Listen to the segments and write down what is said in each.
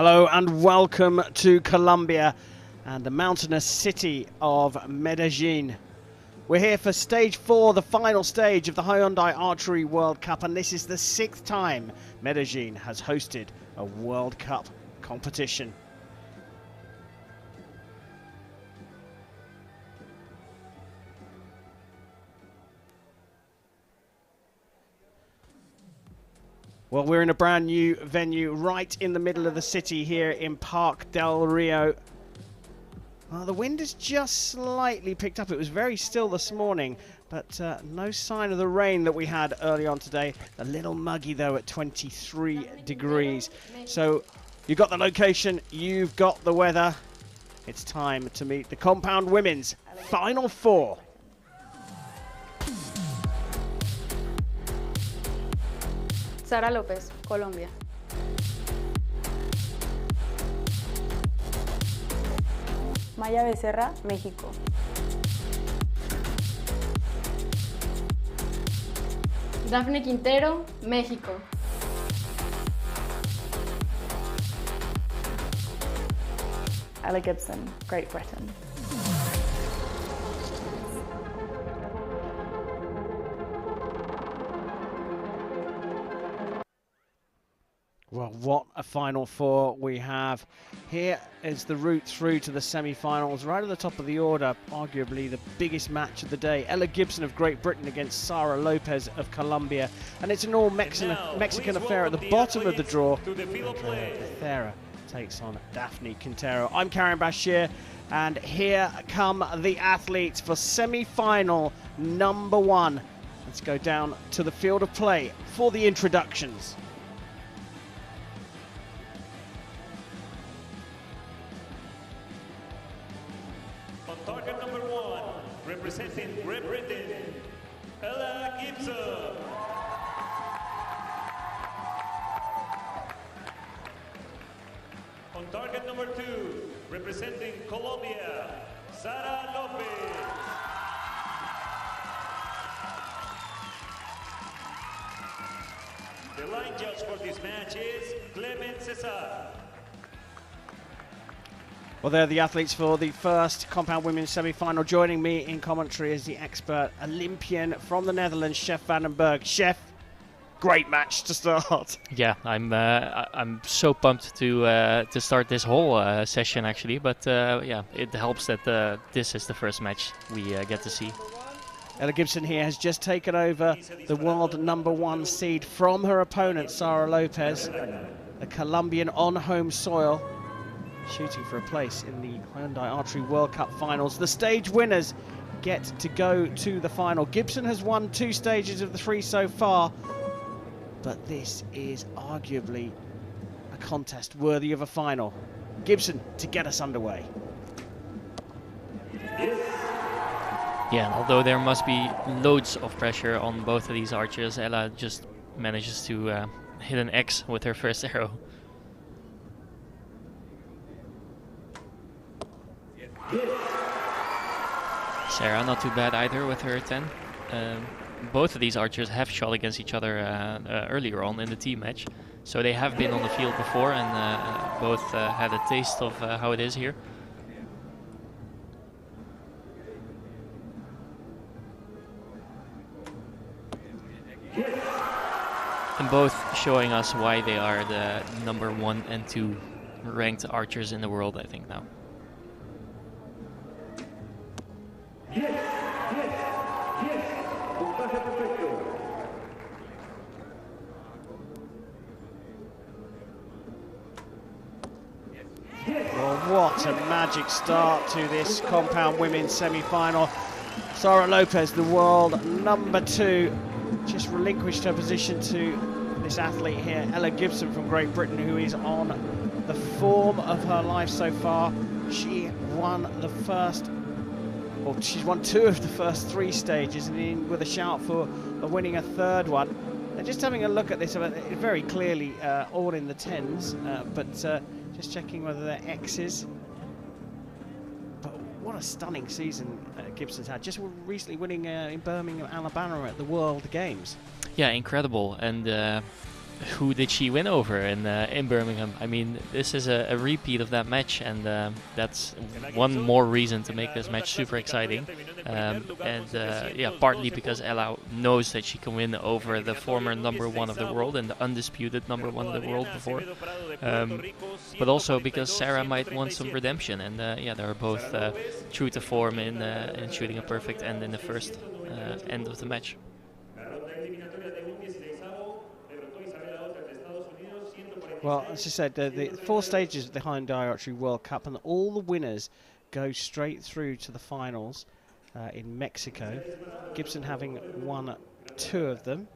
Hello and welcome to Colombia and the mountainous city of Medellin. We're here for stage 4, the final stage of the Hyundai Archery World Cup, and this is the 6th time Medellin has hosted a World Cup competition. Well, we're in a brand new venue right in the middle of the city here in Parque del Rio. Well, the wind has just slightly picked up. It was very still this morning, but no sign of the rain that we had early on today. A little muggy though at 23 degrees. So you've got the location, you've got the weather. It's time to meet the compound women's final 4. Sara López, Colombia. Maya Becerra, México. Dafne Quintero, México. Ella Gibson, Great Britain. Well, what a final 4 we have. Here is the route through to the semi-finals. Right at the top of the order, arguably the biggest match of the day. Ella Gibson of Great Britain against Sara Lopez of Colombia. And it's an all-Mexican affair at the bottom of the draw. Becerra takes on Dafne Quintero. I'm Karen Bashir, and here come the athletes for semi-final number 1. Let's go down to the field of play for the introductions. On target number 1, representing Great Britain, Ella Gibson. On target number 2, representing Colombia, Sara Lopez. The line judge for this match is Clement Cesar. Well, they're the athletes for the first compound women's semi-final. Joining me in commentary is the expert Olympian from the Netherlands, Chef Vandenberg. Chef, great match to start. Yeah, I'm so pumped to start this whole session actually, but yeah, it helps that this is the first match we get to see. Ella Gibson here has just taken over the world number 1 seed from her opponent, Sara Lopez, a Colombian on home soil, shooting for a place in the Hyundai Archery World Cup finals. The stage winners get to go to the final. Gibson has won 2 stages of the 3 so far, but this is arguably a contest worthy of a final. Gibson to get us underway. Yeah, although there must be loads of pressure on both of these archers, Ella just manages to hit an X with her first arrow. Sarah not too bad either with her 10. Both of these archers have shot against each other earlier on in the team match, so they have been on the field before and both had a taste of how it is here. And both showing us why they are the number 1 and 2 ranked archers in the world, I think now. Well, what a magic start to this compound women's semi-final. Sara Lopez, the world number 2, just relinquished her position to this athlete here, Ella Gibson from Great Britain, who is on the form of her life so far. She won the first, or she's won 2 of the first 3 stages, and in with a shout for winning a 3rd one. And just having a look at this, very clearly all in the 10s, but just checking whether they're X's. But what a stunning season Gibson's had. Just recently winning in Birmingham, Alabama at the World Games. Yeah, incredible. And who did she win over in Birmingham? I mean, this is a repeat of that match, and that's one more reason to make this match super exciting. Yeah, partly because Ella knows that she can win over the former #1 of the world and the undisputed #1 of the world before, but also because Sarah might want some redemption, and yeah, they're both true to form in shooting a perfect end in the first end of the match. Well, as I said, the 4 stages of the Hyundai Archery World Cup, and all the winners go straight through to the finals in Mexico. Gibson having won 2 of them.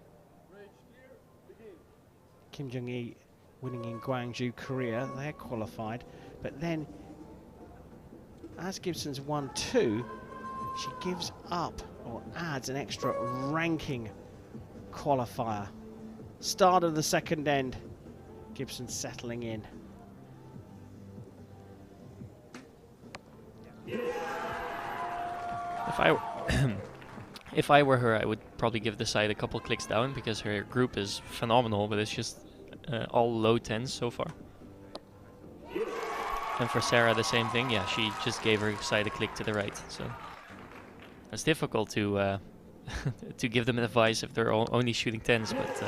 Kim Jung-hee winning in Gwangju, Korea. They're qualified. But then, as Gibson's won 2, she gives up or adds an extra ranking qualifier. Start of the second end. Gibson settling in. If I were her, I would probably give the side a couple clicks down, because her group is phenomenal, but it's just all low 10s so far. And for Sarah, the same thing. Yeah, she just gave her side a click to the right. So it's difficult to to give them advice if they're only shooting 10s, but.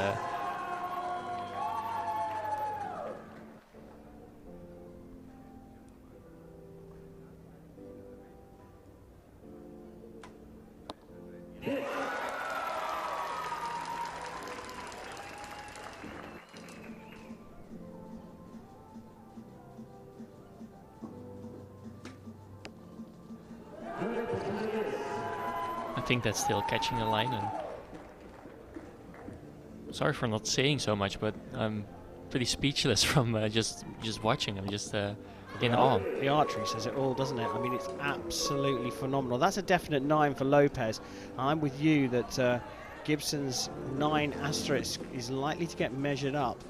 I think that's still catching a line, and sorry for not saying so much, but I'm pretty speechless from just watching. I'm just in awe. The archery says it all, doesn't it? I mean, it's absolutely phenomenal. That's a definite 9 for Lopez. I'm with you that Gibson's 9 asterisk is likely to get measured up.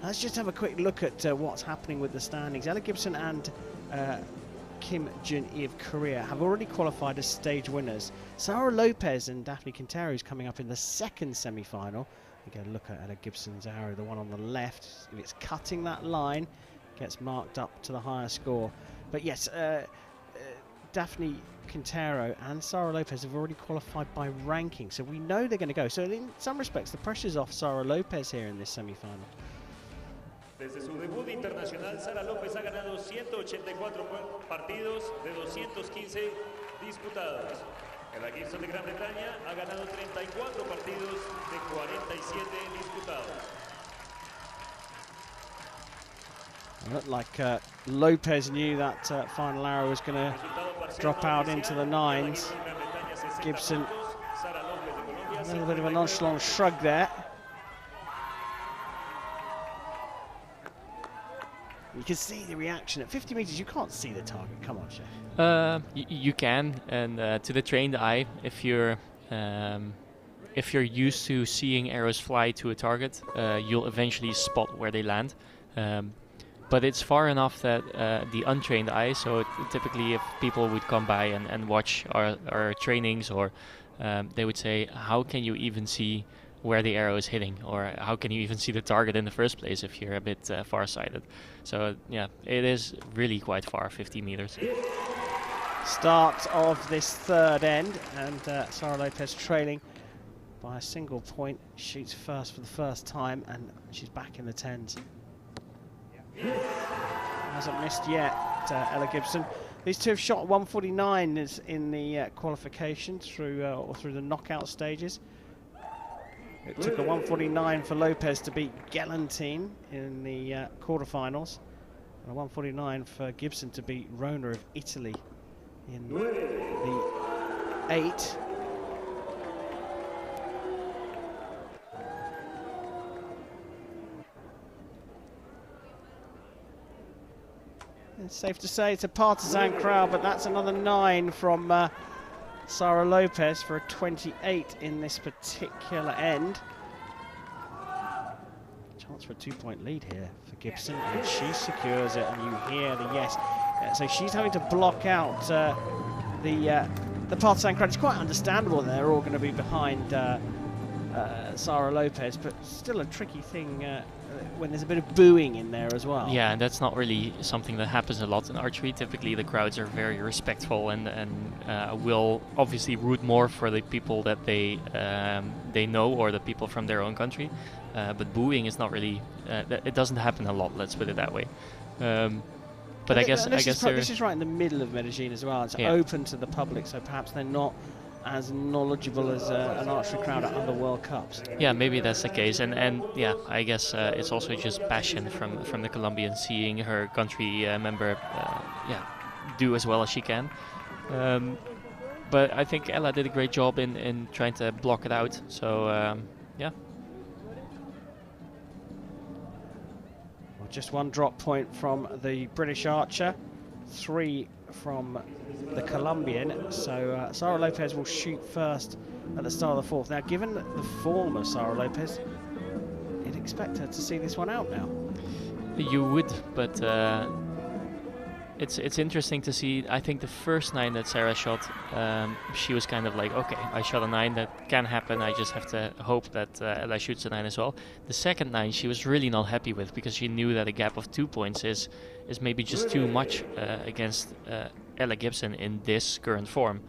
Let's just have a quick look at what's happening with the standings. Ella Gibson and Kim Jun-hee of Korea have already qualified as stage winners. Sara Lopez and Daphne Quintero is coming up in the second semi-final. We get a look at Ella Gibson's arrow, the one on the left. If it's cutting that line, gets marked up to the higher score. But yes, Daphne Quintero and Sara Lopez have already qualified by ranking, so we know they're going to go. So in some respects, the pressure's off Sara Lopez here in this semi-final. Desde su debut internacional, Sara López ha ganado 184 partidos de 215 disputados. Ella Gibson de Gran Bretaña ha ganado 34 partidos de 47 disputados. It looked like Lopez knew that final arrow was going to drop out into the 9s. Gibson, a little bit of a nonchalant shrug there. You can see the reaction. At 50 meters, you can't see the target. Come on, Chef. You can, and to the trained eye, if you're used to seeing arrows fly to a target, you'll eventually spot where they land. But it's far enough that the untrained eye, so typically if people would come by and watch our trainings, or they would say, how can you even see where the arrow is hitting, or how can you even see the target in the first place if you're a bit far-sighted? So yeah, it is really quite far, 50 meters. Start of this third end, and Sara Lopez trailing by a single point. Shoots first for the first time, and she's back in the 10s. Hasn't missed yet, Ella Gibson. These two have shot 149 in the qualification through the knockout stages. It took a 149 for Lopez to beat Galantine in the quarterfinals, and a 149 for Gibson to beat Rona of Italy in the 8. It's safe to say it's a partisan crowd, but that's another 9 from Sara Lopez for a 28 in this particular end. Chance for a 2-point lead here for Gibson, and she secures it, and you hear the yes. So she's having to block out the partisan crowd. It's quite understandable that they're all going to be behind Sara Lopez, but still a tricky thing when there's a bit of booing in there as well. Yeah, and that's not really something that happens a lot in archery. Typically the crowds are very respectful and will obviously root more for the people that they know or the people from their own country. But booing is not really, it doesn't happen a lot, let's put it that way. But I guess this is right in the middle of Medellin as well. It's open to the public, so perhaps they're not as knowledgeable as an archery crowd at other World Cups. Yeah, maybe that's the case, and yeah, I guess it's also just passion from the Colombian, seeing her country member do as well as she can. But I think Ella did a great job in trying to block it out. So yeah. Well, just one drop point from the British archer, 3 from the Colombian, so Sara Lopez will shoot first at the start of the 4th. Now, given the form of Sara Lopez, you'd expect her to see this one out now. You would, but it's interesting to see. I think the first 9 that Sarah shot, she was kind of like, okay, I shot a 9, that can happen, I just have to hope that Ella shoots a 9 as well. The second 9 she was really not happy with, because she knew that a gap of 2 points is maybe just too much against Ella Gibson in this current form.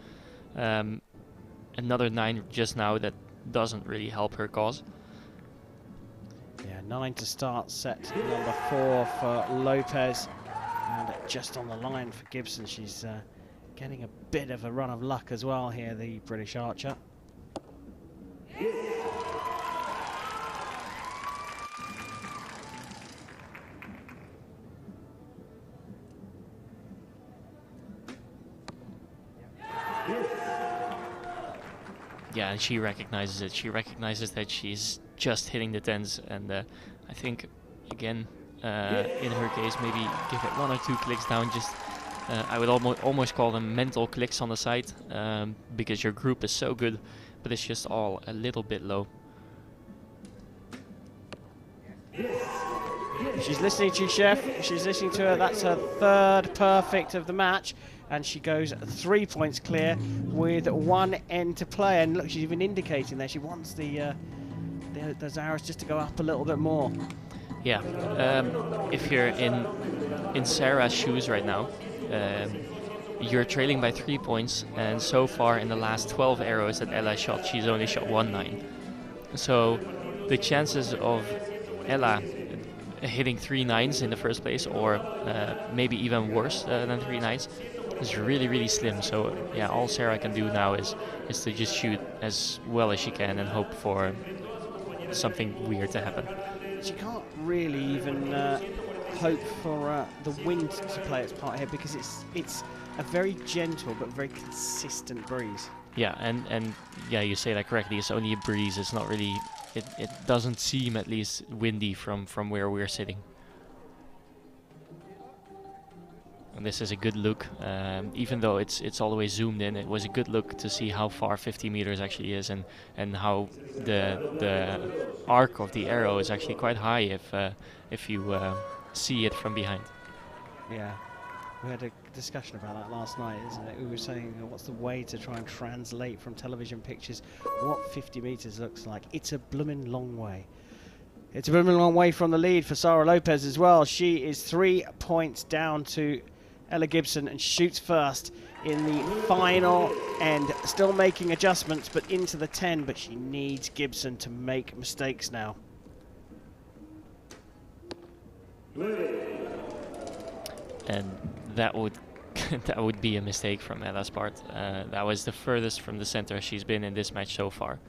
Another 9 just now that doesn't really help her cause. Yeah, 9 to start set number 4 for Lopez, and just on the line for Gibson. She's getting a bit of a run of luck as well here, the British archer. Yeah, and she recognizes it. She recognizes that she's just hitting the 10s, and I think, again, in her case, maybe give it 1 or 2 clicks down. Just I would almost call them mental clicks on the side, because your group is so good, but it's just all a little bit low. She's listening to you, Chef. She's listening to her. That's her 3rd perfect of the match, and she goes 3 points clear with 1 end to play. And look, she's even indicating there she wants the arrows just to go up a little bit more. Yeah, if you're in Sarah's shoes right now, you're trailing by 3 points, and so far in the last 12 arrows that Ella shot, she's only shot 1 9. So the chances of Ella hitting 3 9s in the first place, or maybe even worse than 3 9s, is really, really slim. So yeah, all Sarah can do now is to just shoot as well as she can and hope for something weird to happen. She can't really even hope for the wind to play its part here, because it's a very gentle but very consistent breeze. Yeah, and yeah, you say that correctly. It's only a breeze. It's not really. It doesn't seem, at least, windy from where we're sitting. And this is a good look, even though it's all the way zoomed in. It was a good look to see how far 50 meters actually is, and how the arc of the arrow is actually quite high if you see it from behind. Yeah, we had a discussion about that last night, isn't it? We were saying, what's the way to try and translate from television pictures what 50 meters looks like? It's a blooming long way. It's a blooming long way from the lead for Sara Lopez as well. She is 3 points down to Ella Gibson and shoots first in the final end. Still making adjustments, but into the 10, but she needs Gibson to make mistakes now. And that would that would be a mistake from Ella's part. That was the furthest from the center she's been in this match so far.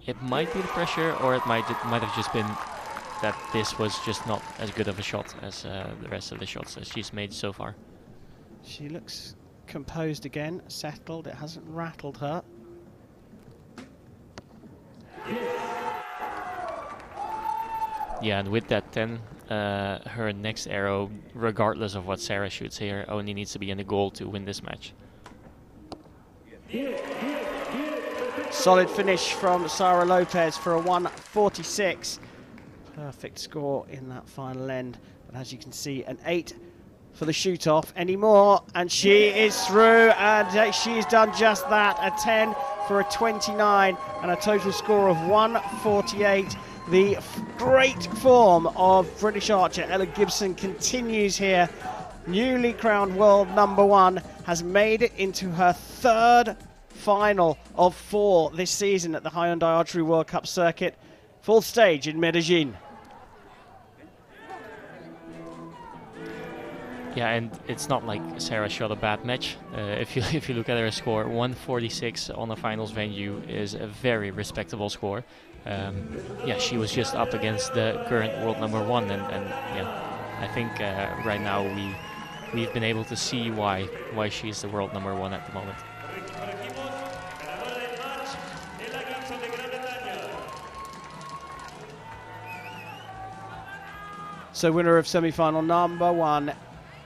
It might be the pressure, or it might have just been that this was just not as good of a shot as the rest of the shots that she's made so far. She looks composed again, settled. It hasn't rattled her. Yeah, and with that 10, her next arrow, regardless of what Sarah shoots here, only needs to be in the goal to win this match. Solid finish from Sara Lopez for a 146. Perfect score in that final end. But as you can see, an 8 for the shoot-off anymore, and she is through, and she's done just that. A 10 for a 29 and a total score of 148. The great form of British archer Ella Gibson continues here. Newly crowned world #1, has made it into her third final of 4 this season at the Hyundai Archery World Cup circuit. Full stage in Medellin. Yeah, and it's not like Sarah shot a bad match. If you look at her score, 146 on a finals venue is a very respectable score. Yeah, she was just up against the current world #1, and yeah, I think right now we've been able to see why she's the world #1 at the moment. So winner of semi-final #1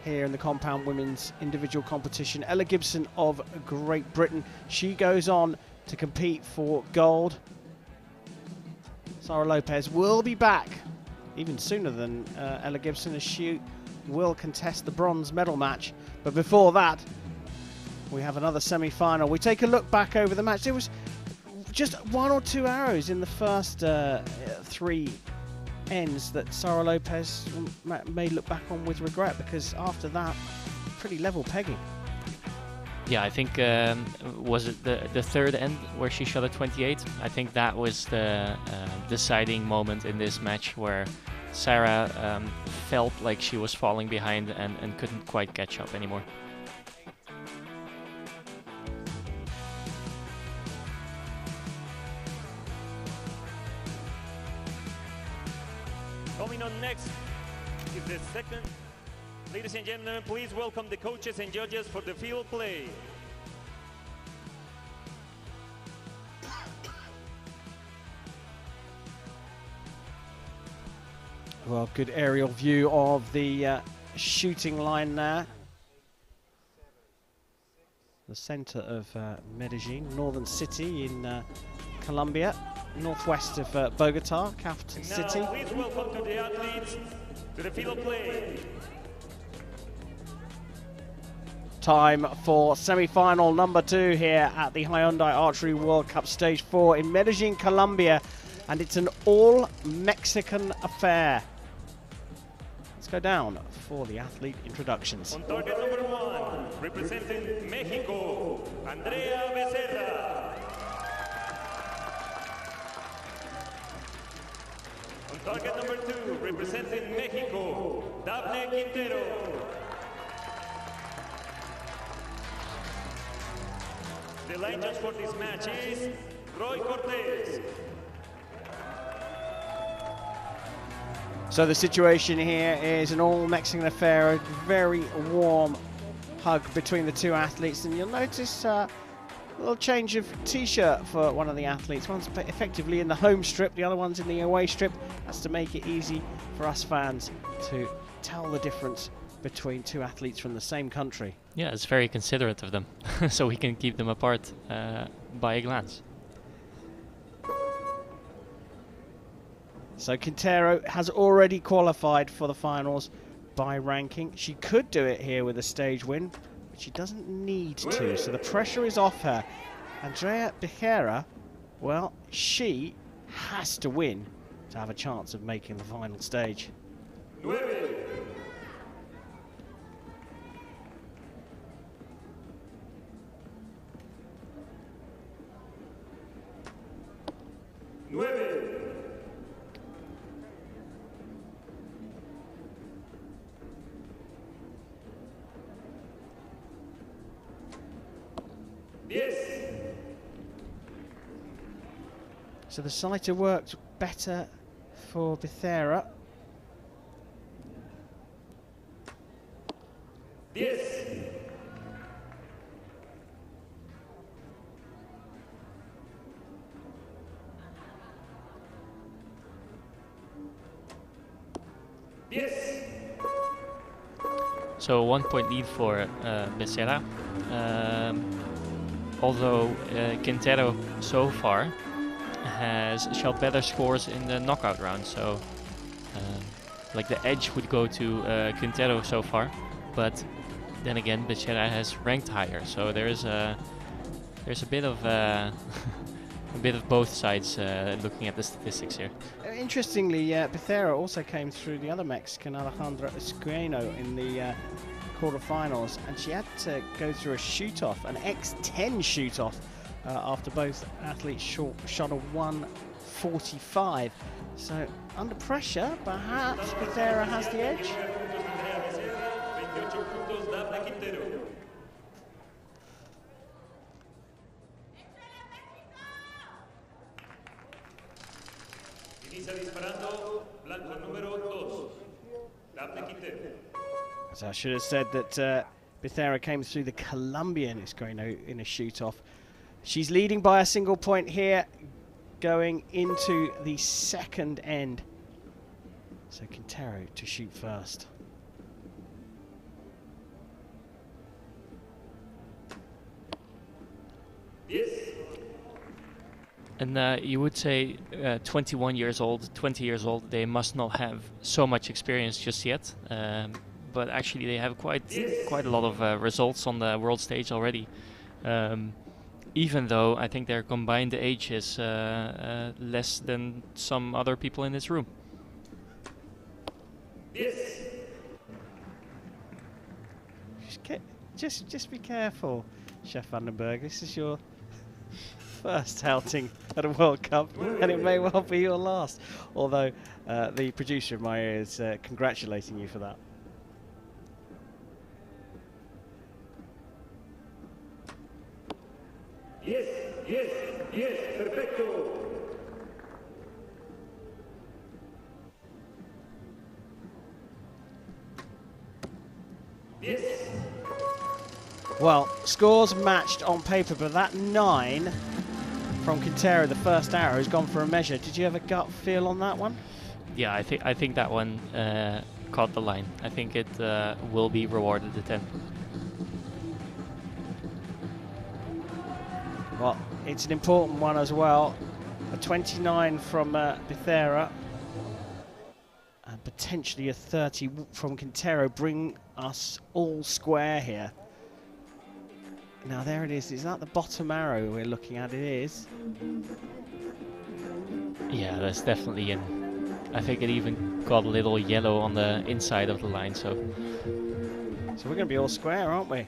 here in the compound women's individual competition, Ella Gibson of Great Britain. She goes on to compete for gold. Sara Lopez will be back even sooner than Ella Gibson, as she will contest the bronze medal match. But before that, we have another semi-final. We take a look back over the match. There was just 1 or 2 arrows in the first 3 ends that Sara Lopez may look back on with regret, because after that, pretty level pegging. Yeah, I think, was it the third end where she shot a 28? I think that was the deciding moment in this match, where Sarah felt like she was falling behind and couldn't quite catch up anymore. Coming on next is the second. Ladies and gentlemen, please welcome the coaches and judges for the field play. Well, good aerial view of the shooting line there. The center of Medellin, northern city in Colombia, northwest of Bogota, capital city. Now, please welcome to the athletes to the field play. Time for semi-final #2 here at the Hyundai Archery World Cup Stage 4 in Medellin, Colombia, and it's an all-Mexican affair. Let's go down for the athlete introductions. On target #1, representing Mexico, Andrea Becerra. On target #2, representing Mexico, Dafne Quintero. The line judge for this match is Roy Cortez. So the situation here is an all-Mexican affair, a very warm hug between the 2 athletes, and you'll notice a little change of t-shirt for one of the athletes. One's effectively in the home strip, the other one's in the away strip. That's to make it easy for us fans to tell the difference between 2 athletes from the same country. Yeah, it's very considerate of them, so we can keep them apart by a glance. So Quintero has already qualified for the finals by ranking. She could do it here with a stage win, but she doesn't need to, so the pressure is off her. Andrea Becerra, well, she has to win to have a chance of making the final stage. 9. 9. 10. So the sighter worked better for Becerra. 10. 10. So a 1-point lead for Becerra. Although Quintero so far has shot better scores in the knockout round, so like the edge would go to Quintero so far. but then again, Becerra has ranked higher, so there's a bit of a bit of both sides looking at the statistics here. Interestingly, Becerra also came through the other Mexican, Alejandra Esqueno, in the quarterfinals, and she had to go through a shoot-off, an X10 shoot-off, after both athletes shot a 1:45. So under pressure, perhaps Becerra has the edge. So I should have said that Becerra came through the Colombian Esqueno in a shoot-off. She's leading by a single point here, going into the second end. So Quintero to shoot first. Yes. And you would say 21 years old, 20 years old, they must not have so much experience just yet. But actually they have quite a lot of results on the world stage already. Even though I think their combined age is less than some other people in this room. Yes. Just be careful, Chef Vandenberg. This is your first outing at a World Cup, and it may well be your last. Although the producer of my ear is congratulating you for that. Yes, yes, yes, perfecto. Yes. Well, scores matched on paper, but that 9 from Quintero, the first arrow, has gone for a measure. Did you have a gut feel on that one? Yeah, I think that one caught the line. I think it will be rewarded the 10. Well, it's an important one as well. A 29 from Becerra and potentially a 30 from Quintero bring us all square here. Now there it is. Is that the bottom arrow we're looking at? It is. Yeah, that's definitely in. I think it even got a little yellow on the inside of the line, so we're going to be all square, aren't we?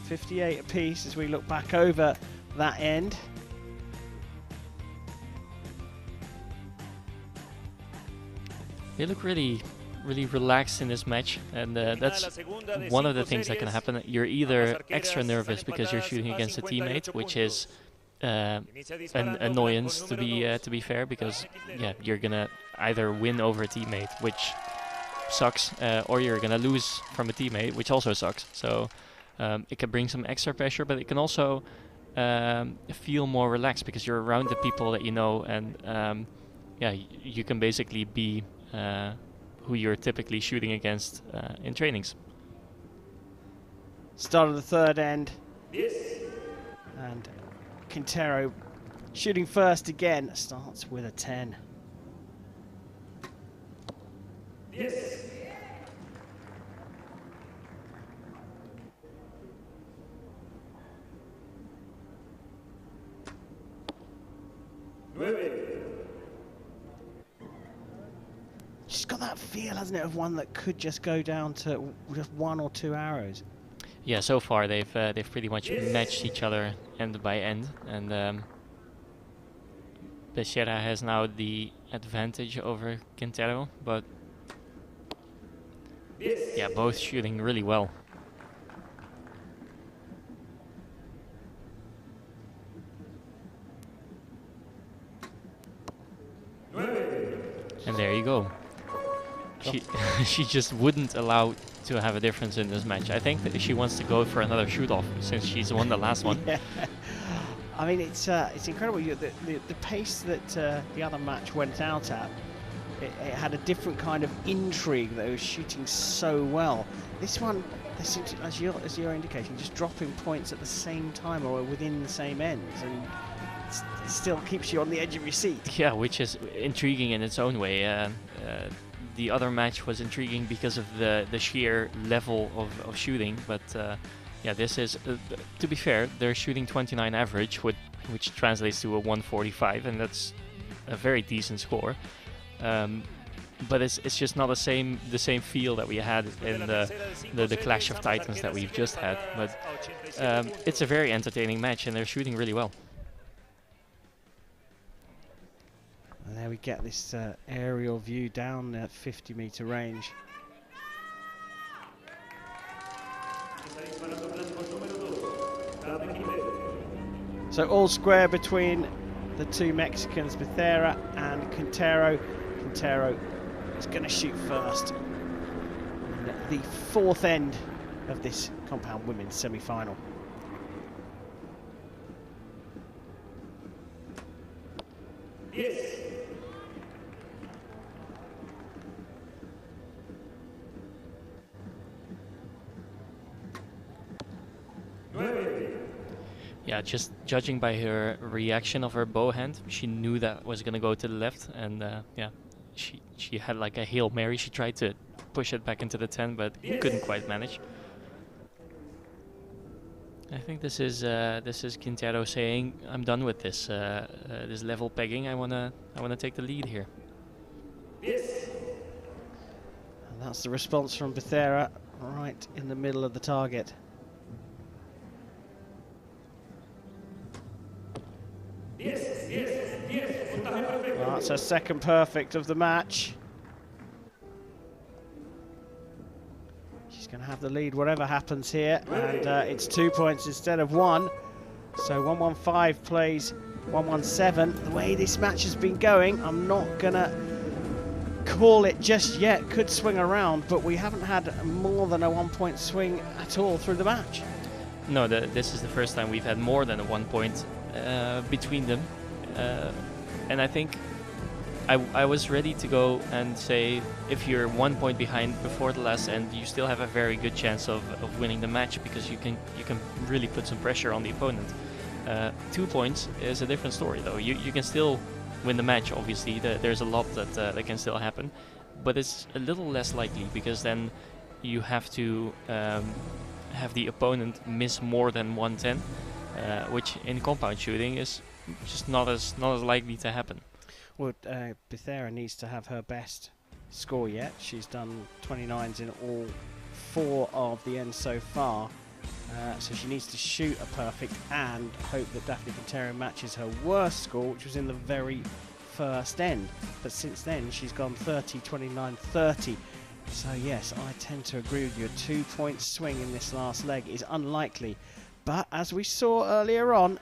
58 apiece as we look back over that end. they look really relaxed in this match, and that's one of the things that can happen. You're either extra nervous because you're shooting against a teammate, which is an annoyance to be fair, because yeah, you're gonna either win over a teammate, which sucks, or you're gonna lose from a teammate, which also sucks. So it can bring some extra pressure, but it can also feel more relaxed because you're around the people that you know, and yeah, you can basically be who you're typically shooting against in trainings. Start of the third end. Yes. And Quintero shooting first again, starts with a 10. Yes. She's got that feel, hasn't it, of one that could just go down to just 1 or 2 arrows. Yeah, so far they've pretty much matched each other end by end, and Becerra has now the advantage over Quintero, but yeah, both shooting really well. And there you go. She just wouldn't allow to have a difference in this match. I think that she wants to go for another shoot-off since she's won the last one. Yeah. I mean, it's incredible. The pace that the other match went out at, it had a different kind of intrigue that it was shooting so well. This one, they seem to, as you're indicating, just dropping points at the same time or within the same ends, and it still keeps you on the edge of your seat. Yeah, which is intriguing in its own way. the other match was intriguing because of the sheer level of shooting, but yeah, this is, to be fair, they're shooting 29 average, which translates to a 145, and that's a very decent score. But it's just not the same feel that we had in the Clash of Titans that we've just had. But it's a very entertaining match, and they're shooting really well. And there we get this aerial view down at 50-meter range. So all square between the two Mexicans, Becerra and Quintero. Quintero is going to shoot first in the fourth end of this compound women's semi-final. Yes. Yeah, just judging by her reaction of her bow hand, she knew that was going to go to the left, and yeah, she had like a Hail Mary. She tried to push it back into the 10, but couldn't quite manage. I think this is Quintero saying, "I'm done with this this level pegging. I wanna take the lead here." Yes. And that's the response from Becerra, right in the middle of the target. Well, that's her second perfect of the match. She's going to have the lead whatever happens here, and it's 2 points instead of 1. So 115 plays 117. The way this match has been going, I'm not going to call it just yet. Could swing around, but we haven't had more than a 1 point swing at all through the match. No, this is the first time we've had more than a 1 point between them. And I think I was ready to go and say, if you're 1 point behind before the last end, you still have a very good chance of winning the match, because you can really put some pressure on the opponent. 2 points is a different story, though. You can still win the match, obviously. There's a lot that can still happen, but it's a little less likely, because then you have to have the opponent miss more than 110, which in compound shooting is just not as likely to happen. Well, Becerra needs to have her best score yet. She's done 29s in all 4 of the ends so far. So she needs to shoot a perfect and hope that Daphne Quintero matches her worst score, which was in the very first end. But since then, she's gone 30, 29, 30. So yes, I tend to agree with you. A 2 point swing in this last leg is unlikely. But as we saw earlier on,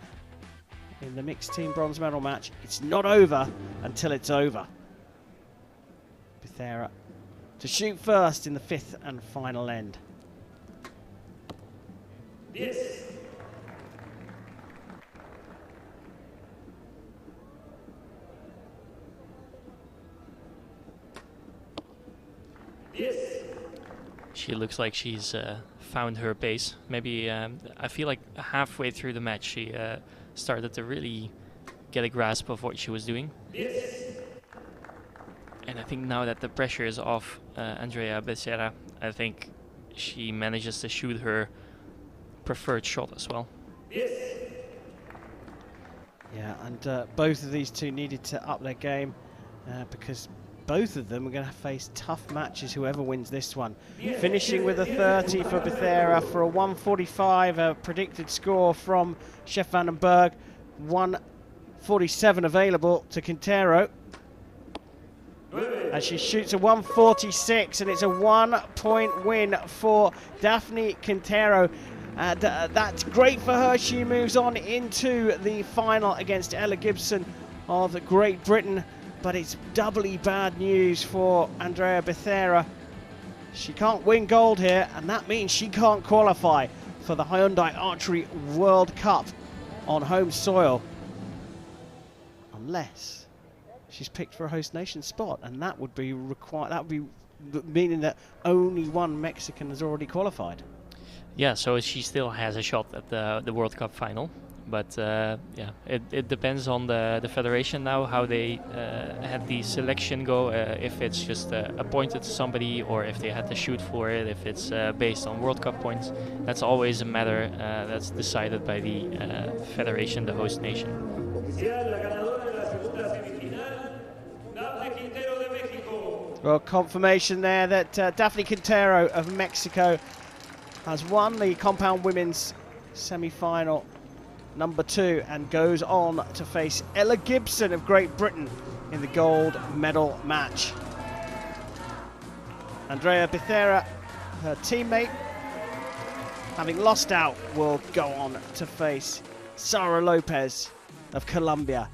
in the mixed team bronze medal match, it's not over until it's over. Becerra to shoot first in the 5th and final end. Yes. Yes. She looks like she's found her pace. Maybe I feel like halfway through the match she started to really get a grasp of what she was doing. Yes. And I think now that the pressure is off Andrea Becerra, I think she manages to shoot her preferred shot as well. Yes. Yeah, and both of these two needed to up their game because both of them are going to face tough matches, whoever wins this one. Finishing with a 30 for Becerra for a 145, a predicted score from Chef Vandenberg. 147 available to Quintero. And she shoots a 146, and it's a 1 point win for Daphne Quintero. And that's great for her. She moves on into the final against Ella Gibson of Great Britain. But it's doubly bad news for Andrea Becerra. She can't win gold here, and that means she can't qualify for the Hyundai Archery World Cup on home soil. Unless she's picked for a host nation spot, and that would be required. That would be meaning that only one Mexican has already qualified. Yeah, so she still has a shot at the World Cup final, But yeah, it depends on the federation now how they had the selection go. If it's just appointed to somebody, or if they had to shoot for it. If it's based on World Cup points, that's always a matter that's decided by the federation, the host nation. Well, confirmation there that Daphne Quintero of Mexico has won the compound women's semi-final number 2 and goes on to face Ella Gibson of Great Britain in the gold medal match. Andrea Becerra, her teammate, having lost out, will go on to face Sara Lopez of Colombia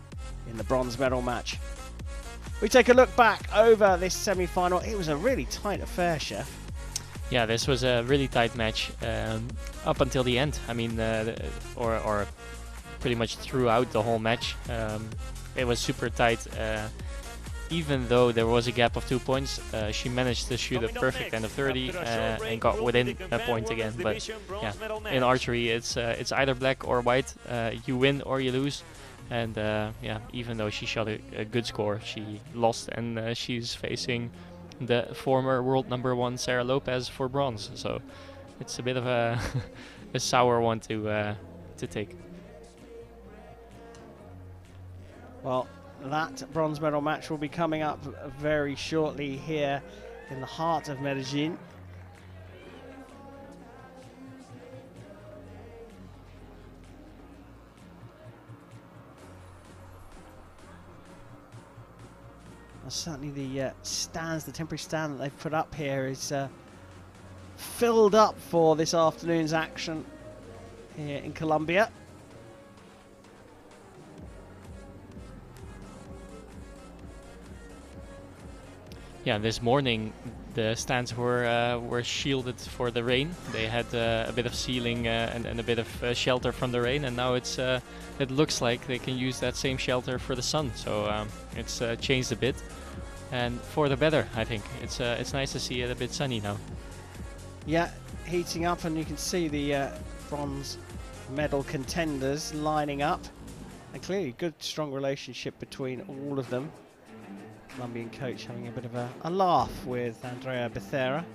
in the bronze medal match. We take a look back over this semi-final. It was a really tight affair, Chef. Yeah, this was a really tight match up until the end. I mean, or pretty much throughout the whole match. It was super tight. Even though there was a gap of 2 points, she managed to shoot a perfect end of 30 and got within a point again. But yeah, in archery, it's either black or white. You win or you lose. And yeah, even though she shot a good score, she lost, and she's facing the former world #1 Sara Lopez for bronze. So it's a bit of a a sour one to take. Well, that bronze medal match will be coming up very shortly here in the heart of Medellin. Well, certainly the stands, the temporary stand that they've put up here is filled up for this afternoon's action here in Colombia. Yeah, this morning the stands were shielded for the rain. They had a bit of ceiling and a bit of shelter from the rain, and now it looks like they can use that same shelter for the sun. So it's changed a bit, and for the better, I think. It's nice to see it a bit sunny now. Yeah, heating up, and you can see the bronze medal contenders lining up, and clearly good, strong relationship between all of them. Colombian coach having a bit of a laugh with Andrea Becerra.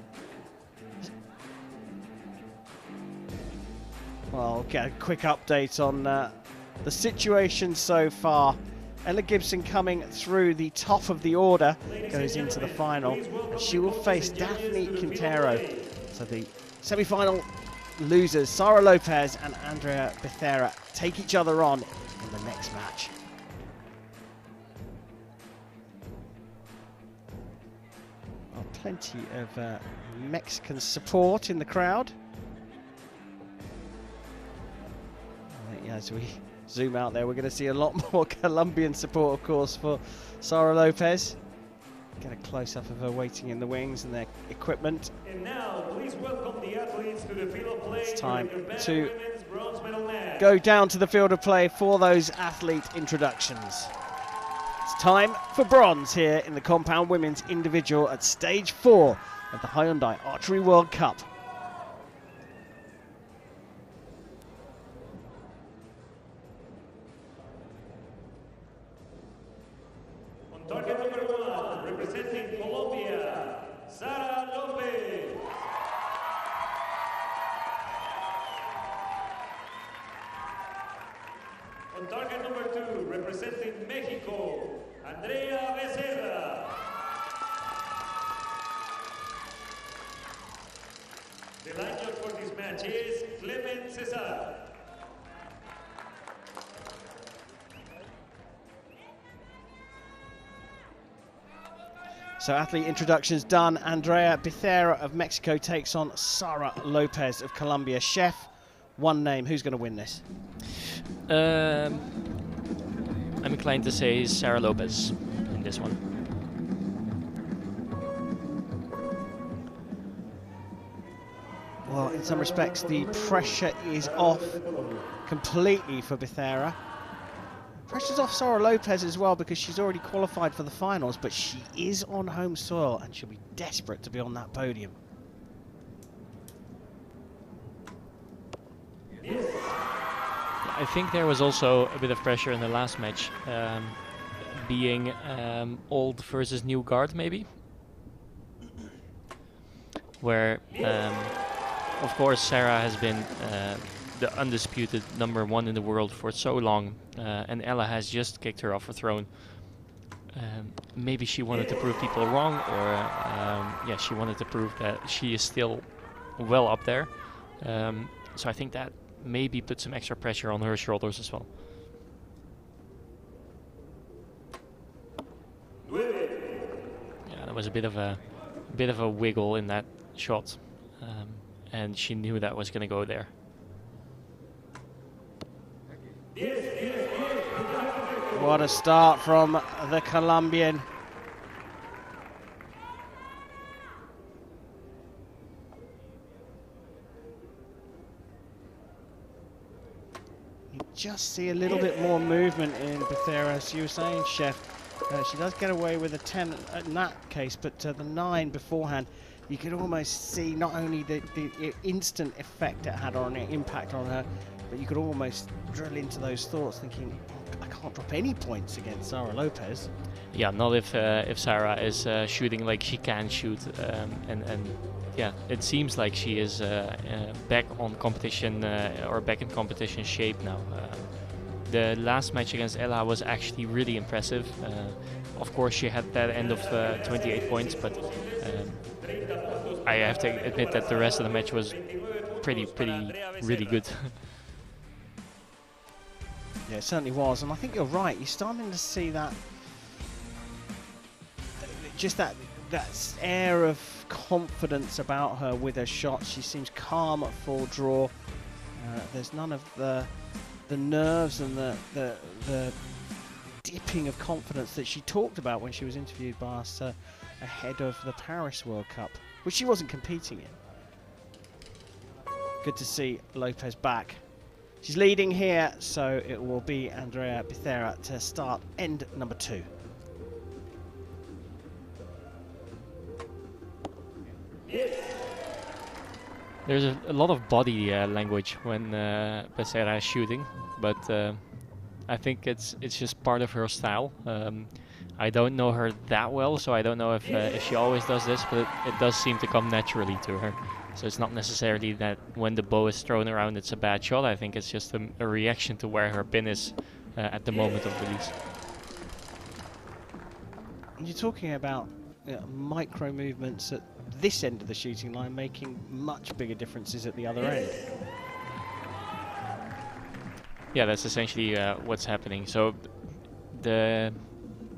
Well, get a quick update on the situation so far. Ella Gibson coming through the top of the order, goes into the final, and she will face Daphne Quintero. So the semi-final losers, Sara Lopez and Andrea Becerra, take each other on in the next match. Plenty of Mexican support in the crowd. As we zoom out there, we're going to see a lot more Colombian support, of course, for Sara Lopez. Get a close-up of her waiting in the wings and their equipment. And now, please welcome the athletes to the field of play. It's time to go down to the field of play for those athlete introductions. It's time for bronze here in the compound women's individual at stage 4 of the Hyundai Archery World Cup. On target number 1, representing Colombia, Sara Lopez. On target number 2, representing Mexico, Andrea Becerra. The line judge for this match is Clement Cesar. So athlete introductions done. Andrea Becerra of Mexico takes on Sara Lopez of Colombia. Chef, one name, who's going to win this? I'm inclined to say Sara Lopez in this one. Well, in some respects, the pressure is off completely for Becerra. Pressure's off Sara Lopez as well, because she's already qualified for the finals, but she is on home soil and she'll be desperate to be on that podium. I think there was also a bit of pressure in the last match, being old versus new guard maybe, where of course Sarah has been the undisputed #1 in the world for so long, and Ella has just kicked her off her throne. Maybe she wanted to prove people wrong, or yeah, she wanted to prove that she is still well up there. So I think that maybe put some extra pressure on her shoulders as well. Yeah, there was a bit of a wiggle in that shot, and she knew that was going to go there. What a start from the Colombian. You just see a little bit more movement in Becerra, as you were saying, Chef. She does get away with a 10 in that case, but the 9 beforehand, you could almost see not only the instant effect it had on it, impact on her, but you could almost drill into those thoughts thinking, oh, I can't drop any points against Sara Lopez. Yeah, not if Sarah is shooting like she can shoot, and yeah, it seems like she is back on competition, or back in competition shape now. The last match against Ella was actually really impressive. Of course, she had that end of 28 points, but I have to admit that the rest of the match was really good. Yeah, it certainly was, and I think you're right. You're starting to see that, just that air of confidence about her with her shots. She seems calm at full draw. There's none of the nerves and the dipping of confidence that she talked about when she was interviewed by us ahead of the Paris World Cup, which she wasn't competing in. Good to see Lopez back. She's leading here, so it will be Andrea Becerra to start end number 2. There's a lot of body language when Becerra is shooting, but I think it's just part of her style. I don't know her that well, so I don't know if she always does this, but it does seem to come naturally to her. So it's not necessarily that when the bow is thrown around it's a bad shot. I think it's just a reaction to where her pin is at the moment of release. You're talking about micro movements at this end of the shooting line making much bigger differences at the other end. Yeah, that's essentially what's happening. So the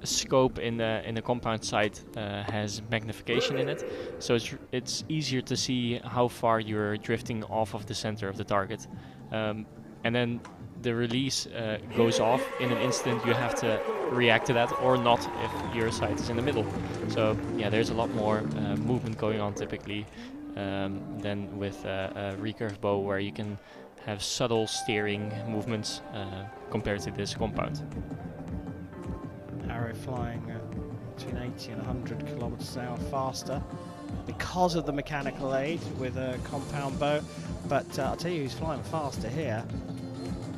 scope in the compound sight has magnification in it, so it's easier to see how far you're drifting off of the center of the target, and then the release goes off in an instant. You have to react to that or not if your sight is in the middle. So yeah, there's a lot more movement going on typically than with a recurve bow, where you can have subtle steering movements compared to this compound. Arrow flying between 80 and 100 kilometers an hour faster because of the mechanical aid with a compound bow, but I'll tell you who's flying faster here.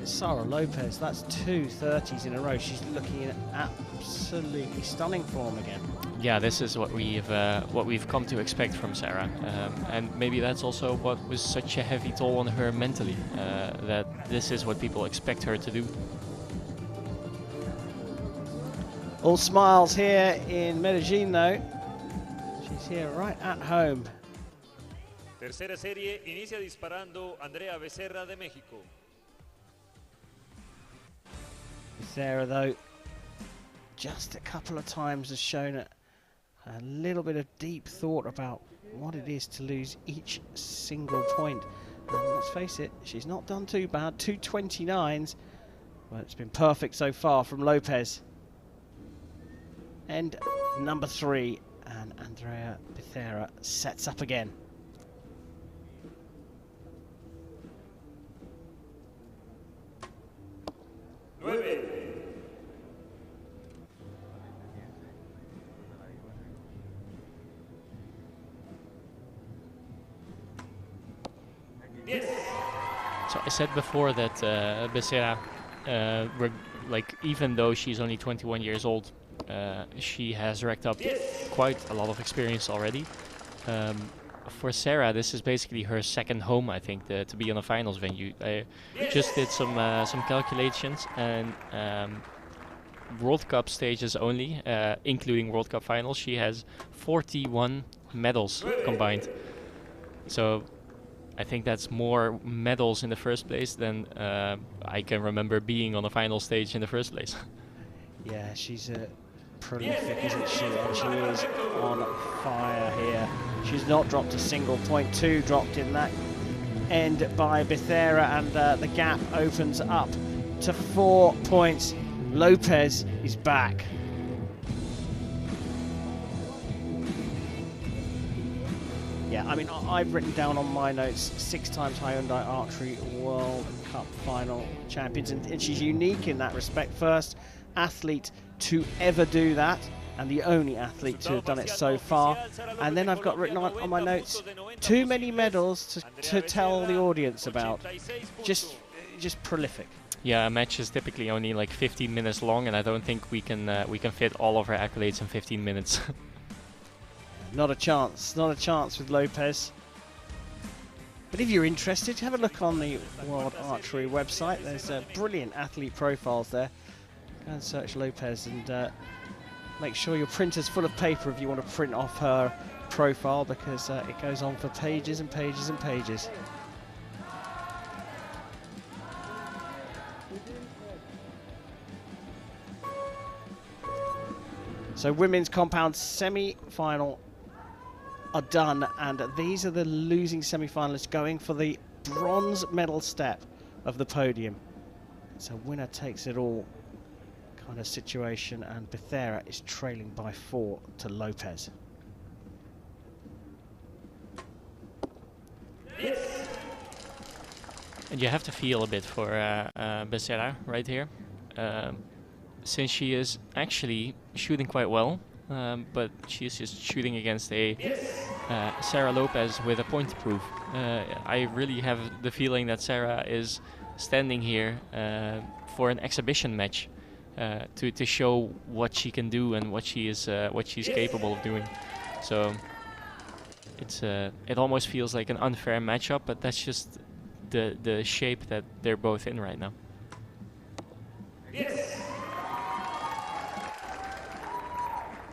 It's Sara Lopez. That's 2 30s in a row. She's looking in absolutely stunning form again. Yeah, this is what we've come to expect from Sarah, and maybe that's also what was such a heavy toll on her mentally. That this is what people expect her to do. All smiles here in Medellin, though. She's here right at home. Tercera serie inicia disparando Andrea Becerra de México. Becerra, though, just a couple of times has shown a little bit of deep thought about what it is to lose each single point. And let's face it, she's not done too bad. 2 29s. Well, it's been perfect so far from Lopez. And number 3, and Andrea Becerra sets up again. So I said before that Becerra, like even though she's only 21 years old, she has racked up quite a lot of experience already. For Sarah, this is basically her second home, I think, to be on a finals venue. I just did some calculations, and World Cup stages only, including World Cup finals, she has 41 medals combined. So I think that's more medals in the first place than I can remember being on a final stage in the first place. Yeah, she's prolific, isn't she? And she is on fire here. She's not dropped a single point. 2 dropped in that end by Becerra, and the gap opens up to 4 points. Lopez is back. Yeah, I mean, I've written down on my notes 6 times Hyundai Archery World Cup final champions, and she's unique in that respect. First athlete to ever do that, and the only athlete to have done it so far. And then I've got written on my notes, too many medals to tell the audience about. Just prolific. Yeah, a match is typically only like 15 minutes long, and I don't think we can fit all of her accolades in 15 minutes. Not a chance with Lopez. But if you're interested, have a look on the World Archery website. There's brilliant athlete profiles there. Go and search Lopez, and make sure your printer's full of paper if you want to print off her profile, because it goes on for pages and pages and pages. So women's compound semi-final are done, and these are the losing semi-finalists going for the bronze medal step of the podium. It's a winner takes it all kind of situation, and Becerra is trailing by 4 to Lopez. And you have to feel a bit for Becerra right here, since she is actually shooting quite well, but she's just shooting against a Sarah Lopez with a point to prove. I really have the feeling that Sarah is standing here for an exhibition match, to show what she can do and what she's capable of doing. So it almost feels like an unfair matchup, but that's just the shape that they're both in right now.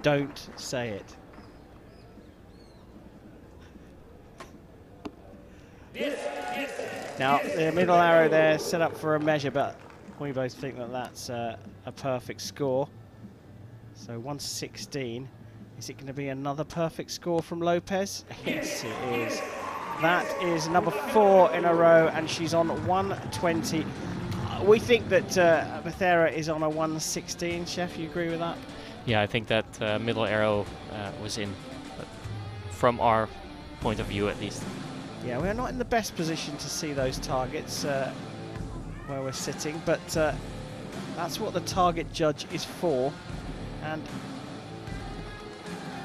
Don't say it. Now, the middle arrow there set up for a measure, but we both think that that's a perfect score. So 116. Is it going to be another perfect score from Lopez? Yes, it is. That is number 4 in a row, and she's on 120. We think that Becerra is on a 116. Chef, you agree with that? Yeah, I think that middle arrow was in, but from our point of view at least. Yeah, we're not in the best position to see those targets where we're sitting, but that's what the target judge is for, and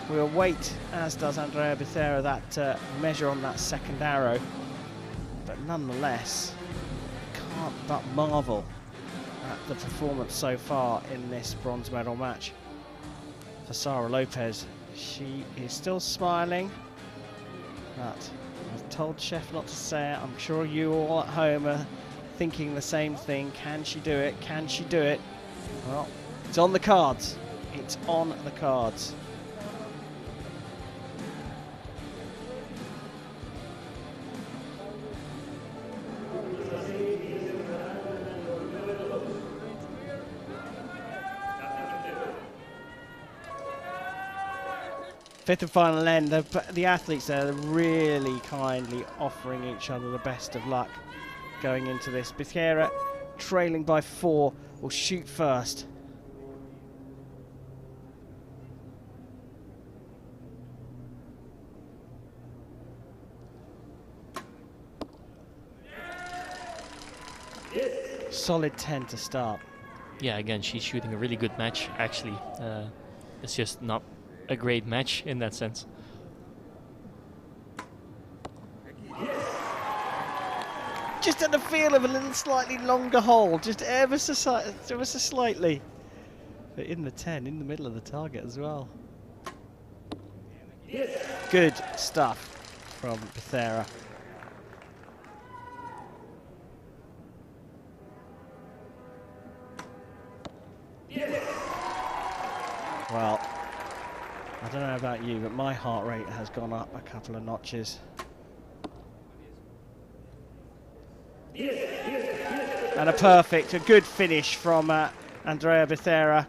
we'll wait, as does Andrea Becerra, that measure on that second arrow. But nonetheless, can't but marvel at the performance so far in this bronze medal match for Sarah Lopez. She is still smiling, but I've told Chef not to say it. I'm sure you all at home are thinking the same thing. Can she do it? Can she do it? Well, it's on the cards. It's on the cards. Fifth and final end. The athletes there are really kindly offering each other the best of luck going into this. Becerra, trailing by 4, will shoot first. Solid 10 to start. Yeah, again, she's shooting a really good match, actually. It's just not a great match in that sense. just had the feel of a little slightly longer hole, just ever so slightly. But in the 10, in the middle of the target as well. Good stuff from Becerra. Well, I don't know about you, but my heart rate has gone up a couple of notches. And a good finish from Andrea Becerra.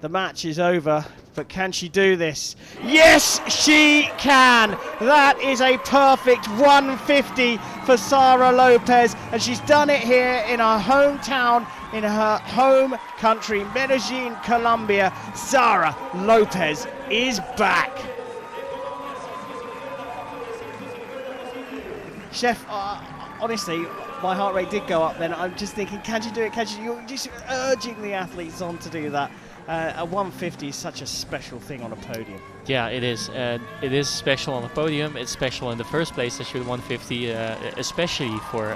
The match is over, but can she do this? Yes, she can! That is a perfect 150 for Sara Lopez, and she's done it here in her hometown, in her home country, Medellin, Colombia. Sara Lopez is back. Chef, honestly, my heart rate did go up then. I'm just thinking, can she do it? Can she? You're just urging the athletes on to do that. A 150 is such a special thing on a podium. Yeah, it is. It is special on the podium. It's special in the first place to shoot 150, especially for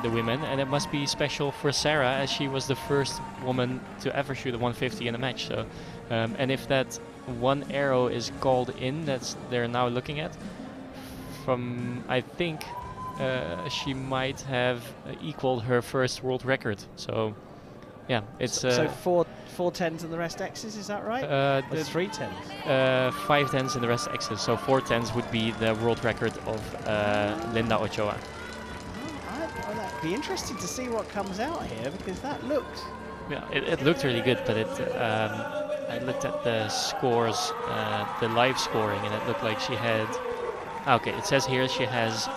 the women. And it must be special for Sara, as she was the first woman to ever shoot a 150 in a match. So, and if that one arrow is called in, that's they're now looking at, from I think she might have equaled her first world record. So, yeah, it's so four tens and the rest X's, is that right? Or 3 tens? 5 tens and the rest X's. So 4 tens would be the world record of Linda Ochoa. That'd be interesting to see what comes out here, because that looked... Yeah, it looked really good, but I looked at the scores, the live scoring, and it looked like she had... Okay, it says here she has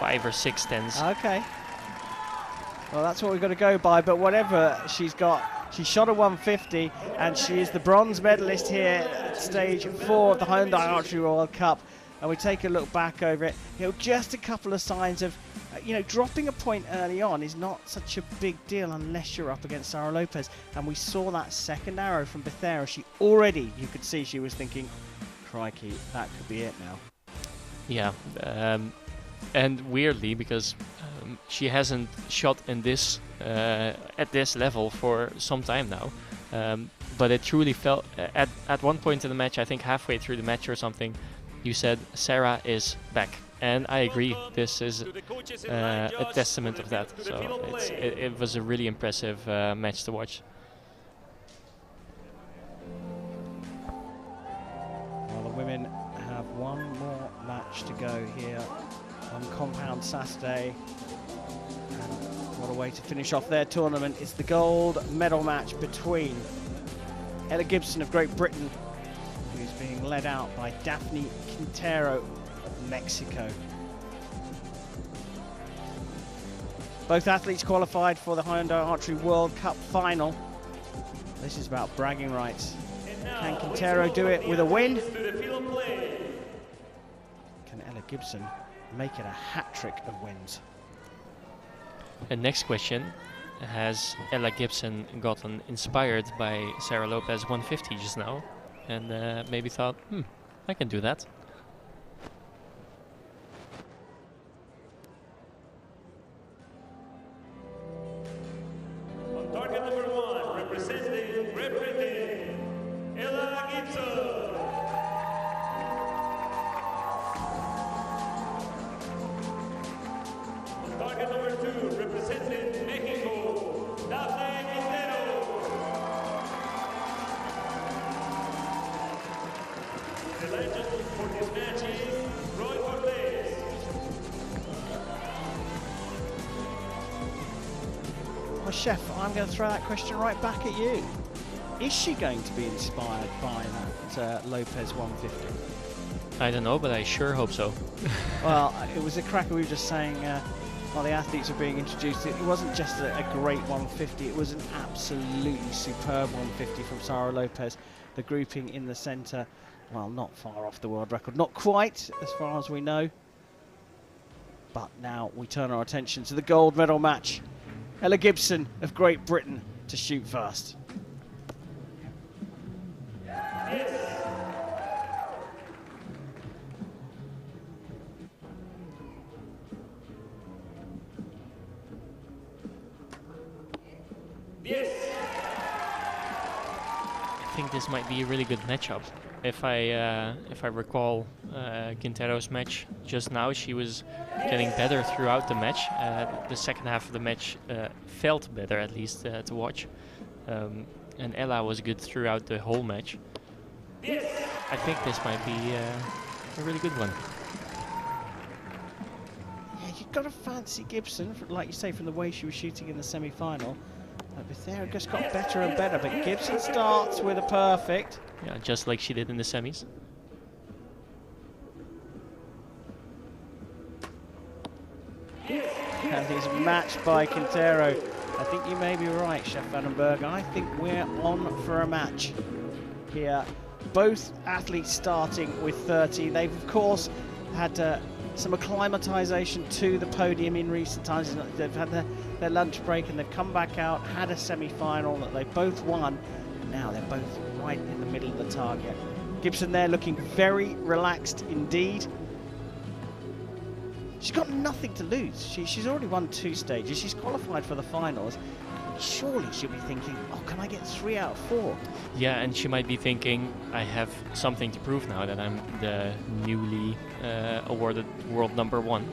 5 or 6 tens. Okay. Well, that's what we've got to go by, but whatever she's got, she shot a 150, and she is the bronze medalist here at stage 4 of the Hyundai Archery World Cup. And we take a look back over it. Just a couple of signs of, dropping a point early on is not such a big deal unless you're up against Sara Lopez. And we saw that second arrow from Becerra. You could see she was thinking, crikey, that could be it now. Yeah, and weirdly, because she hasn't shot in this at this level for some time now, but it truly felt at one point in the match, I think halfway through the match or something, you said Sara is back, and I agree. This is a testament of that. So it was a really impressive match to watch. Well, the women have one more match to go here on Compound Saturday. And what a way to finish off their tournament. It's the gold medal match between Ella Gibson of Great Britain, who's being led out by Daphne Quintero of Mexico. Both athletes qualified for the Hyundai Archery World Cup final. This is about bragging rights. Can Quintero do it with a win? Can Ella Gibson make it a hat-trick of wins? And next question, has Ella Gibson gotten inspired by Sara Lopez 150 just now, and maybe thought, I can do that? On target number 1, representing Great Britain, Ella Gibson. On target number 2, representing Mexico, Daphne Quintero. The legend for this match is Roy Cortez. Well, Chef, I'm going to throw that question right back at you. Is she going to be inspired by that Lopez 150? I don't know, but I sure hope so. Well, it was a cracker. We were just saying while the athletes were being introduced, it wasn't just a great 150, it was an absolutely superb 150 from Sara Lopez. The grouping in the centre, well, not far off the world record, not quite as far as we know. But now we turn our attention to the gold medal match. Ella Gibson of Great Britain to shoot first. I think this might be a really good matchup. If I recall Quintero's match just now, she was getting better throughout the match. The second half of the match felt better, at least to watch. And Ella was good throughout the whole match. I think this might be a really good one. Yeah, you've got to fancy Gibson, like you say, from the way she was shooting in the semi-final. Bethera just got better and better, but Gibson starts with a perfect. Yeah, just like she did in the semis. And he's matched by Quintero. I think you may be right, Chef Vandenberg. I think we're on for a match here. Both athletes starting with 30. They've, of course, had some acclimatization to the podium in recent times. They've had their lunch break and they've come back out, had a semi-final that they both won. Now they're both right in the middle of the target. Gibson there looking very relaxed indeed. She's got nothing to lose. She's already won 2 stages. She's qualified for the finals. Surely she'll be thinking, oh, can I get 3 out of 4? Yeah, and she might be thinking, I have something to prove now that I'm the newly awarded world #1.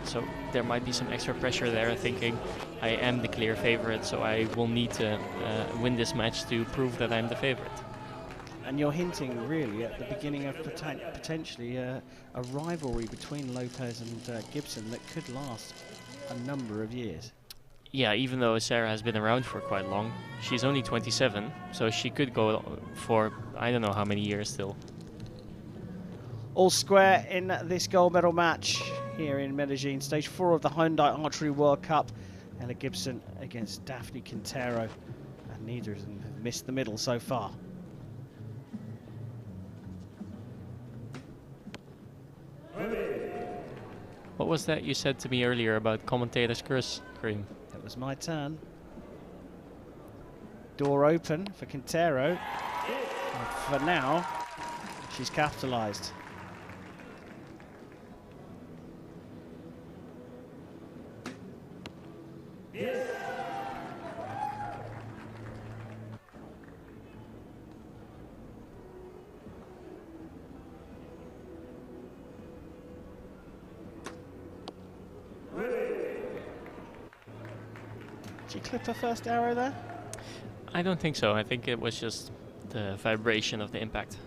So there might be some extra pressure there, thinking I am the clear favorite, so I will need to win this match to prove that I'm the favorite. And you're hinting really at the beginning of potentially a rivalry between Lopez and Gibson that could last a number of years. Yeah, even though Sarah has been around for quite long, she's only 27, so she could go for I don't know how many years still. All square in this gold medal match here in Medellin, stage 4 of the Hyundai Archery World Cup. Ella Gibson against Daphne Quintero, and neither of them have missed the middle so far. What was that you said to me earlier about commentator's curse, Kareem? It was my turn. Door open for Quintero. And for now, she's capitalized. Did you clip her first arrow there? I don't think so. I think it was just the vibration of the impact.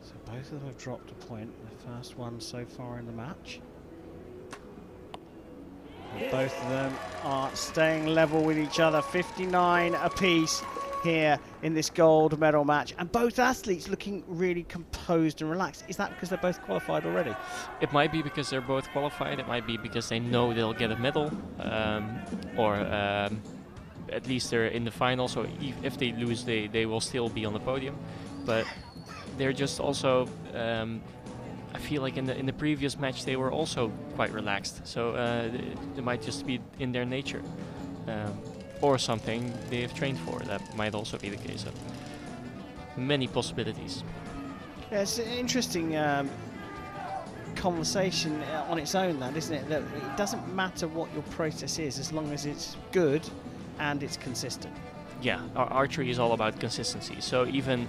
So both of them have dropped a point. The first one so far in the match. And both of them are staying level with each other. 59 apiece here in this gold medal match, and both athletes looking really composed and relaxed. Is that because they're both qualified already? It might be because they're both qualified. It might be because they know they'll get a medal, or at least they're in the final, so if they lose, they will still be on the podium. But they're just also, I feel like in the previous match they were also quite relaxed, so it might just be in their nature. Or something they have trained for. That might also be the case. So many possibilities. Yeah, it's an interesting conversation on its own, that, isn't it? That it doesn't matter what your process is as long as it's good and it's consistent. Yeah, archery is all about consistency. So even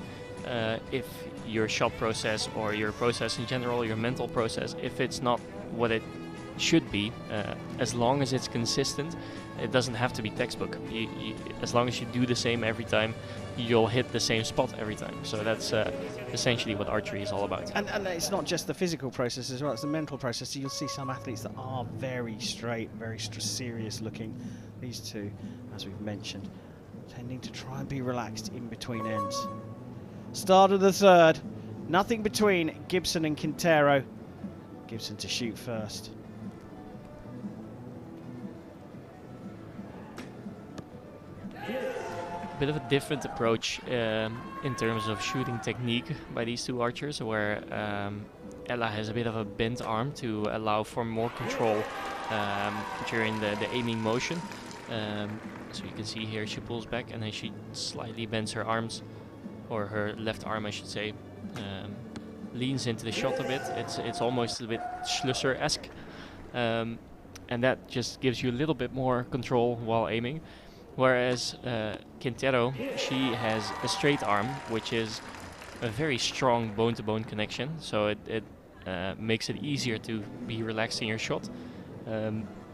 if your shot process or your process in general, your mental process, if it's not what it should be, as long as it's consistent, it doesn't have to be textbook. As long as you do the same every time, you'll hit the same spot every time. So that's essentially what archery is all about. And it's not just the physical process as well, it's the mental process. So you'll see some athletes that are very straight, very serious looking. These two, as we've mentioned, tending to try and be relaxed in between ends. Start of the third. Nothing between Gibson and Quintero. Gibson to shoot first. Bit of a different approach in terms of shooting technique by these two archers, where Ella has a bit of a bent arm to allow for more control during the aiming motion. So you can see here she pulls back and then she slightly bends her arms, or her left arm I should say, leans into the shot a bit. It's almost a bit Schlusser-esque, and that just gives you a little bit more control while aiming. Whereas Quintero, she has a straight arm, which is a very strong bone-to-bone connection, so it makes it easier to be relaxed in your shot.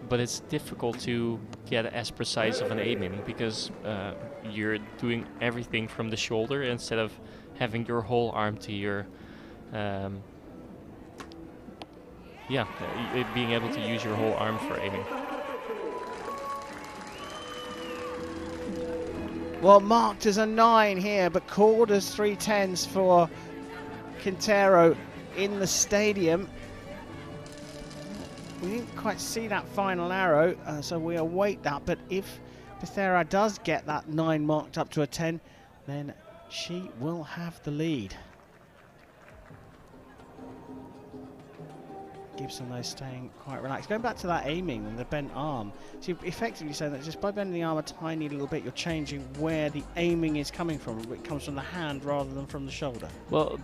But it's difficult to get as precise of an aim in because you're doing everything from the shoulder instead of having your whole arm to your being able to use your whole arm for aiming. Well, marked as a 9 here, but called as 3-10s for Quintero in the stadium. We didn't quite see that final arrow, so we await that. But if Becerra does get that 9 marked up to a 10, then she will have the lead. Gibson, though, staying quite relaxed. Going back to that aiming and the bent arm, so you're effectively saying that just by bending the arm a tiny little bit, you're changing where the aiming is coming from. It comes from the hand rather than from the shoulder. Well,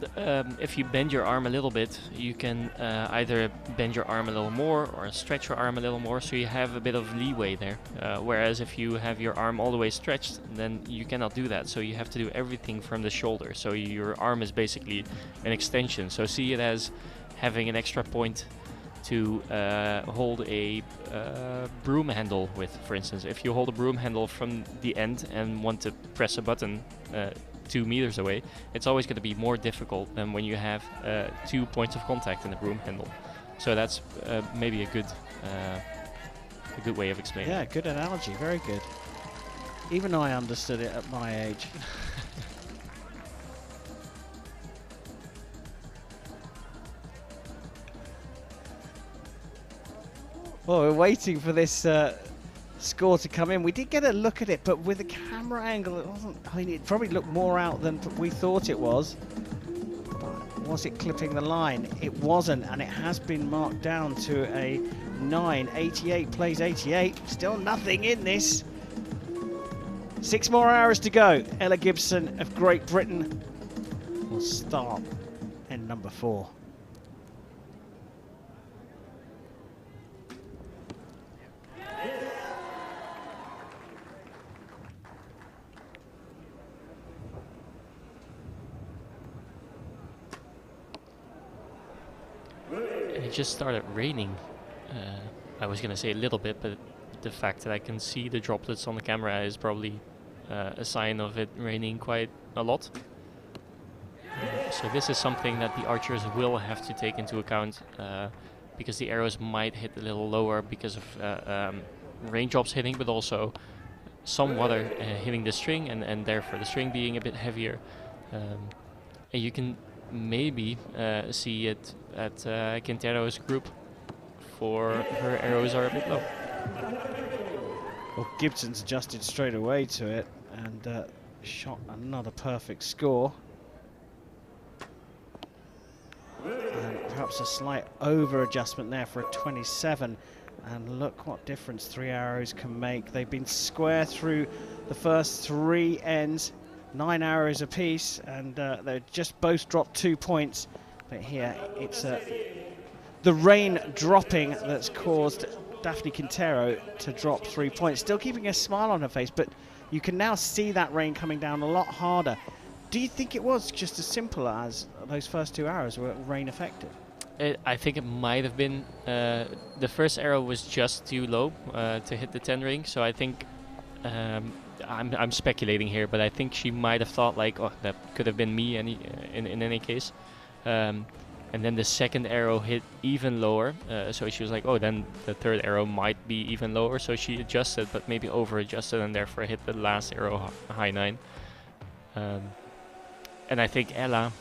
if you bend your arm a little bit, you can either bend your arm a little more or stretch your arm a little more, so you have a bit of leeway there. Whereas if you have your arm all the way stretched, then you cannot do that. So you have to do everything from the shoulder. So your arm is basically an extension. So see it as having an extra point to hold a broom handle with, for instance. If you hold a broom handle from the end and want to press a button 2 meters away, it's always going to be more difficult than when you have 2 points of contact in the broom handle. So that's maybe a good way of explaining it. Yeah, good analogy, very good. Even I understood it at my age. Well, we're waiting for this score to come in. We did get a look at it, but with the camera angle, it wasn't. I mean, it probably looked more out than we thought it was. But was it clipping the line? It wasn't, and it has been marked down to a 9. 88 plays 88. Still nothing in this. 6 more hours to go. Ella Gibson of Great Britain will start in number 4. It just started raining. I was gonna say a little bit, but the fact that I can see the droplets on the camera is probably a sign of it raining quite a lot. So this is something that the archers will have to take into account because the arrows might hit a little lower because of raindrops hitting, but also some water hitting the string and therefore the string being a bit heavier. And you can maybe see it at Quintero's group, for her arrows are a bit low. Well, Gibson's adjusted straight away to it and shot another perfect score. And perhaps a slight over adjustment there for a 27. And look what difference 3 arrows can make. They've been square through the first 3 ends. 9 arrows apiece, and they just both dropped 2 points. But here it's the rain dropping that's caused Daphne Quintero to drop 3 points. Still keeping a smile on her face, but you can now see that rain coming down a lot harder. Do you think it was just as simple as those first 2 arrows were rain affected? I think it might have been. The first arrow was just too low to hit the 10 ring, so I think I'm speculating here, but I think she might have thought like, oh, that could have been me in any case. And then the second arrow hit even lower, so she was like, oh, then the third arrow might be even lower, so she adjusted, but maybe over adjusted and therefore hit the last arrow high 9. And I think Ella,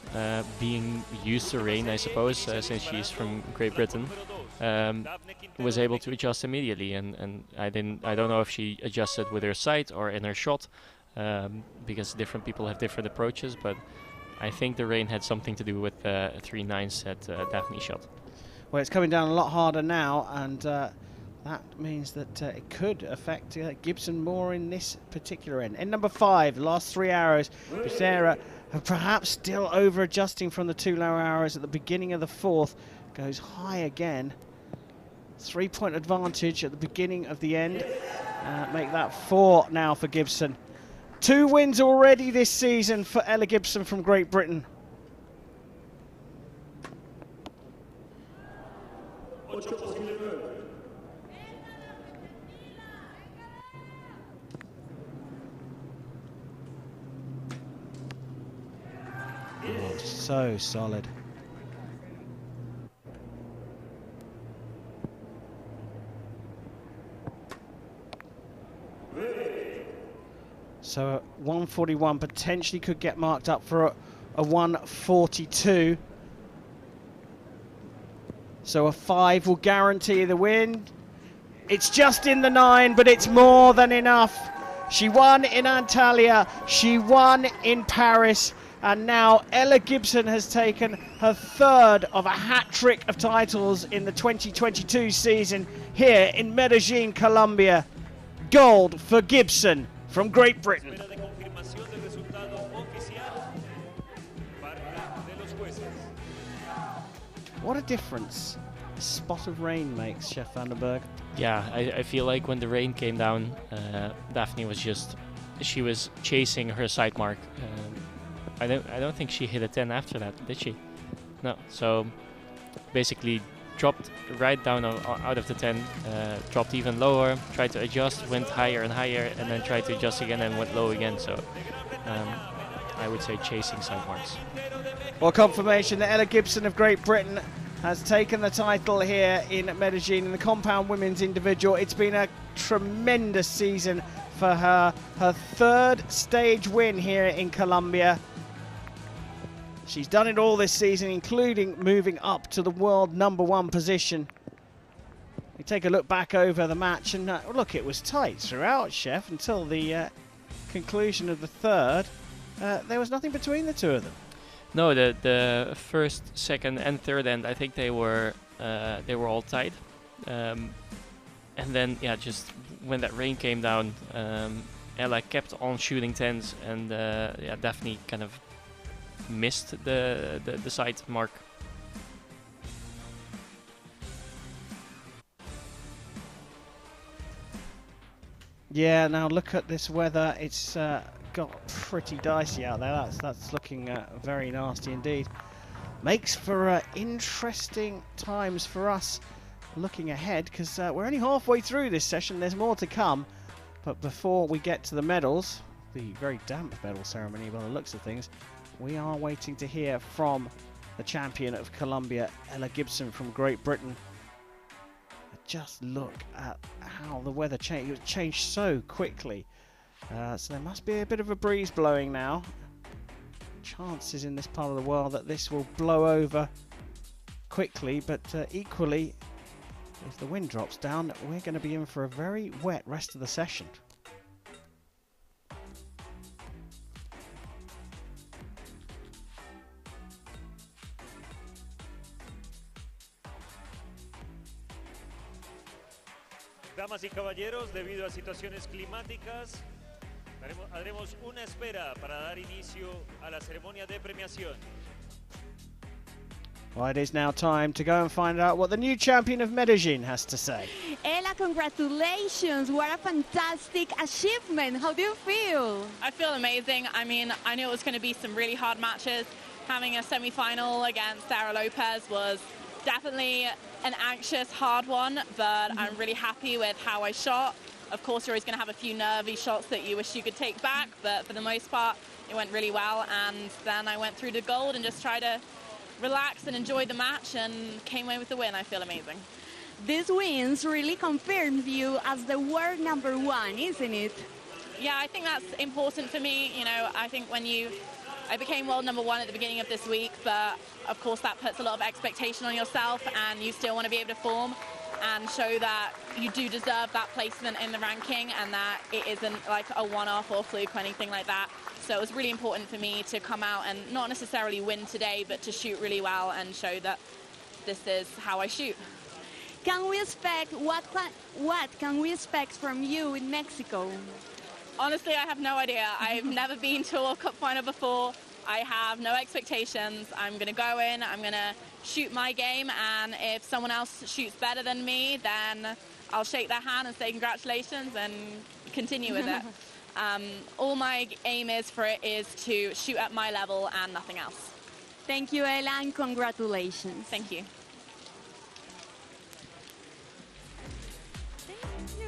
being used to rain, I suppose, since she's from Great Britain, was able to adjust immediately, and I don't know if she adjusted with her sight or in her shot, because different people have different approaches, but I think the rain had something to do with 3 9s that Daphne shot. Well, it's coming down a lot harder now, and that means that it could affect Gibson more in this particular end. In number 5, last 3 arrows, Becerra perhaps still over-adjusting from the 2 low hours at the beginning of the fourth. Goes high again. 3-point advantage at the beginning of the end. Make that 4 now for Gibson. 2 wins already this season for Ella Gibson from Great Britain. Oh, so solid. So 141 potentially could get marked up for a 142. So a 5 will guarantee the win. It's just in the 9, but it's more than enough. She won in Antalya, she won in Paris, and now Ella Gibson has taken her 3rd of a hat-trick of titles in the 2022 season here in Medellin, Colombia. Gold for Gibson from Great Britain. What a difference a spot of rain makes, Chef Vandenberg. Yeah, I feel like when the rain came down, Daphne was she was chasing her side mark. I don't think she hit a 10 after that, did she? No, so basically dropped right down out of the 10, dropped even lower, tried to adjust, went higher and higher, and then tried to adjust again and went low again. So I would say chasing side marks. Well, confirmation that Ella Gibson of Great Britain has taken the title here in Medellin in the compound women's individual. It's been a tremendous season for her. Her 3rd stage win here in Colombia. She's done it all this season, including moving up to the world #1 position. We take a look back over the match, and look, it was tight throughout, Chef, until the conclusion of the 3rd. There was nothing between the 2 of them. No, the 1st, 2nd, and 3rd end, I think they were all tied. And then, yeah, just when that rain came down, Ella kept on shooting 10s, and yeah, Daphne kind of missed the side mark. Yeah, now look at this weather. It's got pretty dicey out there. That's looking very nasty indeed. Makes for interesting times for us looking ahead, because we're only halfway through this session. There's more to come. But before we get to the medals, the very damp medal ceremony by the looks of things, we are waiting to hear from the champion of Colombia, Ella Gibson from Great Britain. Just look at how the weather changed. It changed so quickly. So there must be a bit of a breeze blowing now. Chances in this part of the world that this will blow over quickly, but equally, if the wind drops down, we're going to be in for a very wet rest of the session. Damas y caballeros, debido a situaciones climáticas, haremos una espera para dar inicio a la ceremonia de premiación. Well, it is now time to go and find out what the new champion of Medellin has to say. Ella, congratulations. What a fantastic achievement. How do you feel? I feel amazing. I mean, I knew it was going to be some really hard matches. Having a semi-final against Sarah Lopez was definitely an anxious, hard one, but I'm really happy with how I shot. Of course, you're always going to have a few nervy shots that you wish you could take back, but for the most part, it went really well. And then I went through to gold and just tried to relax and enjoy the match and came away with the win. I feel amazing. This wins really confirms you as the world #1, isn't it? Yeah, I think that's important for me. You know, I think I became world #1 at the beginning of this week, but of course that puts a lot of expectation on yourself, and you still want to be able to perform and show that you do deserve that placement in the ranking and that it isn't like a one-off or fluke or anything like that. So it was really important for me to come out and not necessarily win today, but to shoot really well and show that this is how I shoot. Can we expect what can we expect from you in Mexico? Honestly, I have no idea. I've never been to a World Cup final before. I have no expectations. I'm going to go in, I'm going to shoot my game, and if someone else shoots better than me, then I'll shake their hand and say congratulations and continue with it. All my aim is for it is to shoot at my level and nothing else. Thank you, Ella, and congratulations. Thank you.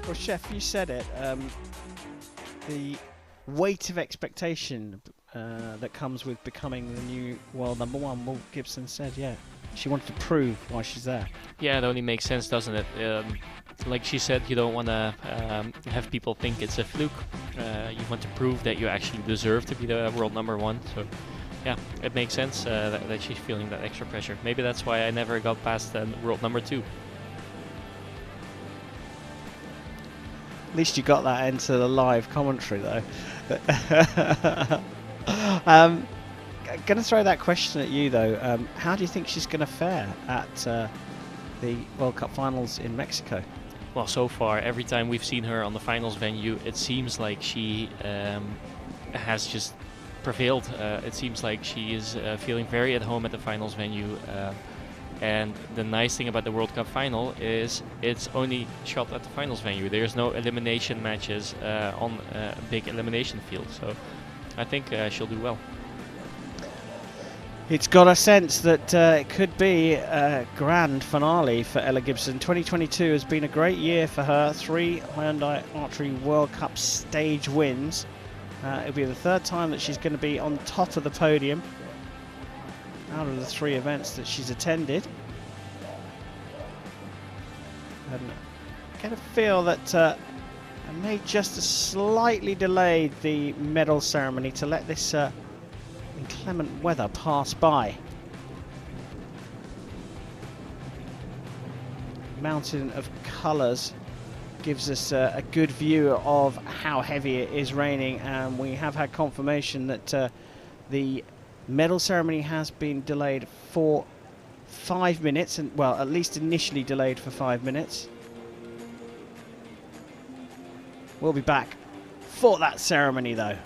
Well, Chef, you said it. The weight of expectation that comes with becoming the new world number one. Well, Gibson said, yeah, she wanted to prove why she's there. Yeah, it only makes sense, doesn't it? Like she said, you don't want to have people think it's a fluke. You want to prove that you actually deserve to be the world number one. So, yeah, it makes sense that she's feeling that extra pressure. Maybe that's why I never got past world number 2. At least you got that into the live commentary, though. Going to throw that question at you, though. How do you think she's going to fare at the World Cup finals in Mexico? Well, so far, every time we've seen her on the finals venue, it seems like she has just prevailed. It seems like she is feeling very at home at the finals venue. And the nice thing about the World Cup final is it's only shot at the finals venue. There's no elimination matches on a big elimination field. So I think she'll do well. It's got a sense that it could be a grand finale for Ella Gibson. 2022 has been a great year for her. 3 Hyundai Archery World Cup stage wins. It'll be the 3rd time that she's going to be on top of the podium out of the 3 events that she's attended. And I get a feel that I may just have slightly delayed the medal ceremony to let this inclement weather pass by. Mountain of colours gives us a good view of how heavy it is raining, and we have had confirmation that the medal ceremony has been delayed for 5 minutes, and well, at least initially delayed for 5 minutes. We'll be back for that ceremony, though.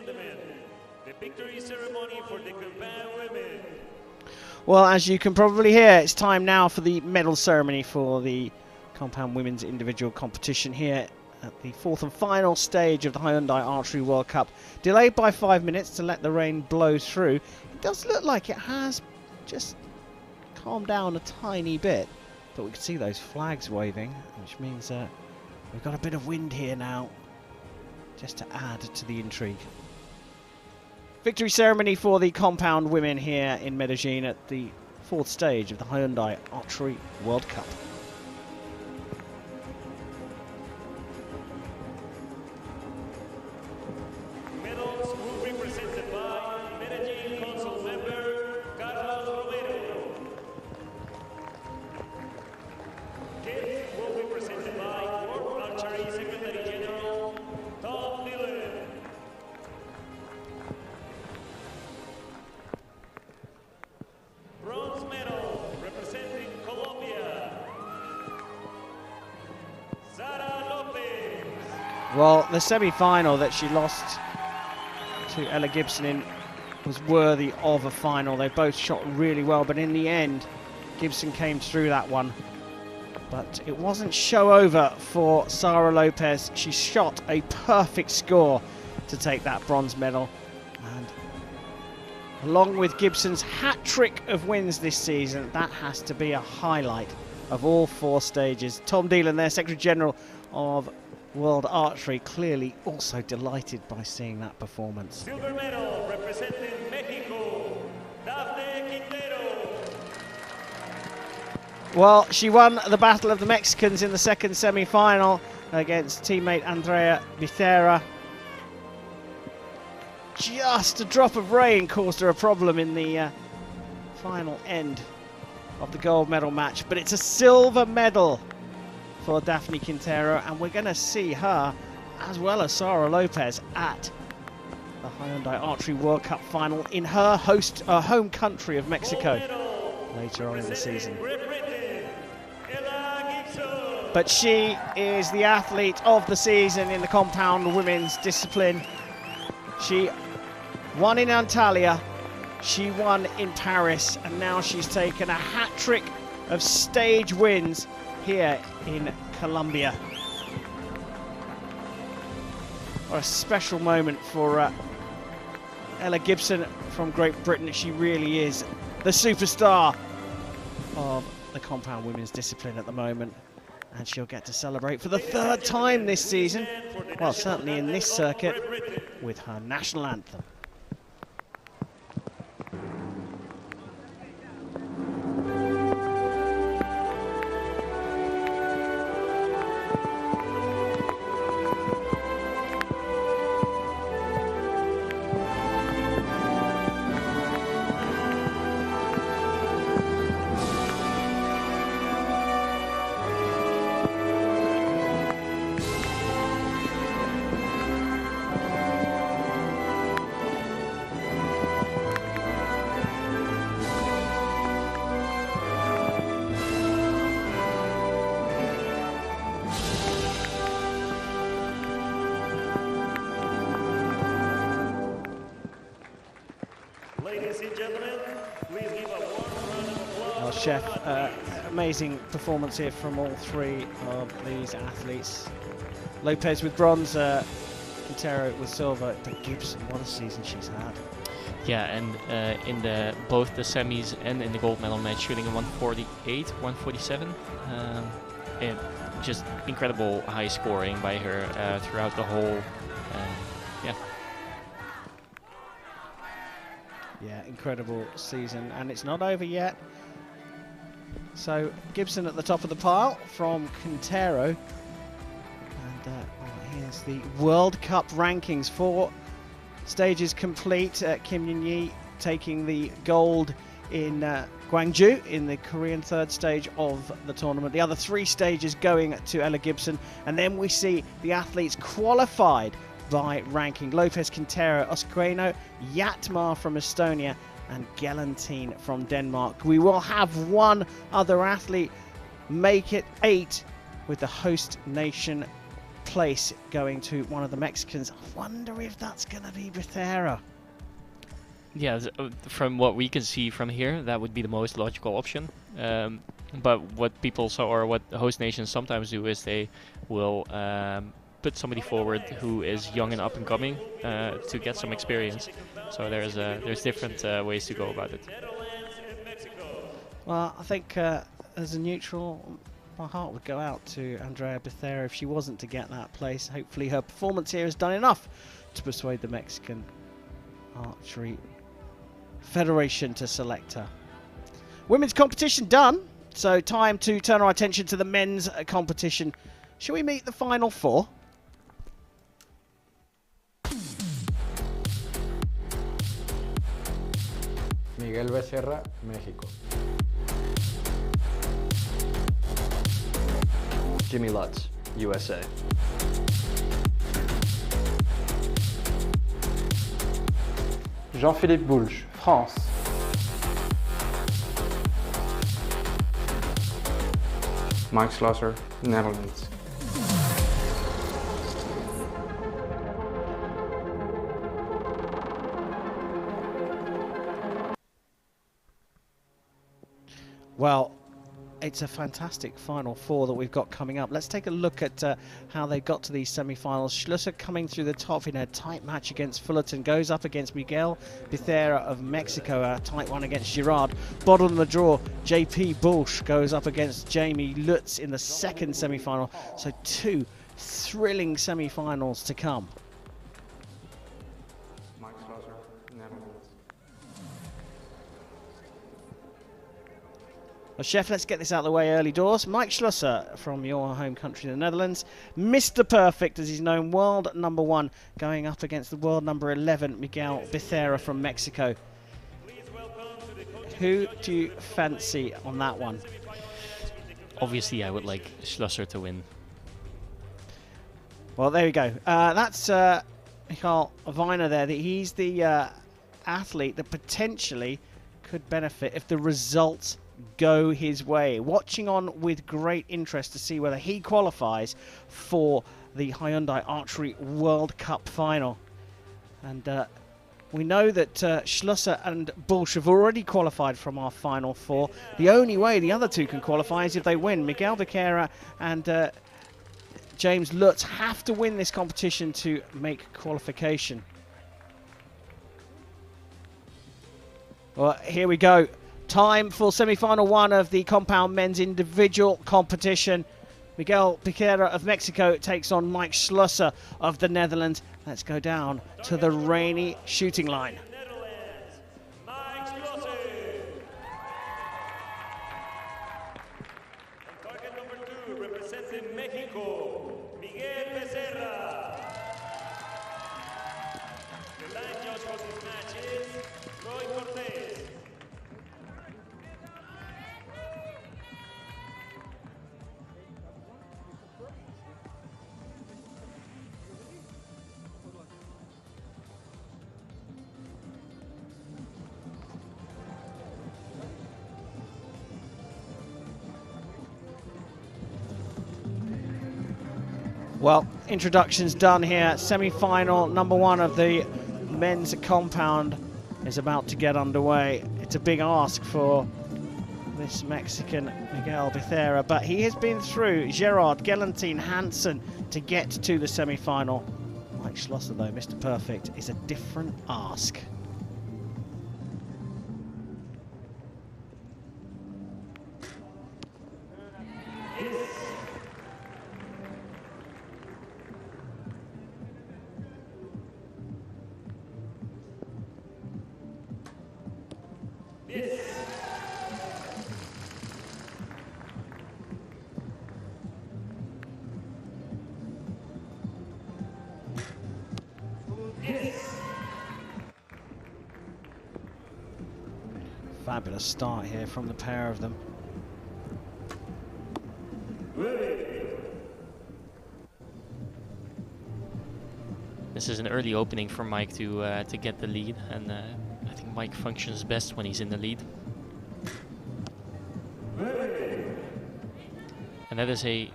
gentlemen, the victory ceremony for the compound women. Well, as you can probably hear, it's time now for the medal ceremony for the compound women's individual competition here at the fourth and final stage of the Hyundai Archery World Cup. Delayed by 5 minutes to let the rain blow through. It does look like it has just calmed down a tiny bit, but we can see those flags waving, which means we've got a bit of wind here now, just to add to the intrigue. Victory ceremony for the compound women here in Medellin at the fourth stage of the Hyundai Archery World Cup. Medals will be presented by Medellin Council member Carlos Romero. Gifts will be presented by World Archery Secretary General Tom Dillon. Bronze medal representing Colombia, Sara Lopez. Well, the semi-final that she lost to Ella Gibson in was worthy of a final. They both shot really well, but in the end, Gibson came through that one. But it wasn't show over for Sara Lopez. She shot a perfect score to take that bronze medal. And along with Gibson's hat-trick of wins this season, that has to be a highlight of all four stages. Tom Dillon, their Secretary General of World Archery, clearly also delighted by seeing that performance. Silver medal representing Mexico, Daphne Quintero. Well, she won the Battle of the Mexicans in the second semi-final against teammate Andrea Becerra. Just a drop of rain caused her a problem in the final end of the gold medal match, but it's a silver medal for Daphne Quintero, and we're going to see her, as well as Sara Lopez, at the Hyundai Archery World Cup final in her home country of Mexico later on in the season. But she is the athlete of the season in the compound women's discipline. She won in Antalya, she won in Paris, and now she's taken a hat-trick of stage wins here in Colombia. What a special moment for Ella Gibson from Great Britain. She really is the superstar of the compound women's discipline at the moment, and she'll get to celebrate for the third time this season, well, certainly in this circuit, with her national anthem. Ladies and gentlemen, please give a warm round of applause. Well, Chef, amazing performance here from all three of these athletes. Lopez with bronze, Quintero with silver, but Gibson, what a season she's had. Yeah, and in both the semis and in the gold medal match, shooting a 148, 147. And just incredible high scoring by her throughout the whole. Yeah. Yeah, incredible season, and it's not over yet. So Gibson at the top of the pile from Quintero. And well, here's the World Cup rankings. 4 stages complete. Kim Yin-yi taking the gold in Gwangju in the Korean third stage of the tournament. The other 3 stages going to Ella Gibson. And then we see the athletes qualified by ranking. Lopez, Quintero, Osqueno, Yatmar from Estonia, and Gelantine from Denmark. We will have one other athlete make it 8 with the host nation place going to one of the Mexicans. I wonder if that's going to be Becerra. Yeah, from what we can see from here, that would be the most logical option. But what people or what host nations sometimes do is they will put somebody forward who is young and up and coming to get some experience. So there's different ways to go about it. Well, I think as a neutral, my heart would go out to Andrea Becerra if she wasn't to get that place. Hopefully her performance here has done enough to persuade the Mexican Archery Federation to select her. Women's competition done, so time to turn our attention to the men's competition. Shall we meet the final four? Miguel Becerra, México. Jimmy Lutz, USA. Jean-Philippe Boulge, France. Mike Schlosser, Netherlands. Well, it's a fantastic Final Four that we've got coming up. Let's take a look at how they got to these semi-finals. Schlosser coming through the top in a tight match against Fullerton, goes up against Miguel Becerra of Mexico, a tight one against Girard. Bottom of the draw, JP Bulch goes up against Jamie Lutz in the second semi-final. So two thrilling semi-finals to come. Mike Schlosser, Netherlands. Well, Chef, let's get this out of the way early doors. Mike Schlosser from your home country, the Netherlands. Mr. Perfect, as he's known, world number 1, going up against the world number 11, Miguel Becerra from Mexico. Who do you fancy on that one? Obviously, I would like Schlosser to win. Well, there we go. That's Michael Weiner there. He's the athlete that potentially could benefit if the results go his way. Watching on with great interest to see whether he qualifies for the Hyundai Archery World Cup final. And we know that Schlosser and Bulch have already qualified from our Final Four. The only way the other two can qualify is if they win. Miguel Becerra and James Lutz have to win this competition to make qualification. Well, here we go. Time for semi-final 1 of the compound men's individual competition. Miguel Becerra of Mexico takes on Mike Schlosser of the Netherlands. Let's go down to the rainy shooting line. Target number 2, representing Mexico, Miguel Becerra. The line judge for this match is Roy Cortez. Well, introductions done here. Semi-final number 1 of the men's compound is about to get underway. It's a big ask for this Mexican Miguel Becerra, but he has been through Gerard, Gelantine, Hansen to get to the semi-final. Mike Schlosser, though, Mr. Perfect, is a different ask. Fabulous start here from the pair of them. This is an early opening for Mike to get the lead, and I think Mike functions best when he's in the lead. And that is a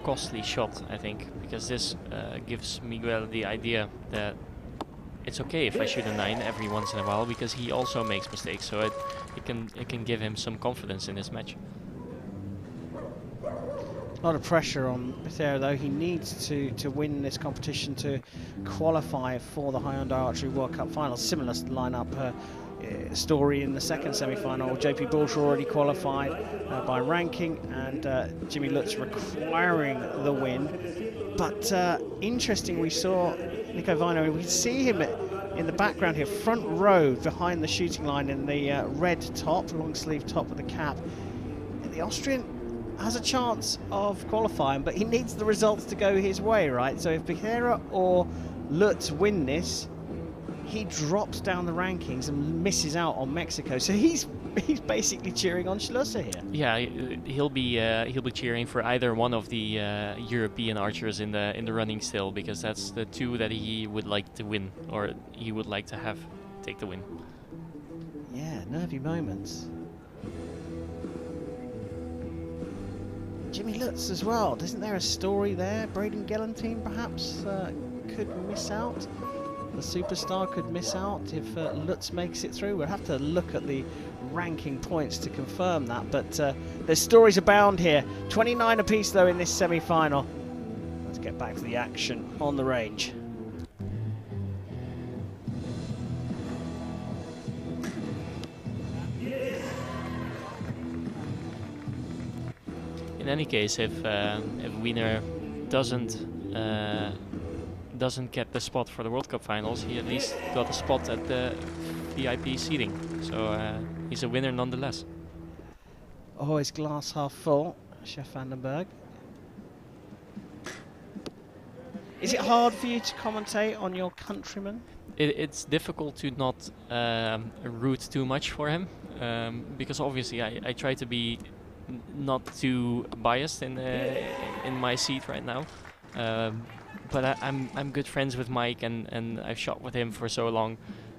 costly shot, I think, because this gives Miguel the idea that it's okay if I shoot a 9 every once in a while, because he also makes mistakes. So it can give him some confidence in this match. A lot of pressure on Becerra, though. He needs to win this competition to qualify for the Hyundai Archery World Cup final. Similar lineup story in the second semi-final. JP Bursche already qualified by ranking, and Jimmy Lutz requiring the win. But interesting, we saw Nico Vino, we see him in the background here, front row behind the shooting line in the red top, long sleeve top with the cap. The Austrian has a chance of qualifying, but he needs the results to go his way, right? So if Becerra or Lutz win this, he drops down the rankings and misses out on Mexico. So he's basically cheering on Schlosser here. Yeah, he'll be cheering for either one of the European archers in the running still, because that's the two that he would like to win, or he would like to have take the win. Yeah, nervy moments. Jimmy Lutz as well. Isn't there a story there? Braden Gelantine perhaps could miss out. The superstar could miss out if Lutz makes it through. We'll have to look at the ranking points to confirm that, but there's stories abound here. 29 apiece though in this semi-final. Let's get back to the action on the range. In any case, if Wiener doesn't get the spot for the World Cup finals, he at least got a spot at the VIP seating. So he's a winner nonetheless. Always glass half full, Chef Vandenberg. Is it hard for you to commentate on your countryman? It's difficult to not root too much for him, because obviously I try to be not too biased in my seat right now. But I'm good friends with Mike, and I've shot with him for so long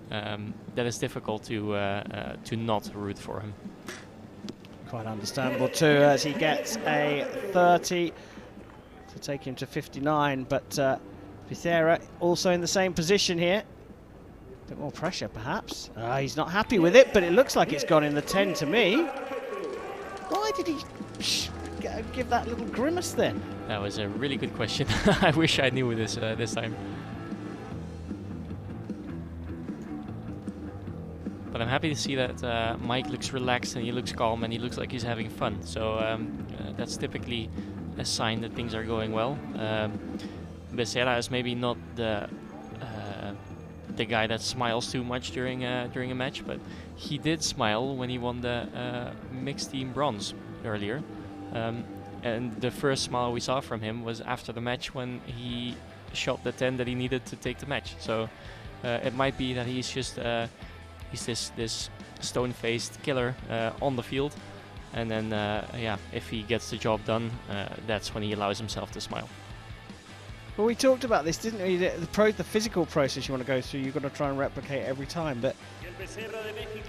that it's difficult to not root for him. Quite understandable too, as he gets a 30 to take him to 59. But Becerra also in the same position here. A bit more pressure perhaps. He's not happy with it, but it looks like it's gone in the 10 to me. Why did he give that little grimace then? That was a really good question. I wish I knew this this time. But I'm happy to see that Mike looks relaxed and he looks calm and he looks like he's having fun. So that's typically a sign that things are going well. Becerra is maybe not the guy that smiles too much during a match, but he did smile when he won the mixed team bronze earlier. And the first smile we saw from him was after the match when he shot the 10 that he needed to take the match. So it might be that he's just he's this stone-faced killer on the field, and then yeah, if he gets the job done, that's when he allows himself to smile. Well, we talked about this, didn't we? The physical process you want to go through, you've got to try and replicate every time. But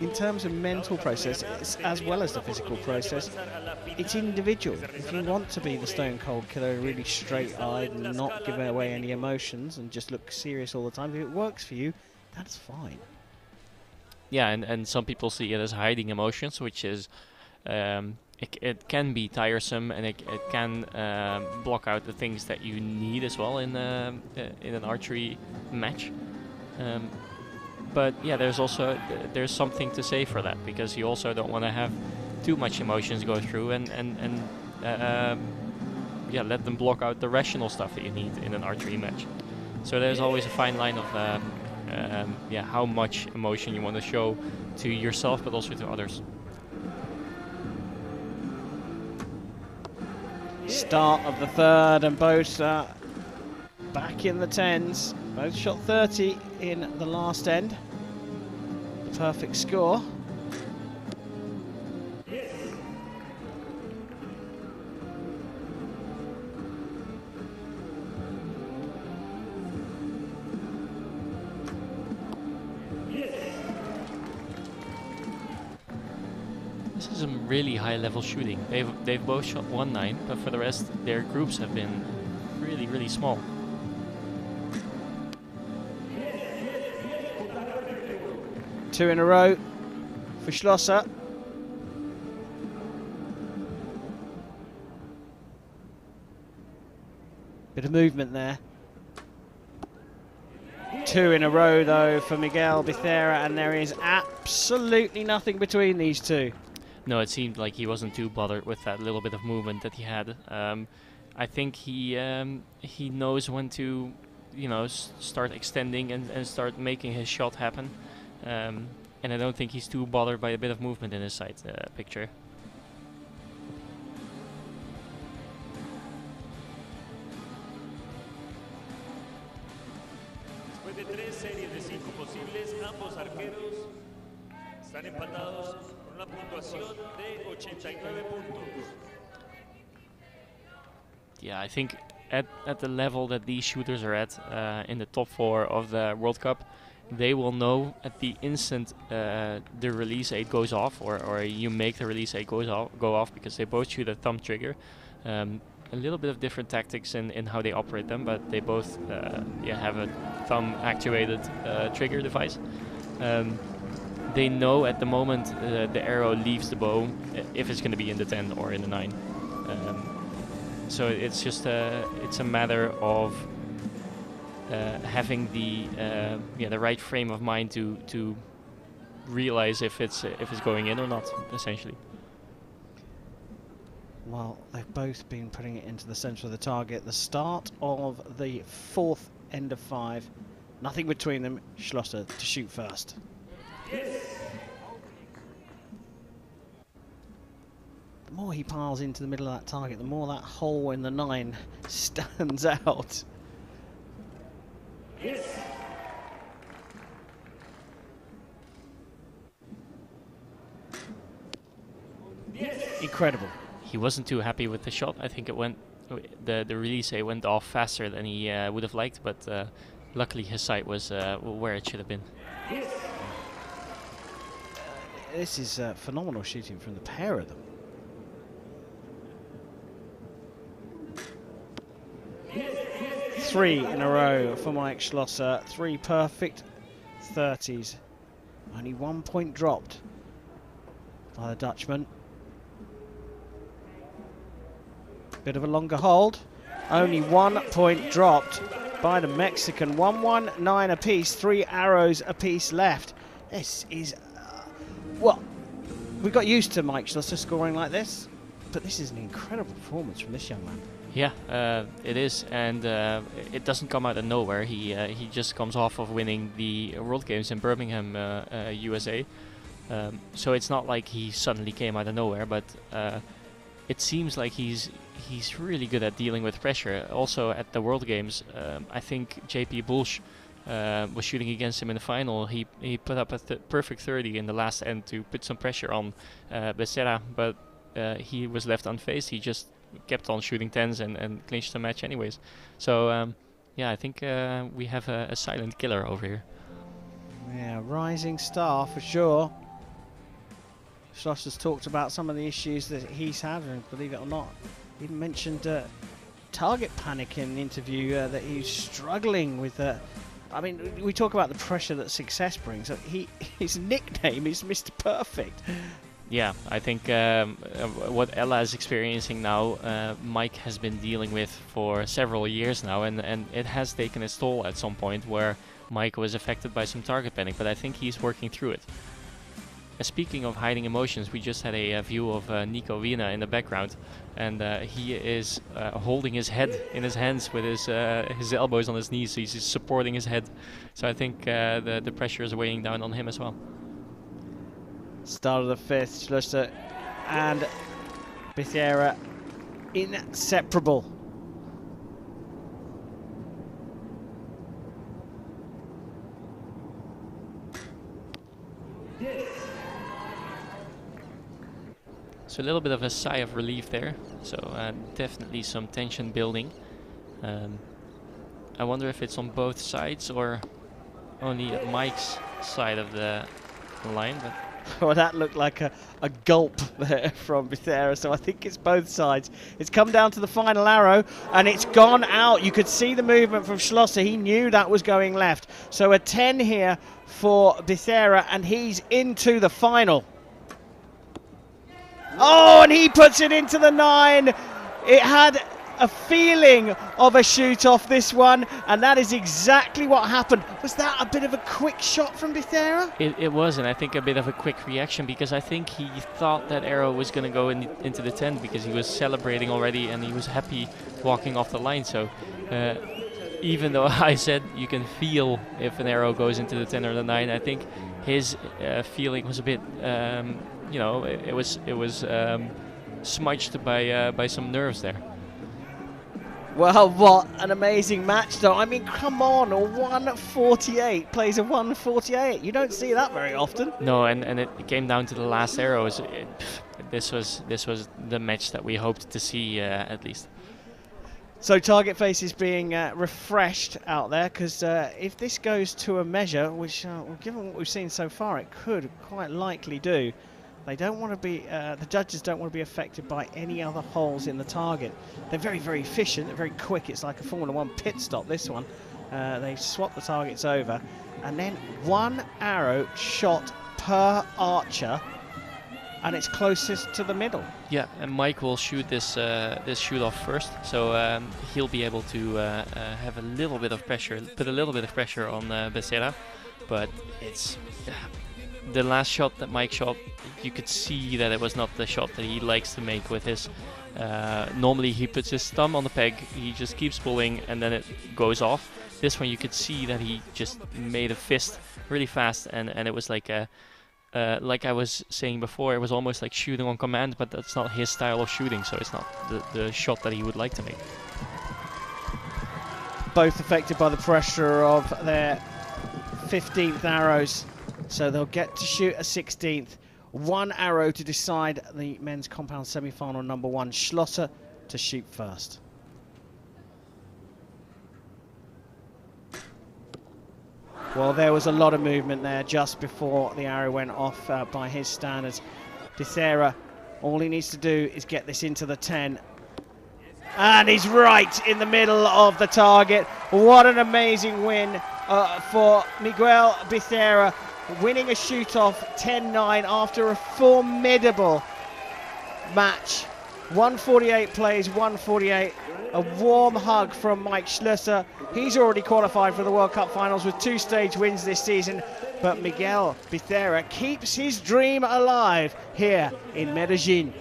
in terms of mental process, as well as the physical process, it's individual. If you want to be the stone cold killer, really straight-eyed and not give away any emotions and just look serious all the time, if it works for you, that's fine. Yeah, and some people see it as hiding emotions, which is it can be tiresome, and it can block out the things that you need as well in an archery match. But yeah, there's something to say for that, because you also don't want to have too much emotions go through and yeah, let them block out the rational stuff that you need in an archery match. So there's always a fine line of yeah, how much emotion you want to show to yourself, but also to others. Start of the third, and both back in the 10s. Both shot 30 in the last end. The perfect score. This is some really high-level shooting. They've both shot 1-9, but for the rest, their groups have been really small. Two in a row for Schlosser. Bit of movement there. Two in a row though for Miguel Becerra, and there is absolutely nothing between these two. No, it seemed like he wasn't too bothered with that little bit of movement that he had. I think he knows when to, start extending and start making his shot happen. And I don't think he's too bothered by a bit of movement in his side picture. Después de 3 series de 5 posibles, ambos arqueros están empatados con una puntuación de 89 puntos. Yeah, I think at the level that these shooters are at, in the top 4 of the World Cup, they will know at the instant the release 8 goes off, or you make the release 8 go off, because they both shoot a thumb trigger. A little bit of different tactics in how they operate them, but they both have a thumb actuated trigger device. They know at the moment the arrow leaves the bow if it's going to be in the 10 or in the 9. So it's just it's a matter of having the right frame of mind to realize if it's going in or not, essentially. Well, they've both been putting it into the centre of the target. The start of the 4th end of 5. Nothing between them. Schlosser to shoot first. The more he piles into the middle of that target, the more that hole in the 9 stands out. Incredible. He wasn't too happy with the shot. I think it went, the release went off faster than he would have liked, but luckily his sight was where it should have been. This is phenomenal shooting from the pair of them. Three in a row for Mike Schlosser. 3 perfect 30s. Only 1 point dropped by the Dutchman. Bit of a longer hold. Only 1 point dropped by the Mexican. 1-1-9 apiece. 3 arrows apiece left. This is... well, we got used to Mike Schlosser scoring like this, but this is an incredible performance from this young man. Yeah, it is, and it doesn't come out of nowhere. He just comes off of winning the World Games in Birmingham, USA. So it's not like he suddenly came out of nowhere, but it seems like he's really good at dealing with pressure. Also at the World Games, I think JP Bulch was shooting against him in the final. He put up a perfect 30 in the last end to put some pressure on Becerra, but he was left unfazed. He just kept on shooting 10s and clinched the match anyways. So yeah, I think we have a silent killer over here. Yeah, rising star for sure. Schlosser's talked about some of the issues that he's had, and believe it or not, even mentioned target panic in the interview, that he's struggling with. I mean, we talk about the pressure that success brings. His nickname is Mr. Perfect. Yeah, I think what Ella is experiencing now, Mike has been dealing with for several years now, and it has taken its toll at some point where Mike was affected by some target panic, but I think he's working through it. Speaking of hiding emotions, we just had a view of Nico Wiener in the background, and he is holding his head in his hands with his elbows on his knees, so he's just supporting his head. So I think the pressure is weighing down on him as well. Start of the 5th, Schlosser and Becerra inseparable. So a little bit of a sigh of relief there. So definitely some tension building. I wonder if it's on both sides or only at Mike's side of the line. But Well, that looked like a gulp there from Becerra, so I think it's both sides. It's come down to the final arrow, and it's gone out. You could see the movement from Schlosser. He knew that was going left. So a 10 here for Becerra, and he's into the final. Oh, and he puts it into the 9. It had a feeling of a shoot off, this one, and that is exactly what happened. Was that a bit of a quick shot from Becerra? It was, and I think a bit of a quick reaction, because I think he thought that arrow was going to go into the 10, because he was celebrating already and he was happy walking off the line. So even though I said you can feel if an arrow goes into the 10 or the 9, I think his feeling was a bit, you know, it was smudged by some nerves there. Well, what an amazing match, though. I mean, come on, a 148 plays a 148. You don't see that very often. No, and it came down to the last arrows. This was the match that we hoped to see, at least. So target face is being refreshed out there, because if this goes to a measure, which given what we've seen so far, it could quite likely do. They don't want to be, the judges don't want to be affected by any other holes in the target. They're very, very efficient, they're very quick. It's like a Formula 1 pit stop, this one. They swap the targets over, and then 1 arrow shot per archer, and it's closest to the middle. Yeah, and Mike will shoot this shoot off first, so he'll be able to have a little bit of pressure, put a little bit of pressure on Becerra, but it's the last shot that Mike shot. You could see that it was not the shot that he likes to make with his. Normally he puts his thumb on the peg, he just keeps pulling, and then it goes off. This one you could see that he just made a fist really fast, and it was like a. Like I was saying before, it was almost like shooting on command, but that's not his style of shooting, so it's not the shot that he would like to make. Both affected by the pressure of their 15th arrows, so they'll get to shoot a 16th. 1 arrow to decide the men's compound semi-final number 1. Schlosser to shoot first. Well, there was a lot of movement there just before the arrow went off by his standards. Becerra, all he needs to do is get this into the 10. And he's right in the middle of the target. What an amazing win for Miguel Becerra, winning a shoot-off 10-9 after a formidable match. 148 plays 148. A warm hug from Mike Schlosser. He's already qualified for the World Cup finals with 2 stage wins this season, but Miguel Becerra keeps his dream alive here in Medellin.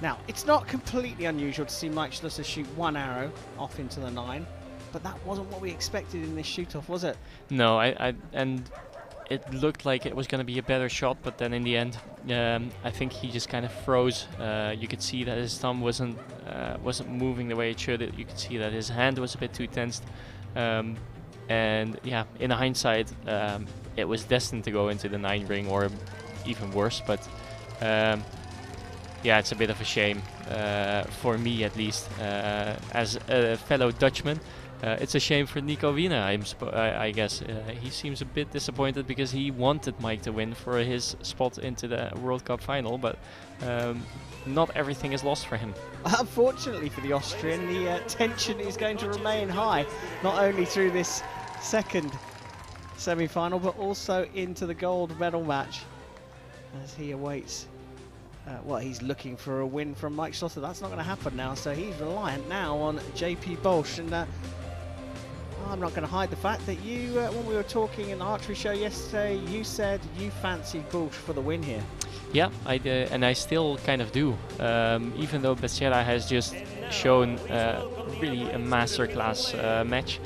Now, it's not completely unusual to see Mike Schlosser shoot 1 arrow off into the 9, but that wasn't what we expected in this shoot-off, was it? No, and it looked like it was going to be a better shot, but then in the end, I think he just kind of froze. You could see that his thumb wasn't moving the way it should. You could see that his hand was a bit too tensed, and yeah, in hindsight, it was destined to go into the 9 ring or even worse. But yeah, it's a bit of a shame for me, at least, as a fellow Dutchman. It's a shame for Nico Wiener, I guess. He seems a bit disappointed because he wanted Mike to win for his spot into the World Cup final, but not everything is lost for him. Unfortunately for the Austrian, the tension is going to remain high, not only through this second semi-final, but also into the gold medal match as he awaits. Well, he's looking for a win from Mike Schlosser. That's not going to happen now, so he's reliant now on JP Bolsch. And I'm not going to hide the fact that you, when we were talking in the archery show yesterday, you said you fancied Bolsch for the win here. Yeah, I did, and I still kind of do. Even though Becerra has just shown really a masterclass match.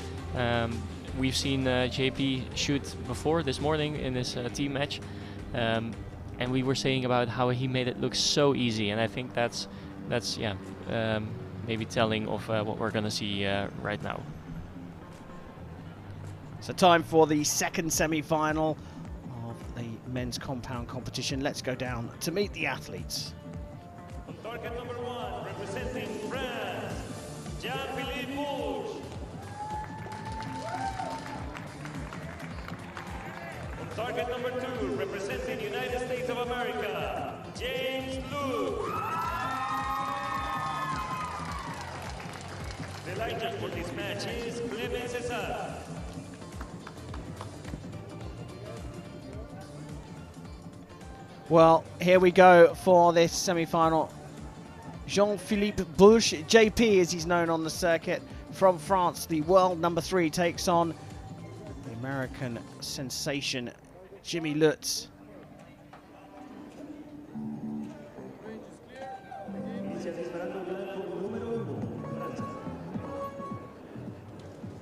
We've seen JP shoot before this morning in this team match. And we were saying about how he made it look so easy, and I think that's yeah, maybe telling of what we're going to see right now. So time for the second semi-final of the men's compound competition. Let's go down to meet the athletes. On target number 1, representing France, Jean-Philippe Bolsch. Target number 2, representing United States of America, James Luke. The line judge for this match is Clemens Cesar. Well, here we go for this semi-final. Jean-Philippe Bush, JP as he's known on the circuit, from France, the world number 3, takes on the American sensation, Jimmy Lutz.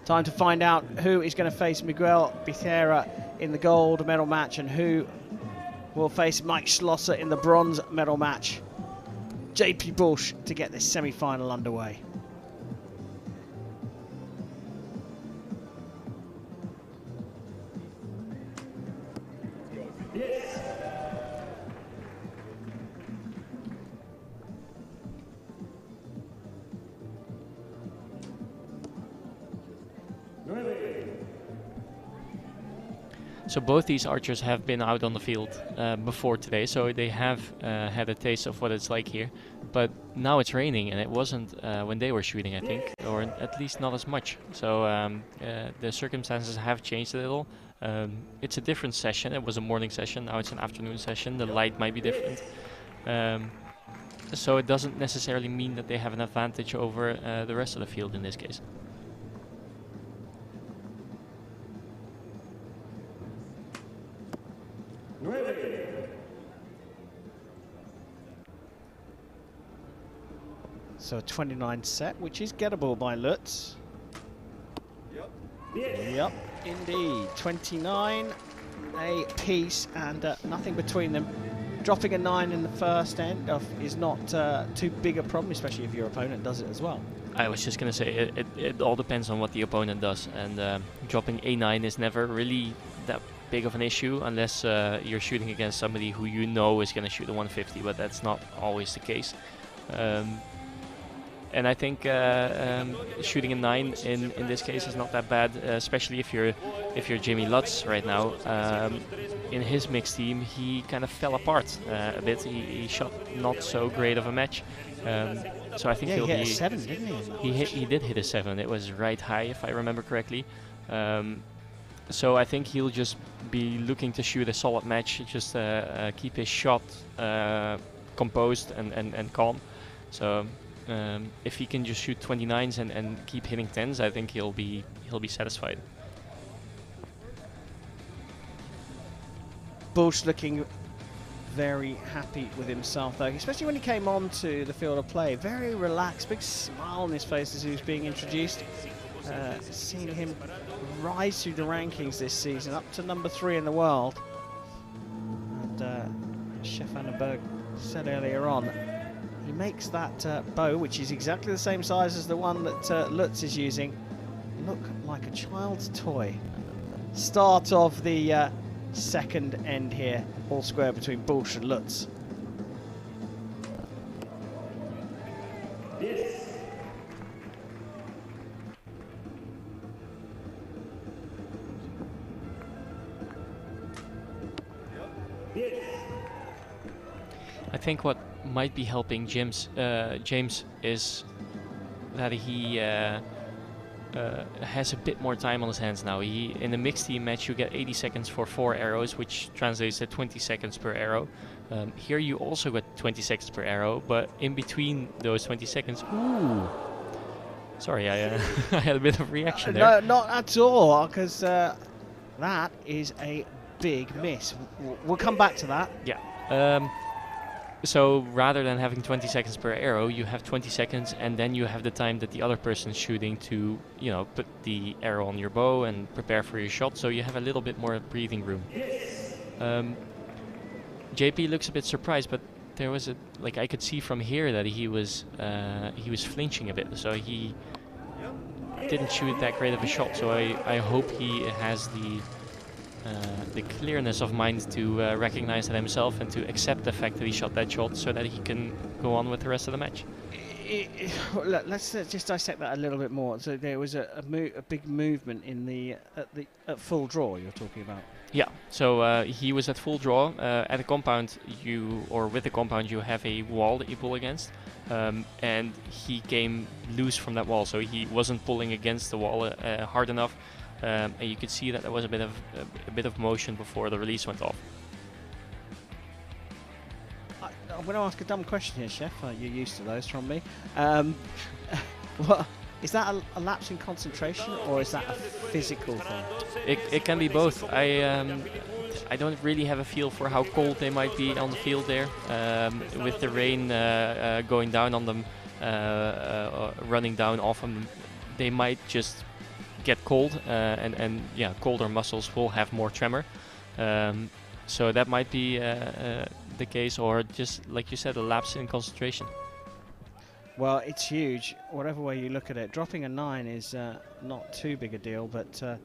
Time to find out who is going to face Miguel Becerra in the gold medal match and who will face Mike Schlosser in the bronze medal match. JP Bush to get this semi-final underway. So both these archers have been out on the field before today, so they have had a taste of what it's like here. But now it's raining, and it wasn't when they were shooting, I think, or at least not as much. So the circumstances have changed a little. It's a different session. It was a morning session, now it's an afternoon session. The light might be different. So it doesn't necessarily mean that they have an advantage over the rest of the field in this case. So a 29 set, which is gettable by Lutz. Yep, indeed. 29 a piece and nothing between them. Dropping a 9 in the first end is not too big a problem, especially if your opponent does it as well. I was just going to say, it all depends on what the opponent does, and dropping a 9 is never really that big of an issue unless you're shooting against somebody who you know is going to shoot a 150, but that's not always the case. And I think shooting a 9 in this case is not that bad, especially if you're Jimmy Lutz right now. In his mixed team, he kind of fell apart a bit. He shot not so great of a match. So I think he hit be a 7, didn't he? He did hit a 7. It was right high, if I remember correctly. So I think he'll just be looking to shoot a solid match, just keep his shot composed and calm. So if he can just shoot 29s and keep hitting 10s, I think he'll be satisfied. Bush looking very happy with himself though, especially when he came on to the field of play. Very relaxed, big smile on his face as he was being introduced. Seeing him rise through the rankings this season, up to number 3 in the world. And Chef Annenberg said earlier on, he makes that bow, which is exactly the same size as the one that Lutz is using, look like a child's toy. Start of the second end here, all square between Bush and Lutz. I think what might be helping James is that he has a bit more time on his hands now. In a mixed team match you get 80 seconds for 4 arrows, which translates to 20 seconds per arrow. Here you also get 20 seconds per arrow, but in between those 20 seconds, ooh, sorry, I had a bit of reaction there. No, not at all, because that is a big miss. We'll come back to that. Yeah. So rather than having 20 seconds per arrow, you have 20 seconds, and then you have the time that the other person's shooting to, put the arrow on your bow and prepare for your shot. So you have a little bit more breathing room. JP looks a bit surprised, but there was I could see from here that he was flinching a bit. So he didn't shoot that great of a shot. So I hope he has the clearness of mind to recognize that himself and to accept the fact that he shot that shot, so that he can go on with the rest of the match. Look, let's just dissect that a little bit more. So there was a big movement in at full draw you're talking about. Yeah, so he was at full draw. At a compound, with the compound, you have a wall that you pull against, and he came loose from that wall, so he wasn't pulling against the wall hard enough, and you could see that there was a bit of motion before the release went off. I'm going to ask a dumb question here, Chef. You're used to those from me. What is that? A lapse in concentration, or is that a physical thing? It can be both. I don't really have a feel for how cold they might be on the field there. With the rain going down on them, running down off them, they might just get cold, and yeah, colder muscles will have more tremor. So that might be the case, or just like you said, a lapse in concentration. Well, it's huge. Whatever way you look at it, dropping a 9 is not too big a deal, but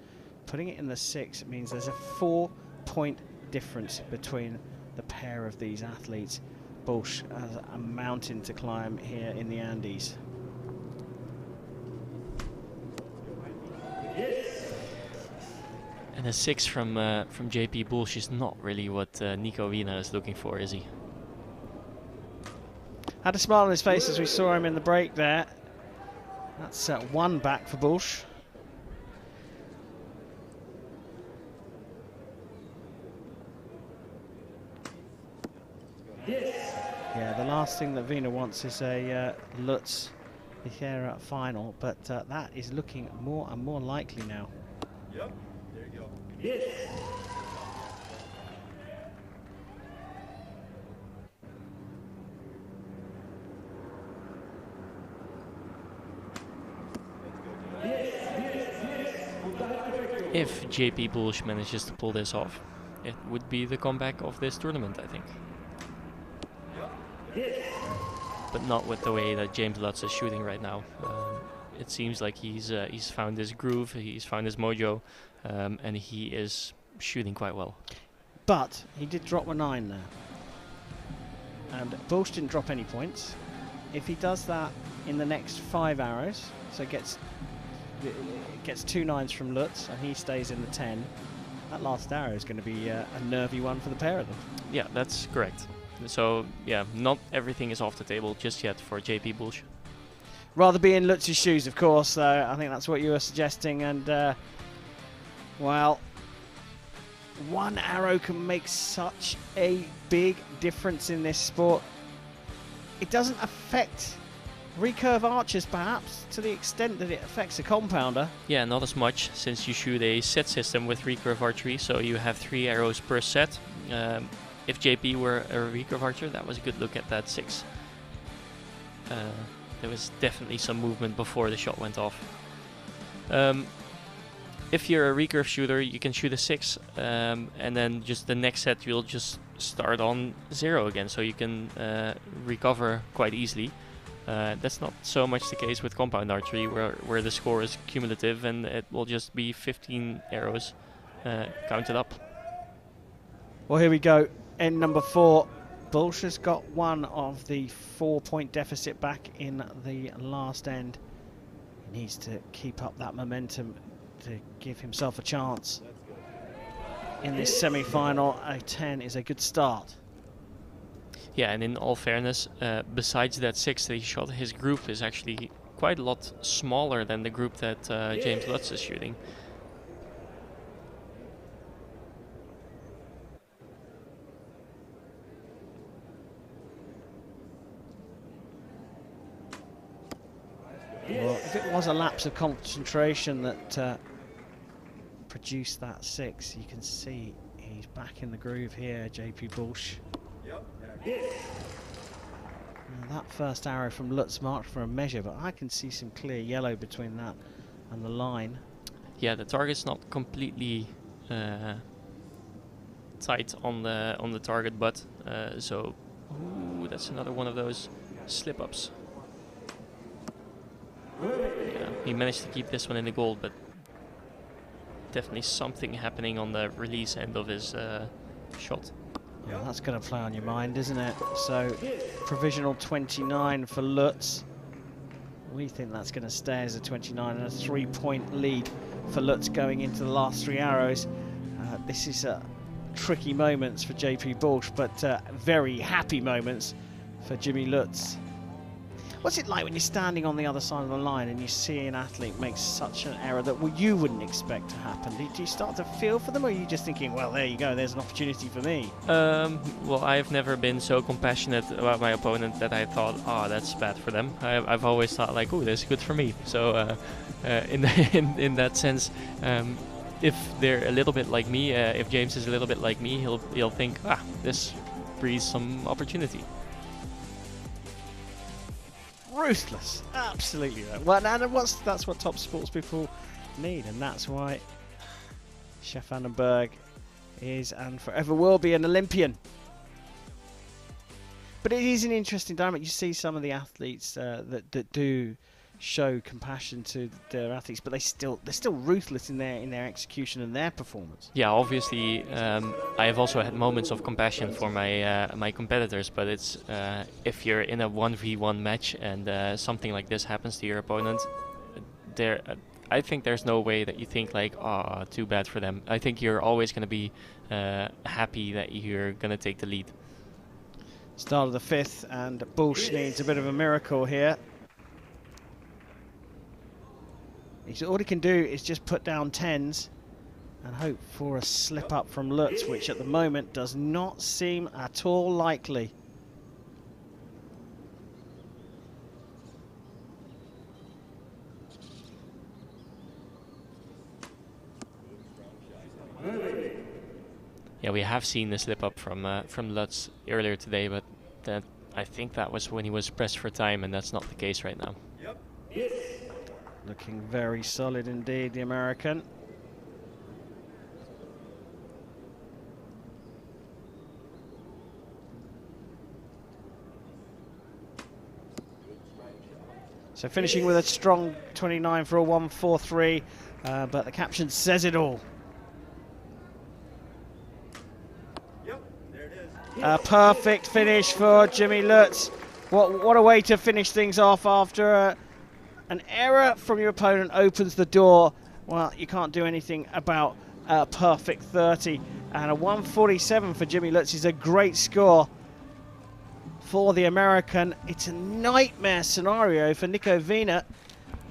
putting it in the 6 means there's a 4-point difference between the pair of these athletes. Bush has a mountain to climb here in the Andes. And a 6 from JP Bush is not really what Nico Wiener is looking for, is he? Had a smile on his face as we saw him in the break there. That's 1 back for Bush. Yeah, the last thing that Wiener wants is a Lutz Teixeira final, but that is looking more and more likely now. Yep, there you go. If JP Bush manages to pull this off, it would be the comeback of this tournament, I think. But not with the way that James Lutz is shooting right now. It seems like he's found his groove, he's found his mojo, and he is shooting quite well. But he did drop a 9 there. And Bush didn't drop any points. If he does that in the next 5 arrows, so gets 2 9s from Lutz and he stays in the 10, that last arrow is going to be a nervy one for the pair of them. Yeah, that's correct. So yeah, not everything is off the table just yet for JP Bush. Rather be in Lutz's shoes, of course, though. I think that's what you were suggesting. And, well, 1 arrow can make such a big difference in this sport. It doesn't affect recurve archers, perhaps, to the extent that it affects a compounder. Yeah, not as much, since you shoot a set system with recurve archery, so you have 3 arrows per set. If JP were a recurve archer, that was a good look at that 6. There was definitely some movement before the shot went off. If you're a recurve shooter, you can shoot a 6, and then just the next set you'll just start on 0 again, so you can recover quite easily. That's not so much the case with compound archery, where the score is cumulative and it will just be 15 arrows counted up. Well, here we go. End number 4. Bush has got 1 of the 4-point deficit back in the last end. He needs to keep up that momentum to give himself a chance. In this semi-final, a 10 is a good start. Yeah, and in all fairness, besides that 6 that he shot, his group is actually quite a lot smaller than the group that James Lutz is shooting. Well, if it was a lapse of concentration that produced that 6, you can see he's back in the groove here, JP Bush. That first arrow from Lutz marked for a measure, but I can see some clear yellow between that and the line. Yeah, the target's not completely tight on the target, but so ooh, that's another one of those slip-ups. Yeah, he managed to keep this one in the goal, but definitely something happening on the release end of his shot. Yeah, that's going to play on your mind, isn't it? So, provisional 29 for Lutz. We think that's going to stay as a 29 and a 3-point lead for Lutz going into the last 3 arrows. this is tricky moments for JP Bush, but very happy moments for Jimmy Lutz. What's it like when you're standing on the other side of the line and you see an athlete make such an error that you wouldn't expect to happen? Do you start to feel for them, or are you just thinking, well, there you go, there's an opportunity for me? Well, I've never been so compassionate about my opponent that I thought, oh, that's bad for them. I've always thought like, oh, that's good for me. So in that sense, if they're a little bit like me, if James is a little bit like me, he'll think, this breeds some opportunity. Ruthless, absolutely right. Well, and that's what top sports people need, and that's why Chef Annenberg is and forever will be an Olympian. But it is an interesting dynamic. You see some of the athletes that do show compassion to their athletes, but they're still ruthless in their execution and their performance. Yeah, obviously, I have also had moments of compassion for my competitors, but it's if you're in a 1v1 match and something like this happens to your opponent, I think there's no way that you think like, oh, too bad for them. I think you're always going to be happy that you're going to take the lead. Start of the fifth, and Bush needs a bit of a miracle here. All he can do is just put down 10s and hope for a slip up from Lutz, which at the moment does not seem at all likely. Yeah, we have seen the slip up from Lutz earlier today, but I think that was when he was pressed for time, and that's not the case right now. Yep. Yes. Looking very solid indeed, the American. So finishing with a strong 29 for a 143, but the caption says it all. Yep, there it is. A perfect finish for Jimmy Lutz. What a way to finish things off after an error from your opponent opens the door. Well, you can't do anything about a perfect 30. And a 147 for Jimmy Lutz is a great score for the American. It's a nightmare scenario for Nico Wiener.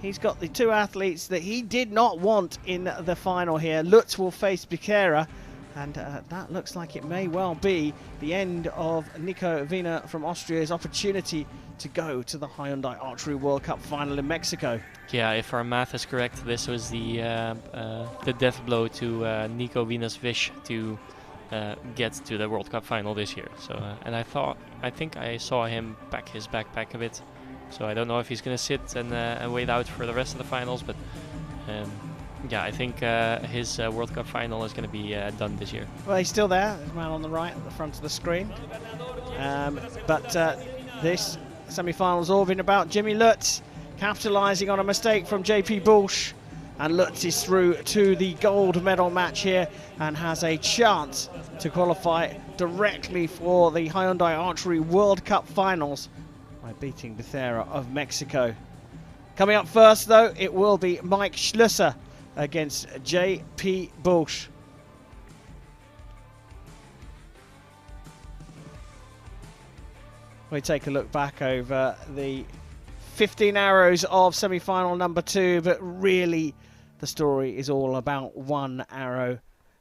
He's got the two athletes that he did not want in the final here. Lutz will face Becerra, and that looks like it may well be the end of Nico Wiener from Austria's opportunity to go to the Hyundai Archery World Cup final in Mexico. Yeah, if our math is correct, this was the death blow to Nico Wiener's wish to get to the World Cup final this year. So, and I think I saw him pack his backpack a bit. So I don't know if he's going to sit and wait out for the rest of the finals, but yeah, I think his World Cup final is going to be done this year. Well, he's still there, the man on the right at the front of the screen. But this semi-final's all been about Jimmy Lutz capitalising on a mistake from JP Bush. And Lutz is through to the gold medal match here and has a chance to qualify directly for the Hyundai Archery World Cup finals by beating Becerra of Mexico. Coming up first, though, it will be Mike Schlüsser against JP Bush. We take a look back over the 15 arrows of semi-final number 2, but really the story is all about one arrow,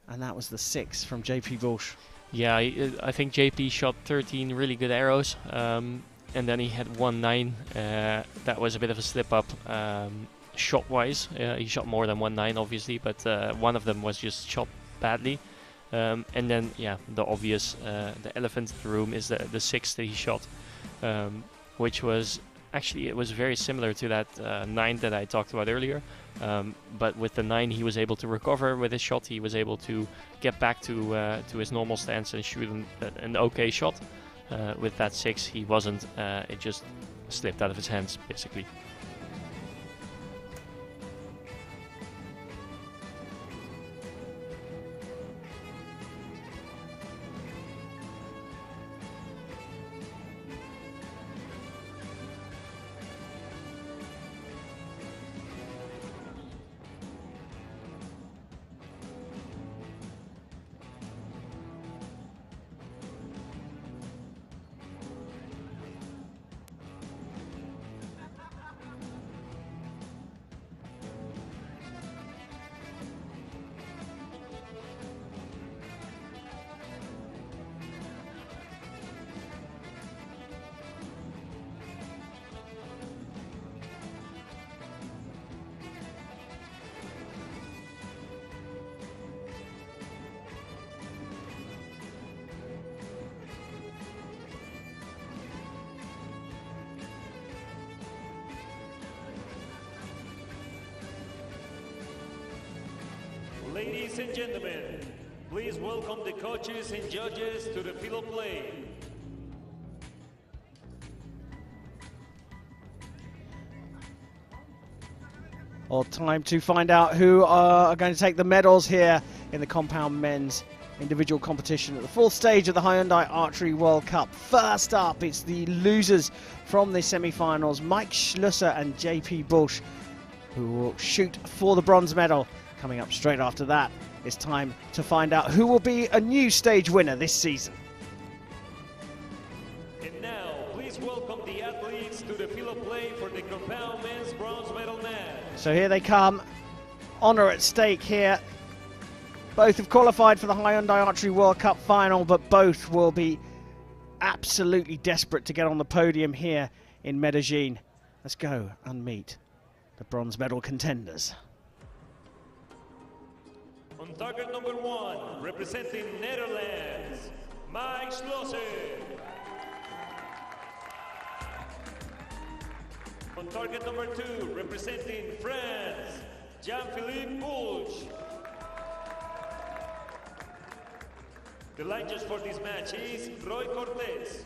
and that was the 6 from JP Bush. Yeah, I think JP shot 13 really good arrows, and then he had 1-9. That was a bit of a slip up shot-wise. He shot more than 1-9, obviously, but one of them was just shot badly. And then, yeah, the obvious, the elephant in the room is the 6 that he shot, which was actually, it was very similar to that 9 that I talked about earlier. But with the 9, he was able to recover with his shot. He was able to get back to his normal stance and shoot an okay shot. With that 6, he wasn't. It just slipped out of his hands, basically. Ladies and gentlemen, please welcome the coaches and judges to the field of play. Well, time to find out who are going to take the medals here in the compound men's individual competition at the fourth stage of the Hyundai Archery World Cup. First up, it's the losers from the semi-finals, Mike Schlusser and JP Bush, who will shoot for the bronze medal. Coming up straight after that, it's time to find out who will be a new stage winner this season. And now, please welcome the athletes to the field of play for the compound men's bronze medal match. So here they come, honour at stake here. Both have qualified for the Hyundai Archery World Cup final, but both will be absolutely desperate to get on the podium here in Medellin. Let's go and meet the bronze medal contenders. On target number 1, representing Netherlands, Mike Schlosser. On target number 2, representing France, Jean-Philippe Bush. The line judge for this match is Roy Cortez.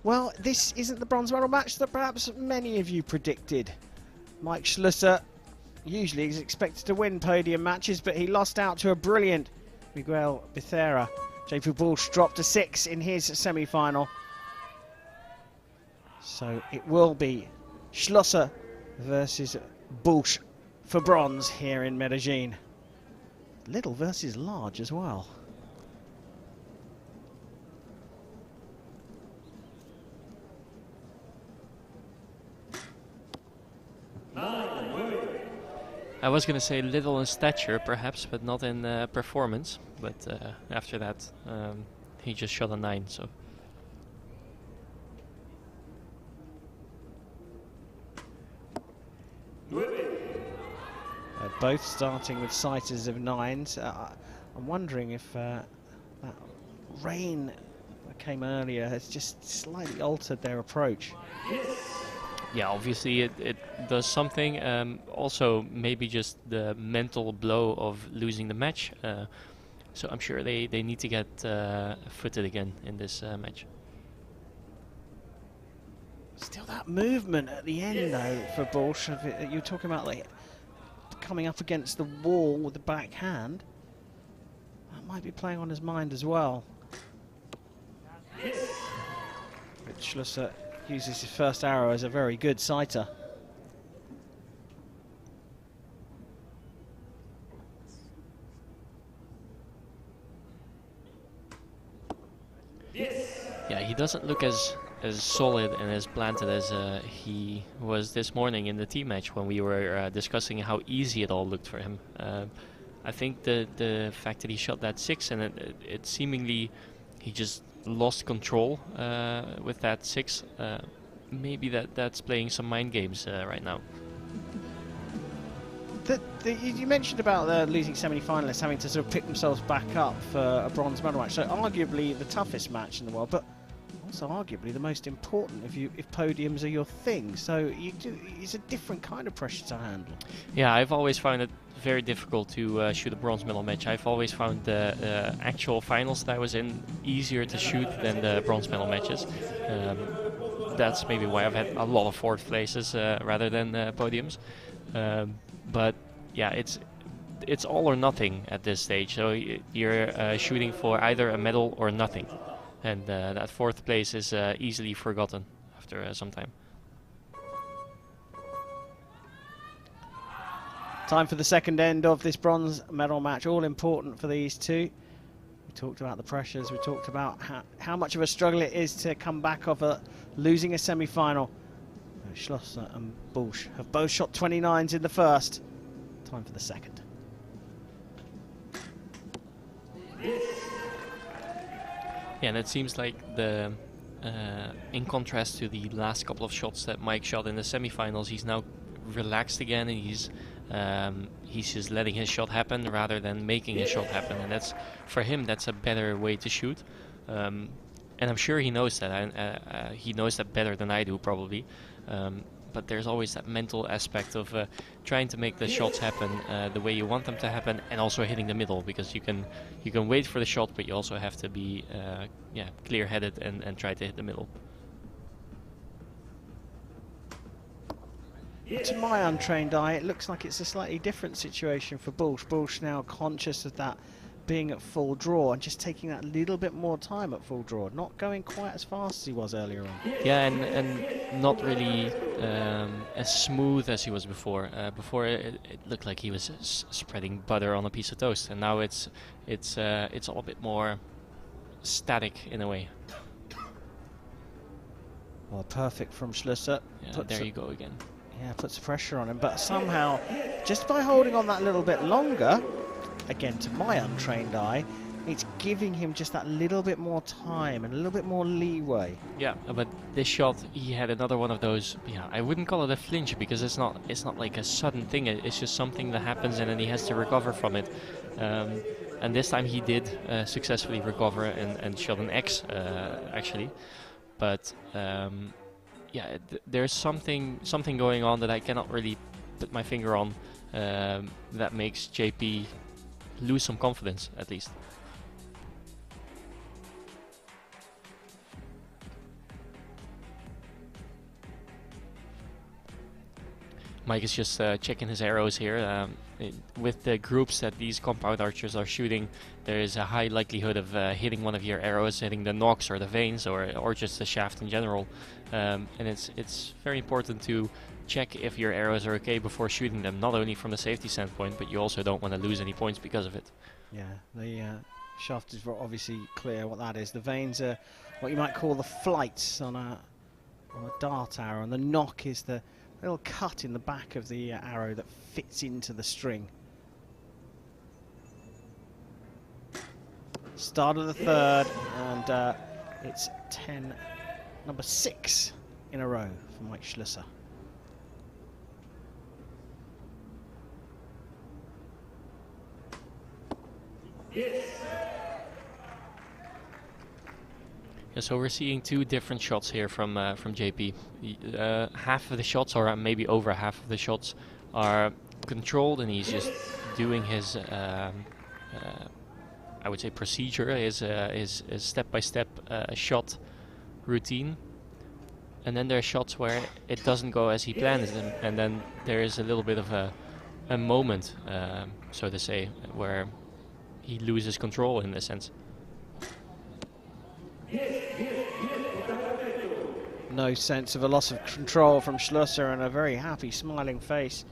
Well, this isn't the bronze medal match that perhaps many of you predicted. Mike Schlusser usually is expected to win podium matches, but he lost out to a brilliant Miguel Becerra. JP Bush dropped to 6 in his semi-final. So it will be Schlosser versus Bush for bronze here in Medellin. Little versus large as well. I was going to say little in stature, perhaps, but not in performance. But after that, he just shot a 9. So. Both starting with sighters of 9s. I'm wondering if that rain that came earlier has just slightly altered their approach. Yeah, obviously it does something. Also, maybe just the mental blow of losing the match. So I'm sure they need to get footed again in this match. Still that movement at the end, though, for Bush. You were talking about like coming up against the wall with the backhand. That might be playing on his mind as well. But Schlosser uses his first arrow as a very good sighter. Yeah, he doesn't look as solid and as planted as he was this morning in the team match when we were discussing how easy it all looked for him. I think the fact that he shot that 6 and it seemingly he just lost control with that 6. Maybe that's playing some mind games right now. You mentioned about the losing semi-finalists having to sort of pick themselves back up for a bronze medal match. So arguably the toughest match in the world, but also arguably the most important if podiums are your thing. So it's a different kind of pressure to handle. Yeah, I've always found it very difficult to shoot a bronze medal match. I've always found the actual finals that I was in easier to shoot than the bronze medal matches. That's maybe why I've had a lot of 4th places rather than podiums. But yeah, it's all or nothing at this stage. So you're shooting for either a medal or nothing. And that 4th place is easily forgotten after some time. Time for the second end of this bronze medal match, all important for these two. We talked about the pressures, we talked about how much of a struggle it is to come back off losing a semi-final. Schlosser and Bush have both shot 29s in the first. Time for the second. Yeah, and it seems like in contrast to the last couple of shots that Mike shot in the semifinals, he's now relaxed again, and he's just letting his shot happen rather than making his shot happen. And that's, for him, that's a better way to shoot. And I'm sure he knows that. He knows that better than I do, probably. but there's always that mental aspect of trying to make the shots happen the way you want them to happen, and also hitting the middle, because you can wait for the shot, but you also have to be clear-headed and try to hit the middle. To my untrained eye, it looks like it's a slightly different situation for Bush. Bush now conscious of that being at full draw and just taking that little bit more time at full draw, not going quite as fast as he was earlier on. Yeah, and not really as smooth as he was before. Before it looked like he was spreading butter on a piece of toast, and now it's all a bit more static in a way. Well, perfect from Schlüsser. Yeah, there you go again. Yeah, puts pressure on him, but somehow, just by holding on that little bit longer, again, to my untrained eye, it's giving him just that little bit more time and a little bit more leeway. Yeah, but this shot, he had another one of those. Yeah, I wouldn't call it a flinch, because it's not like a sudden thing. It's just something that happens, and then he has to recover from it. And this time he did successfully recover and shot an X, actually. But yeah, there's something going on that I cannot really put my finger on, that makes JP lose some confidence, at least. Mike is just checking his arrows here. With the groups that these compound archers are shooting, there is a high likelihood of hitting one of your arrows, hitting the nocks or the veins, or just the shaft in general. And it's very important to check if your arrows are okay before shooting them, not only from a safety standpoint, but you also don't want to lose any points because of it. Yeah, the shaft is obviously clear what that is. The veins are what you might call the flights on a dart arrow, and the nock is the little cut in the back of the arrow that fits into the string. Start of the third, and it's number 6 in a row for Mike Schlüsser. Yeah, so we're seeing two different shots here from JP. Half of the shots, or maybe over half of the shots, are controlled, and he's just doing his, I would say, procedure, his step-by-step shot routine. And then there are shots where it doesn't go as he plans, and then there is a little bit of a moment, so to say, where he loses control in a sense. No sense of a loss of control from Schlüsser, and a very happy, smiling face.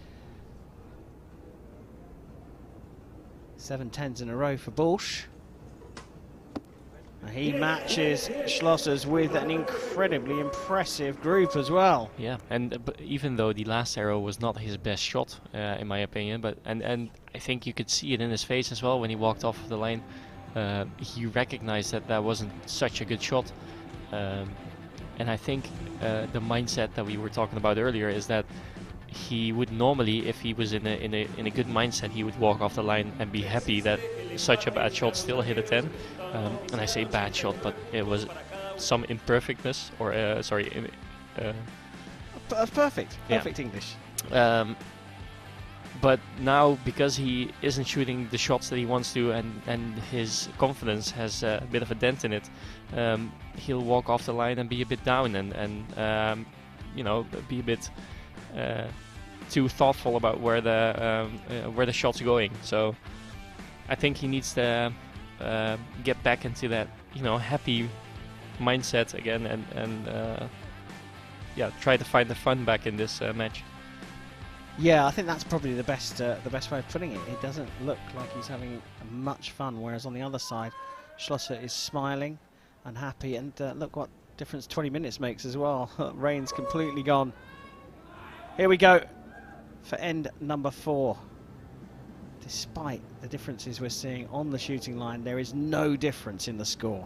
7 10s in a row for Bush. And he matches Schlosser's with an incredibly impressive group as well. Yeah, and but even though the last arrow was not his best shot, in my opinion, but and I think you could see it in his face as well when he walked off the line. He recognized that wasn't such a good shot. And I think the mindset that we were talking about earlier is that he would normally, if he was in a good mindset, he would walk off the line and be happy that such a bad shot still hit a 10. And I say bad shot, but it was some imperfectness, or perfect yeah. English. But now, because he isn't shooting the shots that he wants to, and his confidence has a bit of a dent in it, he'll walk off the line and be a bit down, and you know, be a bit too thoughtful about where the shot's going. So I think he needs to get back into that, you know, happy mindset again, and yeah, try to find the fun back in this match. Yeah, I think that's probably the best way of putting it. It doesn't look like he's having much fun, whereas on the other side, Schlüsser is smiling and happy, and look what difference 20 minutes makes as well. Rain's completely gone. Here we go for end number 4. Despite the differences we're seeing on the shooting line, there is no difference in the score.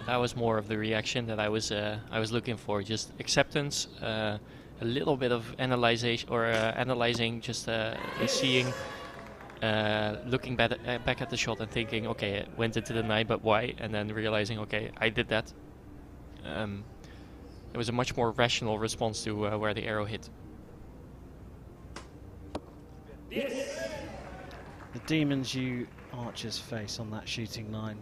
that was more of the reaction that I was looking for. Just acceptance, a little bit of analyzing, just seeing, looking back at the shot and thinking, okay, it went into the 9, but why? And then realizing, okay, I did that. It was a much more rational response to where the arrow hit. The demons you archers face on that shooting line.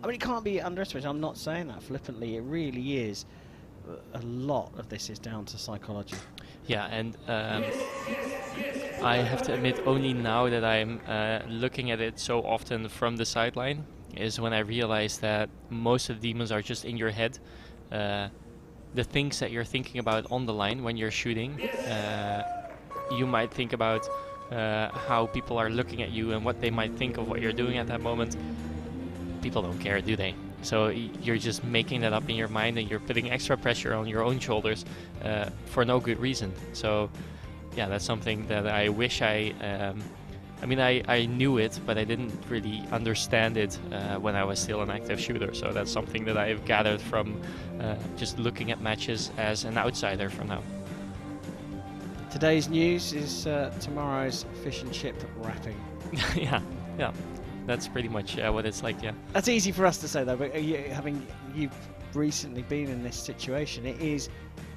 I mean, it can't be underestimated. I'm not saying that flippantly. It really is. A lot of this is down to psychology. Yeah, and I have to admit, only now that I'm looking at it so often from the sideline is when I realize that most of the demons are just in your head. The things that you're thinking about on the line when you're shooting, you might think about how people are looking at you and what they might think of what you're doing at that moment. People don't care, do they? So you're just making that up in your mind, and you're putting extra pressure on your own shoulders for no good reason. So yeah, that's something that I wish I knew it, but I didn't really understand it when I was still an active shooter. So that's something that I've gathered from just looking at matches as an outsider for now. Today's news is tomorrow's fish and chip wrapping. yeah. That's pretty much what it's like, yeah. That's easy for us to say, though, but you've recently been in this situation,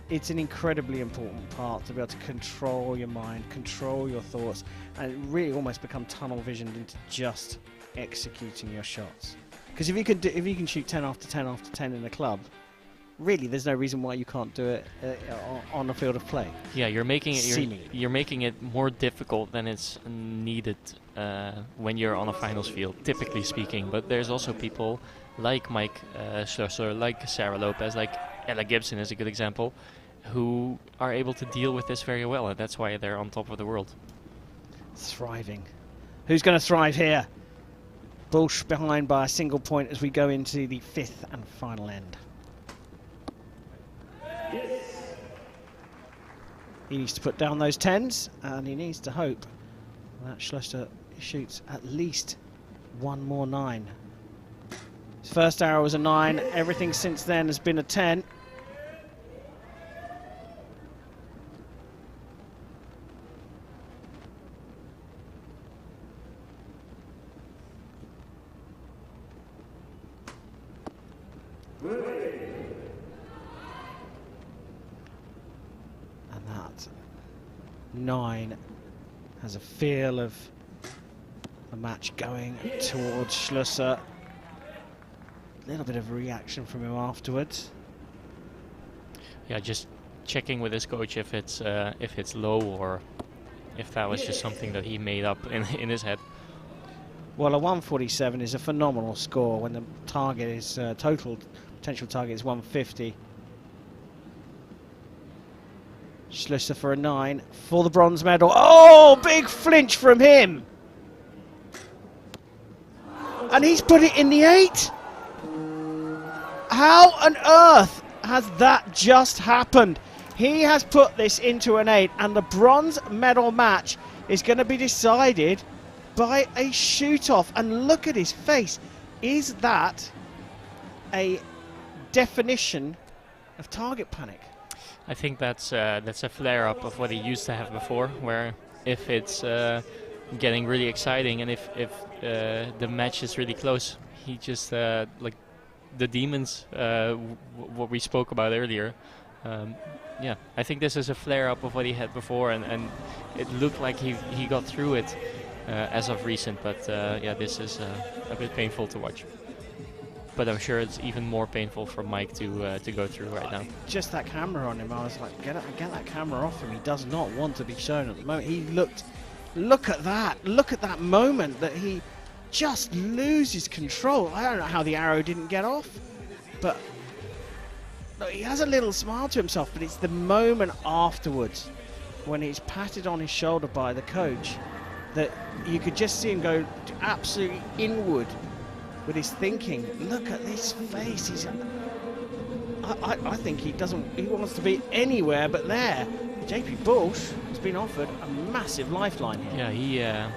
it's an incredibly important part to be able to control your mind, control your thoughts, and really almost become tunnel visioned into just executing your shots. Because if you can shoot 10 after 10 after 10 in a club, really there's no reason why you can't do it on a field of play. Yeah, you're making it more difficult than it's needed when you're on a finals field, typically speaking. But there's also people like Mike Schlosser, like Sarah Lopez, like Ella Gibson is a good example, who are able to deal with this very well, and that's why they're on top of the world. Thriving. Who's going to thrive here? Bush behind by a single point as we go into the 5th and final end. He needs to put down those 10s, and he needs to hope that Schlosser shoots at least one more 9. His first arrow was a 9. Everything since then has been a 10. And that 9 has a feel of the match going towards Schlosser. A little bit of a reaction from him afterwards. Yeah, just checking with his coach if it's low or if that was just something that he made up in his head. Well, a 147 is a phenomenal score when the target is total potential target is 150. Schlosser for a 9 for the bronze medal. Oh, big flinch from him. And he's put it in the 8. How on earth has that just happened? He has put this into an 8, and the bronze medal match is going to be decided by a shoot-off. And look at his face. Is that a definition of target panic? I think that's a flare-up of what he used to have before, where if it's getting really exciting and if the match is really close, he just like the demons, what we spoke about earlier. Yeah, I think this is a flare-up of what he had before, and it looked like he got through it as of recent, but yeah, this is a bit painful to watch. But I'm sure it's even more painful for Mike to go through right now. Just that camera on him, I was like, get that camera off him. He does not want to be shown at the moment. He look at that moment that he just loses control. I don't know how the arrow didn't get off, but look, he has a little smile to himself, but it's the moment afterwards when he's patted on his shoulder by the coach that you could just see him go absolutely inward with his thinking. Look at this face. I think he wants to be anywhere but there. JP Bush has been offered a massive lifeline here. Yeah,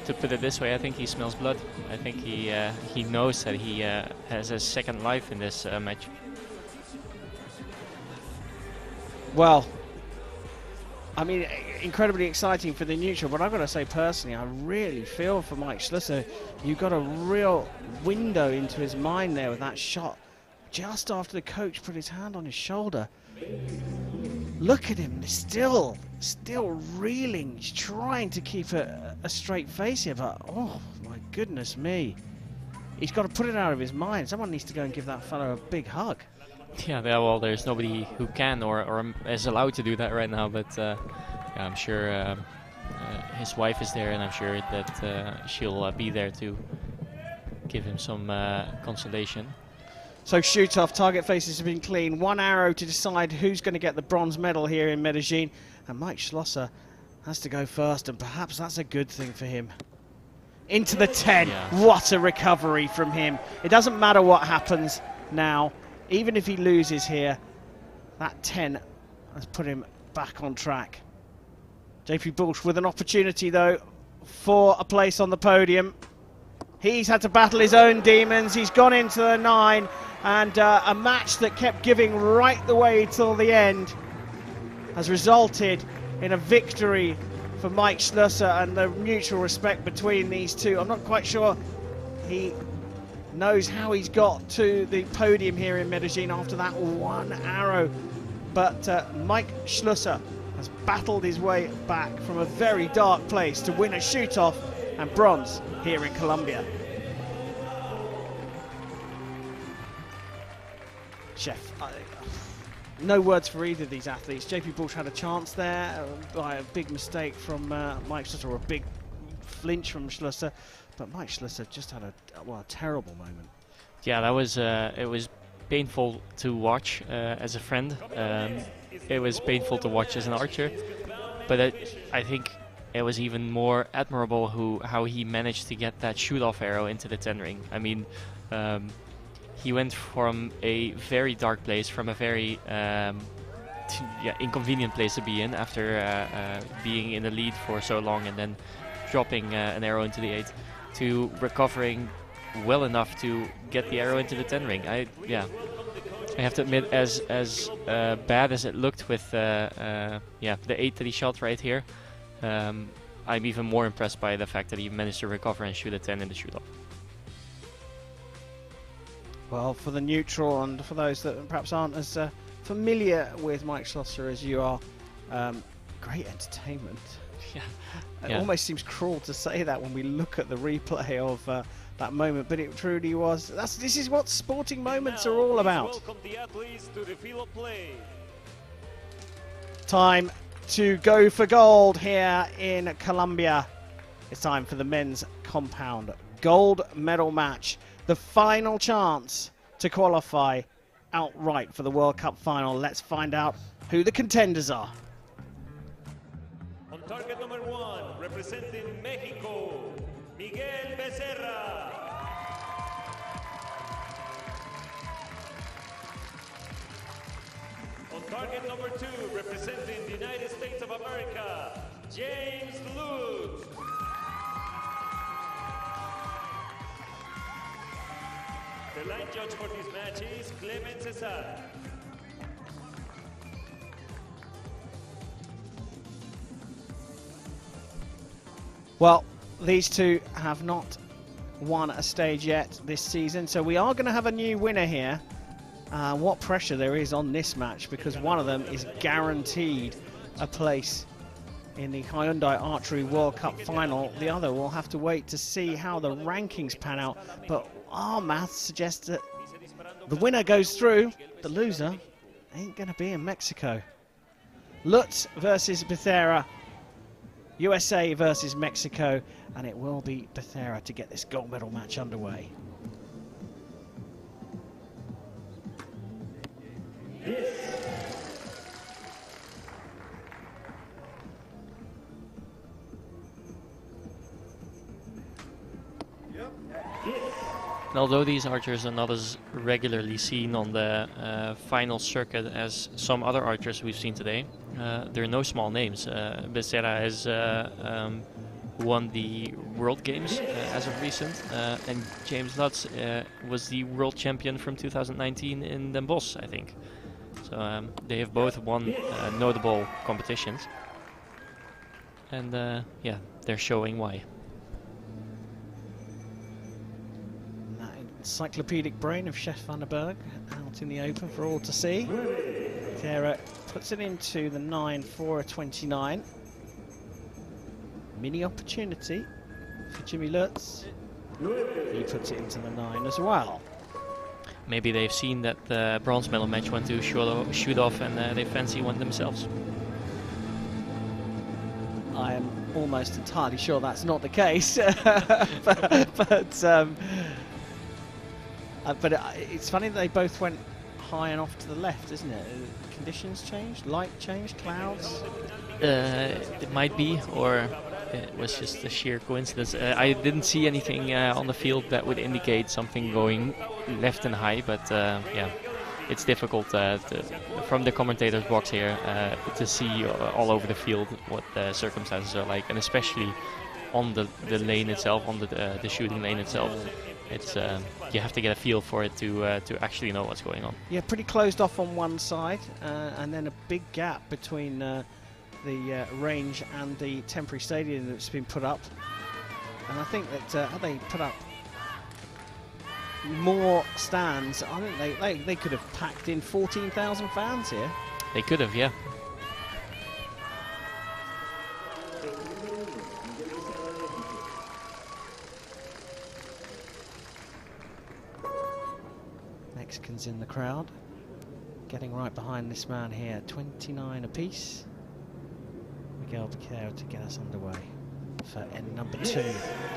to put it this way, I think he smells blood. I think he knows that he has a second life in this match. Well, I mean, incredibly exciting for the neutral, but I've got to say personally, I really feel for Mike Schlusser. You got a real window into his mind there with that shot just after the coach put his hand on his shoulder. Look at him, still reeling. He's trying to keep a straight face here, but oh my goodness me. He's got to put it out of his mind. Someone needs to go and give that fellow a big hug. Yeah, well, there's nobody who can or is allowed to do that right now, but yeah, I'm sure his wife is there, and I'm sure that she'll be there to give him some consolation. So shoot off, target faces have been clean. One arrow to decide who's going to get the bronze medal here in Medellin, and Mike Schlosser has to go first, and perhaps that's a good thing for him. Into the 10, yeah. What a recovery from him. It doesn't matter what happens now. Even if he loses here, that 10 has put him back on track. JP Bush with an opportunity, though, for a place on the podium. He's had to battle his own demons. He's gone into the 9, and a match that kept giving right the way till the end has resulted in a victory for Mike Schlosser, and the mutual respect between these two. I'm not quite sure he knows how he's got to the podium here in Medellin after that one arrow, but Mike Schlosser has battled his way back from a very dark place to win a shoot-off and bronze here in Colombia. Chef, no words for either of these athletes. JP Bush had a chance there by a big mistake from Mike Schlosser, or a big flinch from Schlosser. But Mike Schlosser just had a terrible moment. Yeah, that was it was painful to watch as a friend. It was painful to watch as an archer, but I think it was even more admirable how he managed to get that shoot-off arrow into the 10 ring. I mean, he went from a very dark place, from a very inconvenient place to be in after being in the lead for so long, and then dropping an arrow into the 8. To recovering well enough to get the arrow into the 10 ring. I have to admit, as bad as it looked with the 8 that he shot right here, I'm even more impressed by the fact that he managed to recover and shoot a 10 in the shoot-off. Well, for the neutral, and for those that perhaps aren't as familiar with Mike Schlosser as you are, great entertainment. Yeah. It almost seems cruel to say that when we look at the replay of that moment, but it truly was. This is what sporting moments are all about. Welcome the athletes to the field of play. Time to go for gold here in Colombia. It's time for the men's compound gold medal match. The final chance to qualify outright for the World Cup final. Let's find out who the contenders are. On target number 1, representing Mexico, Miguel Becerra. On target number 2, representing the United States of America, James Lutz. The line judge for this match is Clement Cesar. Well, these two have not won a stage yet this season, so we are going to have a new winner here. What pressure there is on this match, because one of them is guaranteed a place in the Hyundai Archery World Cup final. The other will have to wait to see how the rankings pan out, but our maths suggests that the winner goes through, the loser ain't going to be in Mexico. Lutz versus Becerra, USA versus Mexico, and it will be Becerra to get this gold medal match underway. And although these archers are not as regularly seen on the final circuit as some other archers we've seen today, there are no small names. Becerra is won the World Games as of recent, and James Lutz was the world champion from 2019 in Den Bosch, I think. So they have both won notable competitions, and yeah, they're showing why. That encyclopedic brain of Chef van der Berg out in the open for all to see. Kara puts it into the 9 for a 29. Mini opportunity for Jimmy Lutz. He puts it into the 9 as well. Maybe they've seen that the bronze medal match went to shoot off, and they fancy one themselves. I am almost entirely sure that's not the case, but it's funny that they both went high and off to the left, isn't it? Conditions changed, light changed, clouds. It might be, or it was just a sheer coincidence. I didn't see anything on the field that would indicate something going left and high, but yeah, it's difficult from the commentator's box here to see all over the field what the circumstances are like, and especially on the lane itself, on the shooting lane itself. It's you have to get a feel for it to actually know what's going on. Yeah, pretty closed off on one side, and then a big gap between the range and the temporary stadium that's been put up. And I think that had they put up more stands, I think they could have packed in 14,000 fans here. They could have, yeah. Mexicans in the crowd, getting right behind this man here. 29 apiece. Miguel Becerra to get us underway for end number 2.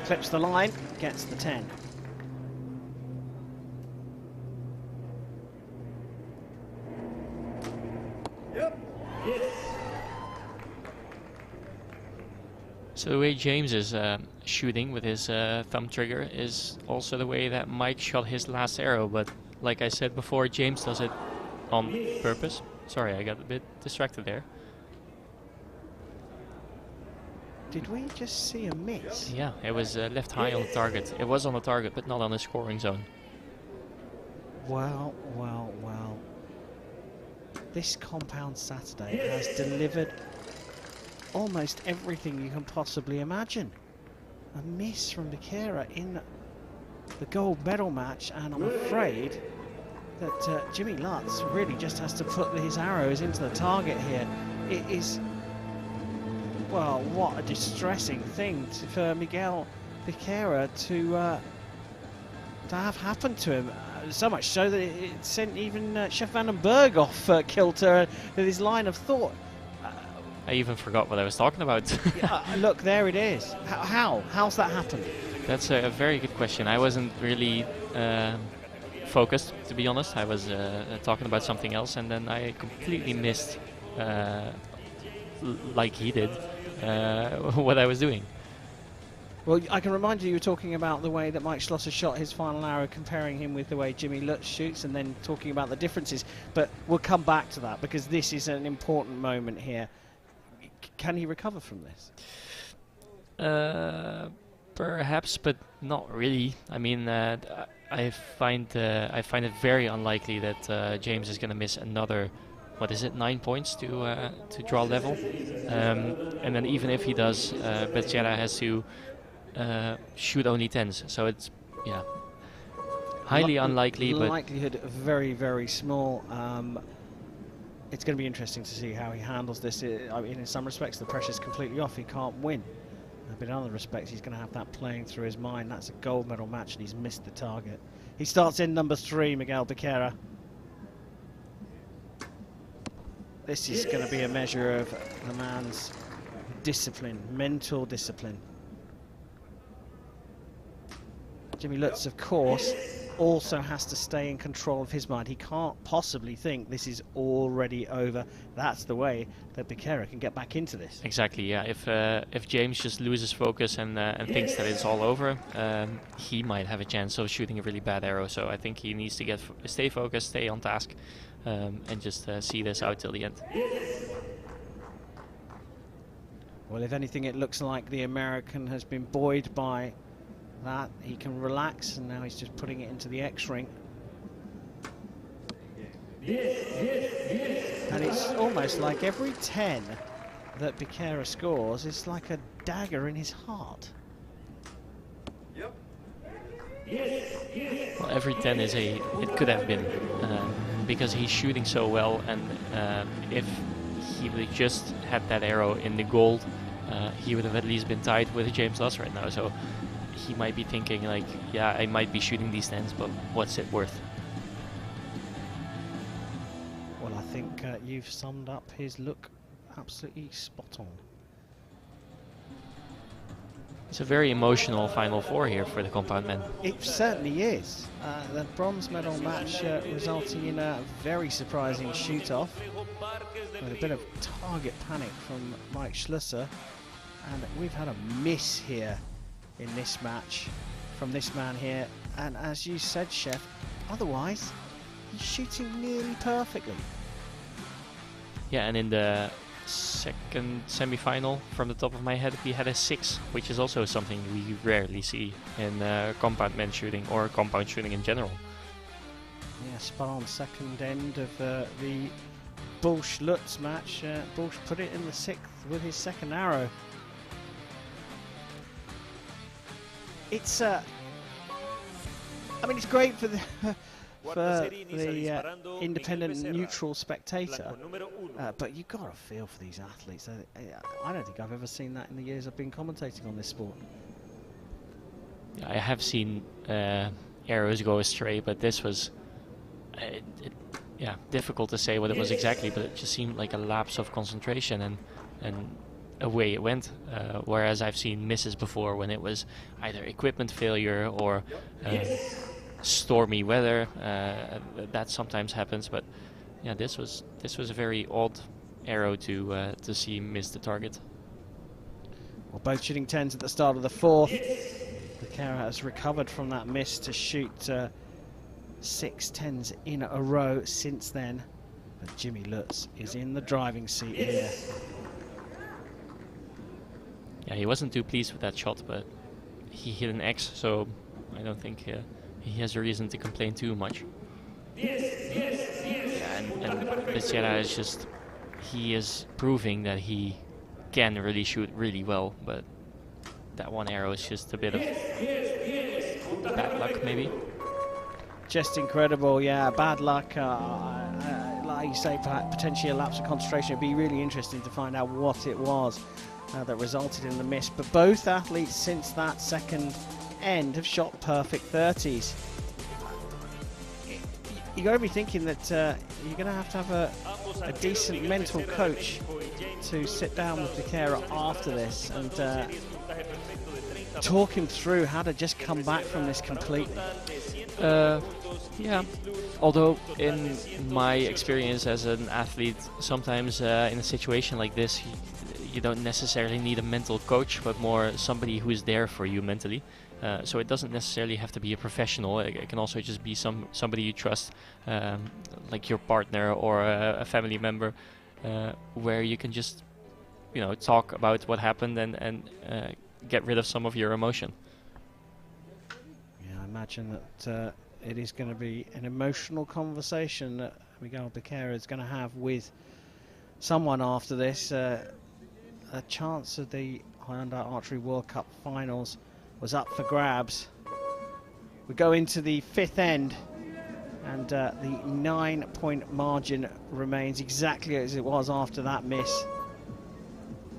Clips the line, gets the 10. So the way James is shooting with his thumb trigger is also the way that Mike shot his last arrow, but like I said before, James does it on purpose. Sorry, I got a bit distracted there. Did we just see a miss? Yeah, it was left high on the target. It was on the target, but not on the scoring zone. Well. This compound Saturday has delivered almost everything you can possibly imagine. A miss from Becerra in the gold medal match, and I'm afraid that Jimmy Lutz really just has to put his arrows into the target here. It is, well, what a distressing thing for Miguel Becerra to have happened to him. So much so that it sent even Chef van den Berg off kilter with his line of thought. I even forgot what I was talking about. Look, there it is. How's that happened? That's a very good question. I wasn't really focused, to be honest. I was talking about something else, and then I completely missed, like he did, what I was doing. Well, I can remind you were talking about the way that Mike Schlosser shot his final arrow, comparing him with the way Jimmy Lutz shoots, and then talking about the differences. But we'll come back to that, because this is an important moment here. Can he recover from this? Perhaps, but not really. I mean, I find it very unlikely that James is going to miss another, what is it, 9 points to draw level. And then even if he does, Becerra has to shoot only 10s. So it's, yeah, highly unlikely. But likelihood very, very small. It's going to be interesting to see how he handles this. I mean, in some respects, the pressure's completely off. He can't win. But in other respects, he's going to have that playing through his mind. That's a gold medal match, and he's missed the target. He starts in number 3, Miguel Becerra. This is going to be a measure of the man's discipline, mental discipline. Jimmy Lutz, of course, also has to stay in control of his mind. He can't possibly think this is already over. That's the way that Becerra can get back into this. Exactly, yeah. If James just loses focus and thinks that it's all over, he might have a chance of shooting a really bad arrow. So I think he needs to stay focused, stay on task, and just see this out till the end. Well, if anything, it looks like the American has been buoyed by that. He can relax, and now he's just putting it into the X ring. And it's almost like every 10 that Becerra scores is like a dagger in his heart. Well, every 10 is it could have been, because he's shooting so well, and if he would have just had that arrow in the gold, he would have at least been tied with James Luss right now. So he might be thinking like, yeah, I might be shooting these 10s, but what's it worth? Well, I think you've summed up his look absolutely spot on. It's a very emotional Final Four here for the compound men. It certainly is. The bronze medal match resulting in a very surprising shoot-off with a bit of target panic from Mike Schlusser, and we've had a miss here in this match from this man here, and as you said, Chef, otherwise he's shooting nearly perfectly. Yeah, and in the second semi-final, from the top of my head, we had a 6, which is also something we rarely see in compound men shooting or compound shooting in general. Yeah, spot on second end of the Busch-Lutz match. Busch put it in the 6th with his second arrow. It's I mean, it's great for the independent neutral spectator, but you've got to feel for these athletes. I don't think I've ever seen that in the years I've been commentating on this sport. Yeah, I have seen arrows go astray, but this was yeah, difficult to say what it was exactly, but it just seemed like a lapse of concentration, and away it went. Whereas I've seen misses before when it was either equipment failure or stormy weather. That sometimes happens, but yeah, this was a very odd arrow to see miss the target. Well, both shooting 10s at the start of the 4th. Becerra has recovered from that miss to shoot 6 10s in a row since then, but Jimmy Lutz is in the driving seat here. Yeah, he wasn't too pleased with that shot, but he hit an X, so I don't think he has a reason to complain too much. Yeah, and Becerra is just, he is proving that he can really shoot really well, but that one arrow is just a bit of bad luck, maybe. Just incredible, yeah, bad luck. Like you say, potentially a lapse of concentration. It'd be really interesting to find out what it was that resulted in the miss. But both athletes since that second end have shot perfect 30s. You got to be thinking that you're going to have a decent mental coach to sit down with Becerra after this and talk him through how to just come back from this completely. Yeah, although in my experience as an athlete, sometimes in a situation like this, you don't necessarily need a mental coach, but more somebody who is there for you mentally. So it doesn't necessarily have to be a professional. It can also just be somebody you trust, like your partner or a family member, where you can just, talk about what happened and get rid of some of your emotion. Yeah, I imagine that it is going to be an emotional conversation that Miguel Becerra is going to have with someone after this. A chance of the Hyundai Archery World Cup finals was up for grabs. We go into the 5th end, and the 9-point margin remains exactly as it was after that miss.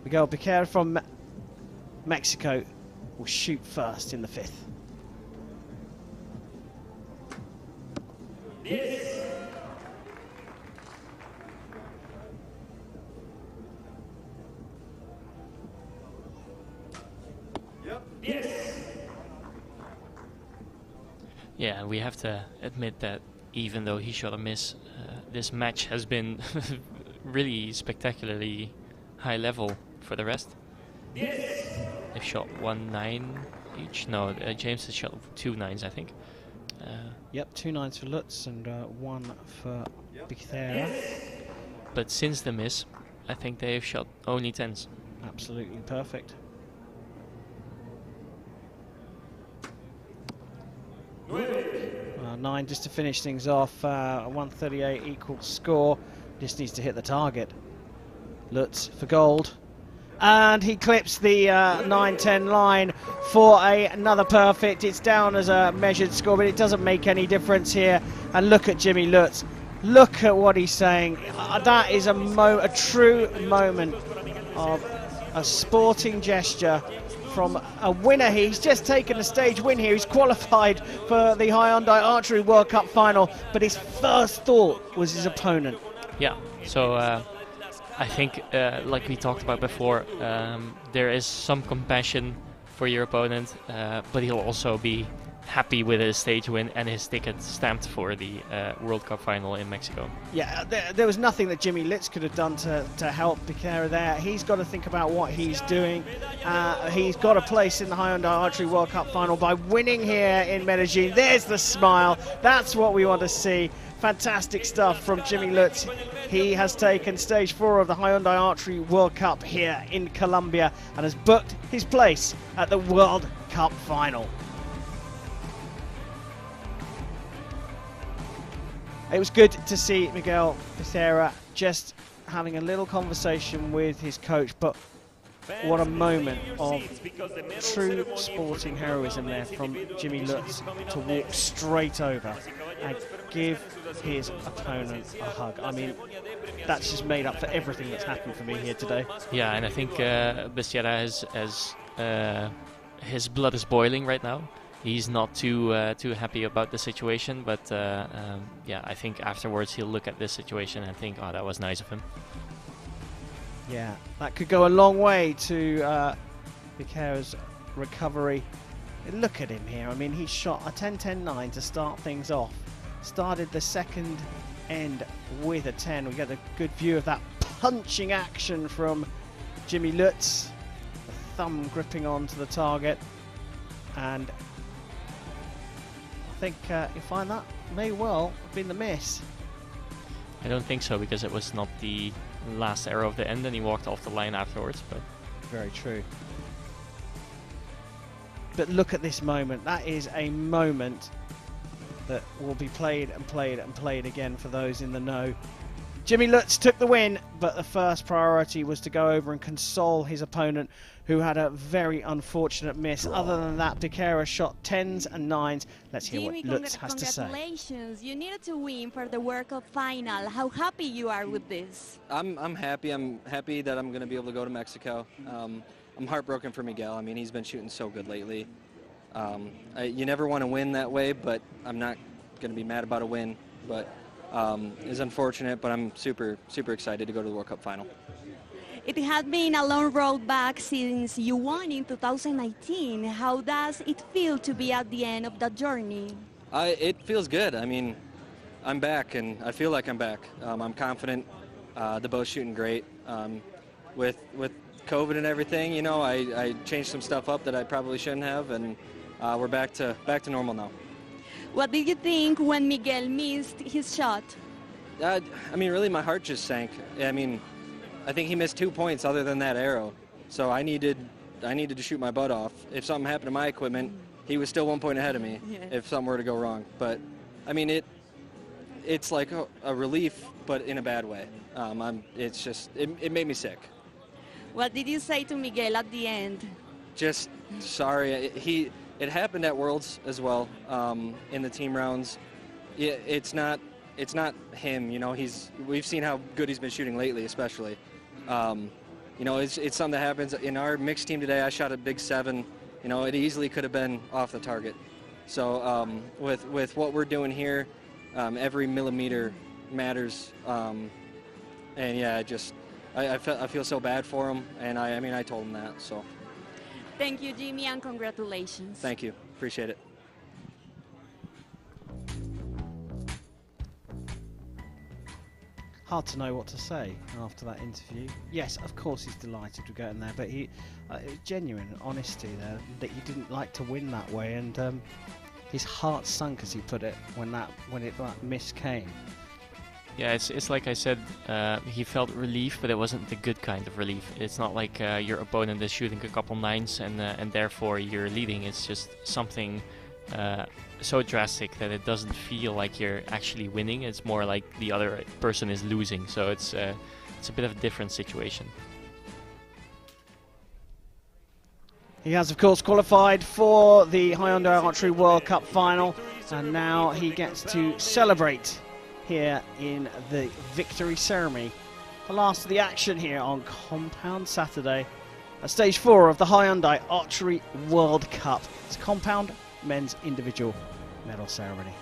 Miguel Becerra from Mexico will shoot first in the 5th. Yeah, we have to admit that even though he shot a miss, this match has been really spectacularly high level for the rest. They've shot 1-9 each. No, James has shot 2 9s, I think. Yep, 2 9s for Lutz and 1 for Becerra. But since the miss, I think they have shot only 10s. Absolutely perfect. Nine just to finish things off. 138 equal score. Just needs to hit the target. Lutz for gold. And he clips the 9-10 line for another perfect. It's down as a measured score, but it doesn't make any difference here. And look at Jimmy Lutz. Look at what he's saying. That is a true moment of a sporting gesture from a winner. He's just taken a stage win here. He's qualified for the Hyundai Archery World Cup final, but his first thought was his opponent. Yeah, so I think, like we talked about before, there is some compassion for your opponent, but he'll also be happy with his stage win and his ticket stamped for the World Cup final in Mexico. Yeah, there was nothing that Jimmy Lutz could have done to help Becerra there. He's got to think about what he's doing. He's got a place in the Hyundai Archery World Cup final by winning here in Medellin. There's the smile. That's what we want to see. Fantastic stuff from Jimmy Lutz. He has taken stage 4 of the Hyundai Archery World Cup here in Colombia and has booked his place at the World Cup final. It was good to see Miguel Becerra just having a little conversation with his coach, but what a moment of true sporting heroism there from Jimmy Lutz to walk straight over and give his opponent a hug. I mean, that's just made up for everything that's happened for me here today. Yeah, and I think Becerra his blood is boiling right now. He's not too happy about the situation, but yeah, I think afterwards he'll look at this situation and think, oh, that was nice of him. Yeah, that could go a long way to Becerra's recovery. Look at him here. I mean, he shot a 10-10-9 to start things off. Started the second end with a 10. We get a good view of that punching action from Jimmy Lutz. The thumb gripping onto the target. And I think you find that may well have been the miss. I don't think so, because it was not the last arrow of the end and he walked off the line afterwards. But very true. But look at this moment. That is a moment that will be played and played and played again for those in the know. Jimmy Lutz took the win, but the first priority was to go over and console his opponent, who had a very unfortunate miss. Other than that, Becerra shot 10s and 9s. Let's hear Jimmy, what Lutz has to say. Congratulations. You needed to win for the World Cup final. How happy you are with this? I'm happy. I'm happy that I'm going to be able to go to Mexico. I'm heartbroken for Miguel. I mean, he's been shooting so good lately. You never want to win that way, but I'm not going to be mad about a win. But it's unfortunate, but I'm super excited to go to the World Cup final. It has been a long road back since you won in 2019. How does it feel to be at the end of that journey? It feels good. I mean, I'm back, and I feel like I'm back. I'm confident. The bow's shooting great. With COVID and everything, you know, I changed some stuff up that I probably shouldn't have, and we're back to normal now. What did you think when Miguel missed his shot? I mean, really, my heart just sank. I mean, I think he missed 2 points other than that arrow. So I needed to shoot my butt off. If something happened to my equipment, he was still 1 point ahead of me. Yeah. If something were to go wrong. But I mean, it's like a relief, but in a bad way. It's just it made me sick. What did you say to Miguel at the end? Just sorry. It happened at Worlds as well, in the team rounds. It's not him, you know. We've seen how good he's been shooting lately, especially. You know, it's something that happens in our mixed team today. I shot a big 7. You know, it easily could have been off the target. So with what we're doing here, every millimeter matters. And yeah, I feel so bad for him, and I mean I told him that. So. Thank you, Jimmy, and congratulations. Thank you. Appreciate it. Hard to know what to say after that interview. Yes, of course he's delighted to get in there, but it was genuine honesty there, that he didn't like to win that way, and his heart sunk, as he put it, when that miss came. Yeah, it's like I said, he felt relief, but it wasn't the good kind of relief. It's not like your opponent is shooting a couple nines and therefore you're leading. It's just something so drastic that it doesn't feel like you're actually winning. It's more like the other person is losing. So it's a bit of a different situation. He has, of course, qualified for the Hyundai Archery World Cup final, and now he gets to celebrate here in the victory ceremony. The last of the action here on Compound Saturday at stage 4 of the Hyundai Archery World Cup. It's Compound men's individual medal ceremony.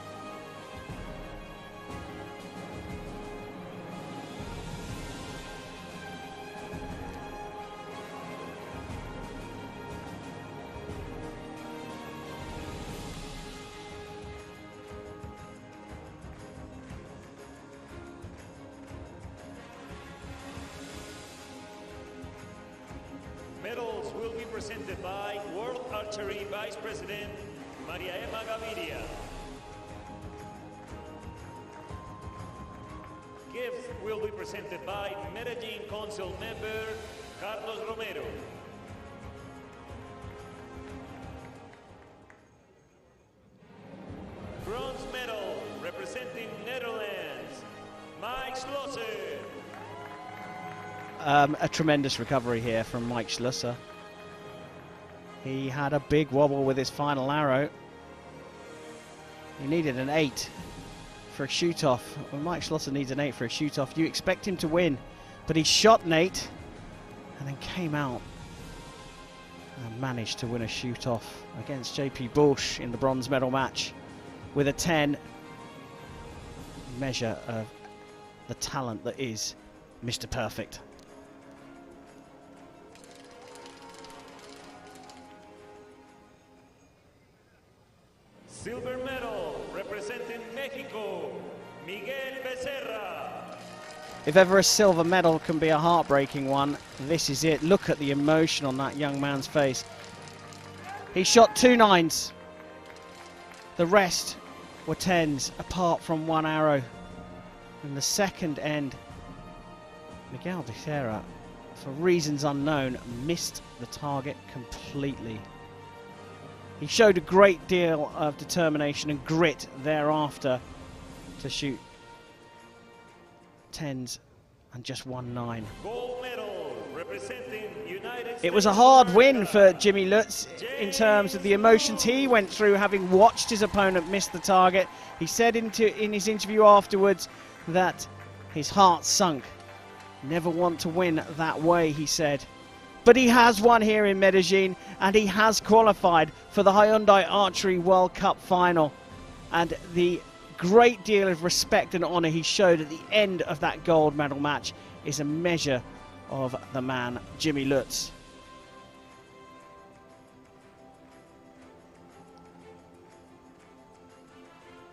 Medals will be presented by World Archery Vice President Maria Emma Gaviria. Gifts will be presented by Medellin Council member Carlos Romero. Bronze medal representing Netherlands, Mike Schlosser. A tremendous recovery here from Mike Schlosser. He had a big wobble with his final arrow. He needed an 8 for a shoot-off. When Mike Schlosser needs an 8 for a shoot-off, you expect him to win. But he shot an 8 and then came out and managed to win a shoot-off against JP Bush in the bronze medal match with a 10. Measure of the talent that is Mr. Perfect. Silver medal representing Mexico, Miguel Becerra. If ever a silver medal can be a heartbreaking one, this is it. Look at the emotion on that young man's face. He shot 2 9s. The rest were 10s, apart from one arrow. In the second end, Miguel Becerra, for reasons unknown, missed the target completely. He showed a great deal of determination and grit thereafter to shoot 10s and just 1 9. Gold medal representing United States. It was a hard win for Jimmy Lutz in terms of the emotions he went through having watched his opponent miss the target. He said in his interview afterwards that his heart sunk. Never want to win that way, he said. But he has won here in Medellin, and he has qualified for the Hyundai Archery World Cup final. And the great deal of respect and honour he showed at the end of that gold medal match is a measure of the man, Jimmy Lutz.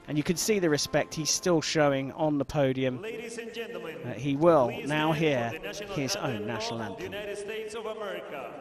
And you can see the respect he's still showing on the podium. Ladies and gentlemen, He will please now stand hear for the national his own anthem national of the anthem. United States of America.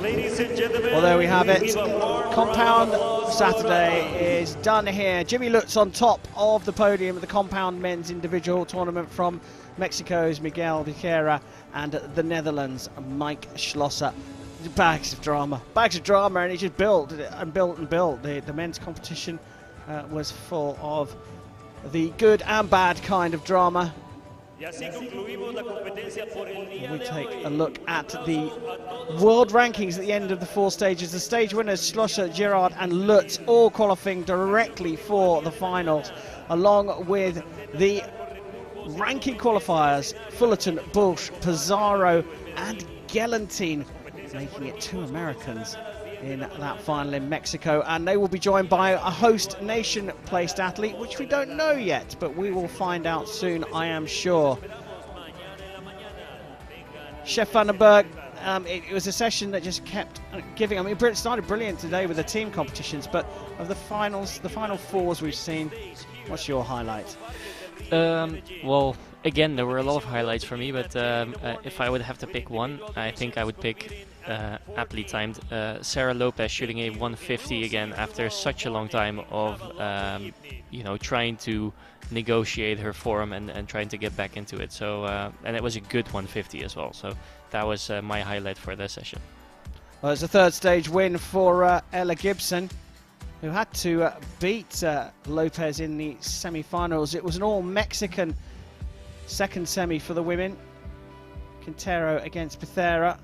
Ladies and gentlemen, Well, there we have it. Compound Saturday is done here. Jimmy Lutz on top of the podium at the compound men's individual tournament from Mexico's Miguel Becerra and the Netherlands' Mike Schlosser. Bags of drama, and it just built and built and built. The men's competition was full of the good and bad kind of drama. We take a look at the world rankings at the end of the 4 stages. The stage winners, Schlosser, Girard and Lutz, all qualifying directly for the finals, along with the ranking qualifiers, Fullerton, Bush, Pizarro and Gelantine, making it 2 Americans in that final in Mexico. And they will be joined by a host nation placed athlete, which we don't know yet, but we will find out soon, I am sure. Chef Vandenberg, it was a session that just kept giving. I mean, it started brilliant today with the team competitions, but of the finals, the final 4s we've seen, what's your highlight? Well, again, there were a lot of highlights for me, but if I would have to pick one, I think I would pick aptly timed Sarah Lopez shooting a 150 again after such a long time of trying to negotiate her form and trying to get back into it. So and it was a good 150 as well. So that was my highlight for the session. Well, it's a 3rd stage win for Ella Gibson, who had to beat Lopez in the semi-finals. It was an all-Mexican 2nd semi for the women. Quintero against Becerra.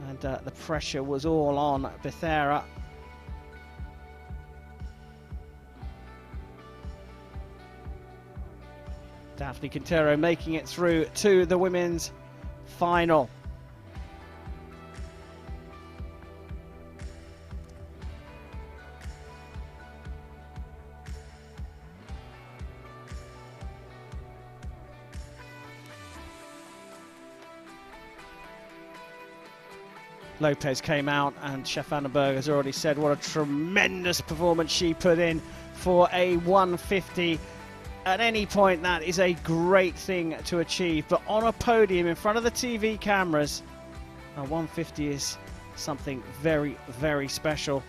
And the pressure was all on Becerra. Daphne Quintero making it through to the women's final. Lopez came out, and Chef Vandenberg has already said what a tremendous performance she put in for a 150. At any point, that is a great thing to achieve, but on a podium in front of the TV cameras, a 150 is something very, very special.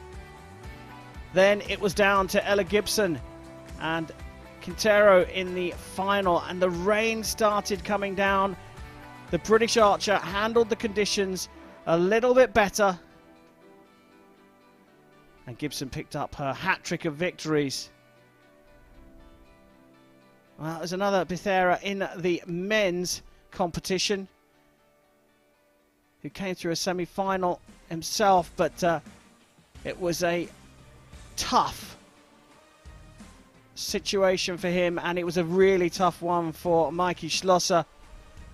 Then it was down to Ella Gibson and Quintero in the final, and the rain started coming down. The British archer handled the conditions a little bit better, and Gibson picked up her hat-trick of victories. Well, there's another Becerra in the men's competition who came through a semi-final himself, but it was a tough situation for him, and it was a really tough one for Mikey Schlosser,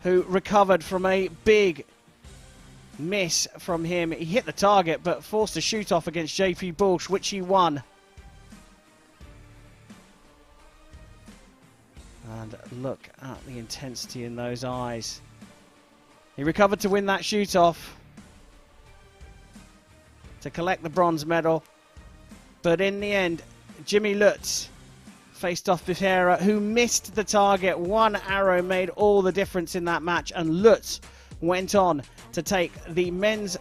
who recovered from a big miss from him. He hit the target but forced a shoot off against JP Bush, which he won. And look at the intensity in those eyes. He recovered to win that shoot off, to collect the bronze medal, but in the end Jimmy Lutz faced off Becerra, who missed the target. One arrow made all the difference in that match, and Lutz went on to take the men's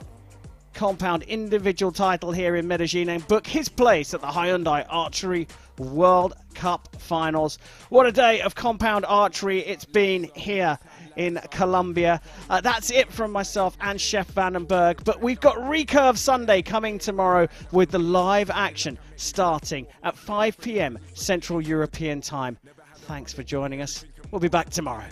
compound individual title here in Medellin and book his place at the Hyundai Archery World Cup finals. What a day of compound archery it's been here in Colombia. That's it from myself and Chef Vandenberg, but we've got Recurve Sunday coming tomorrow with the live action starting at 5 p.m. Central European time. Thanks for joining us. We'll be back tomorrow.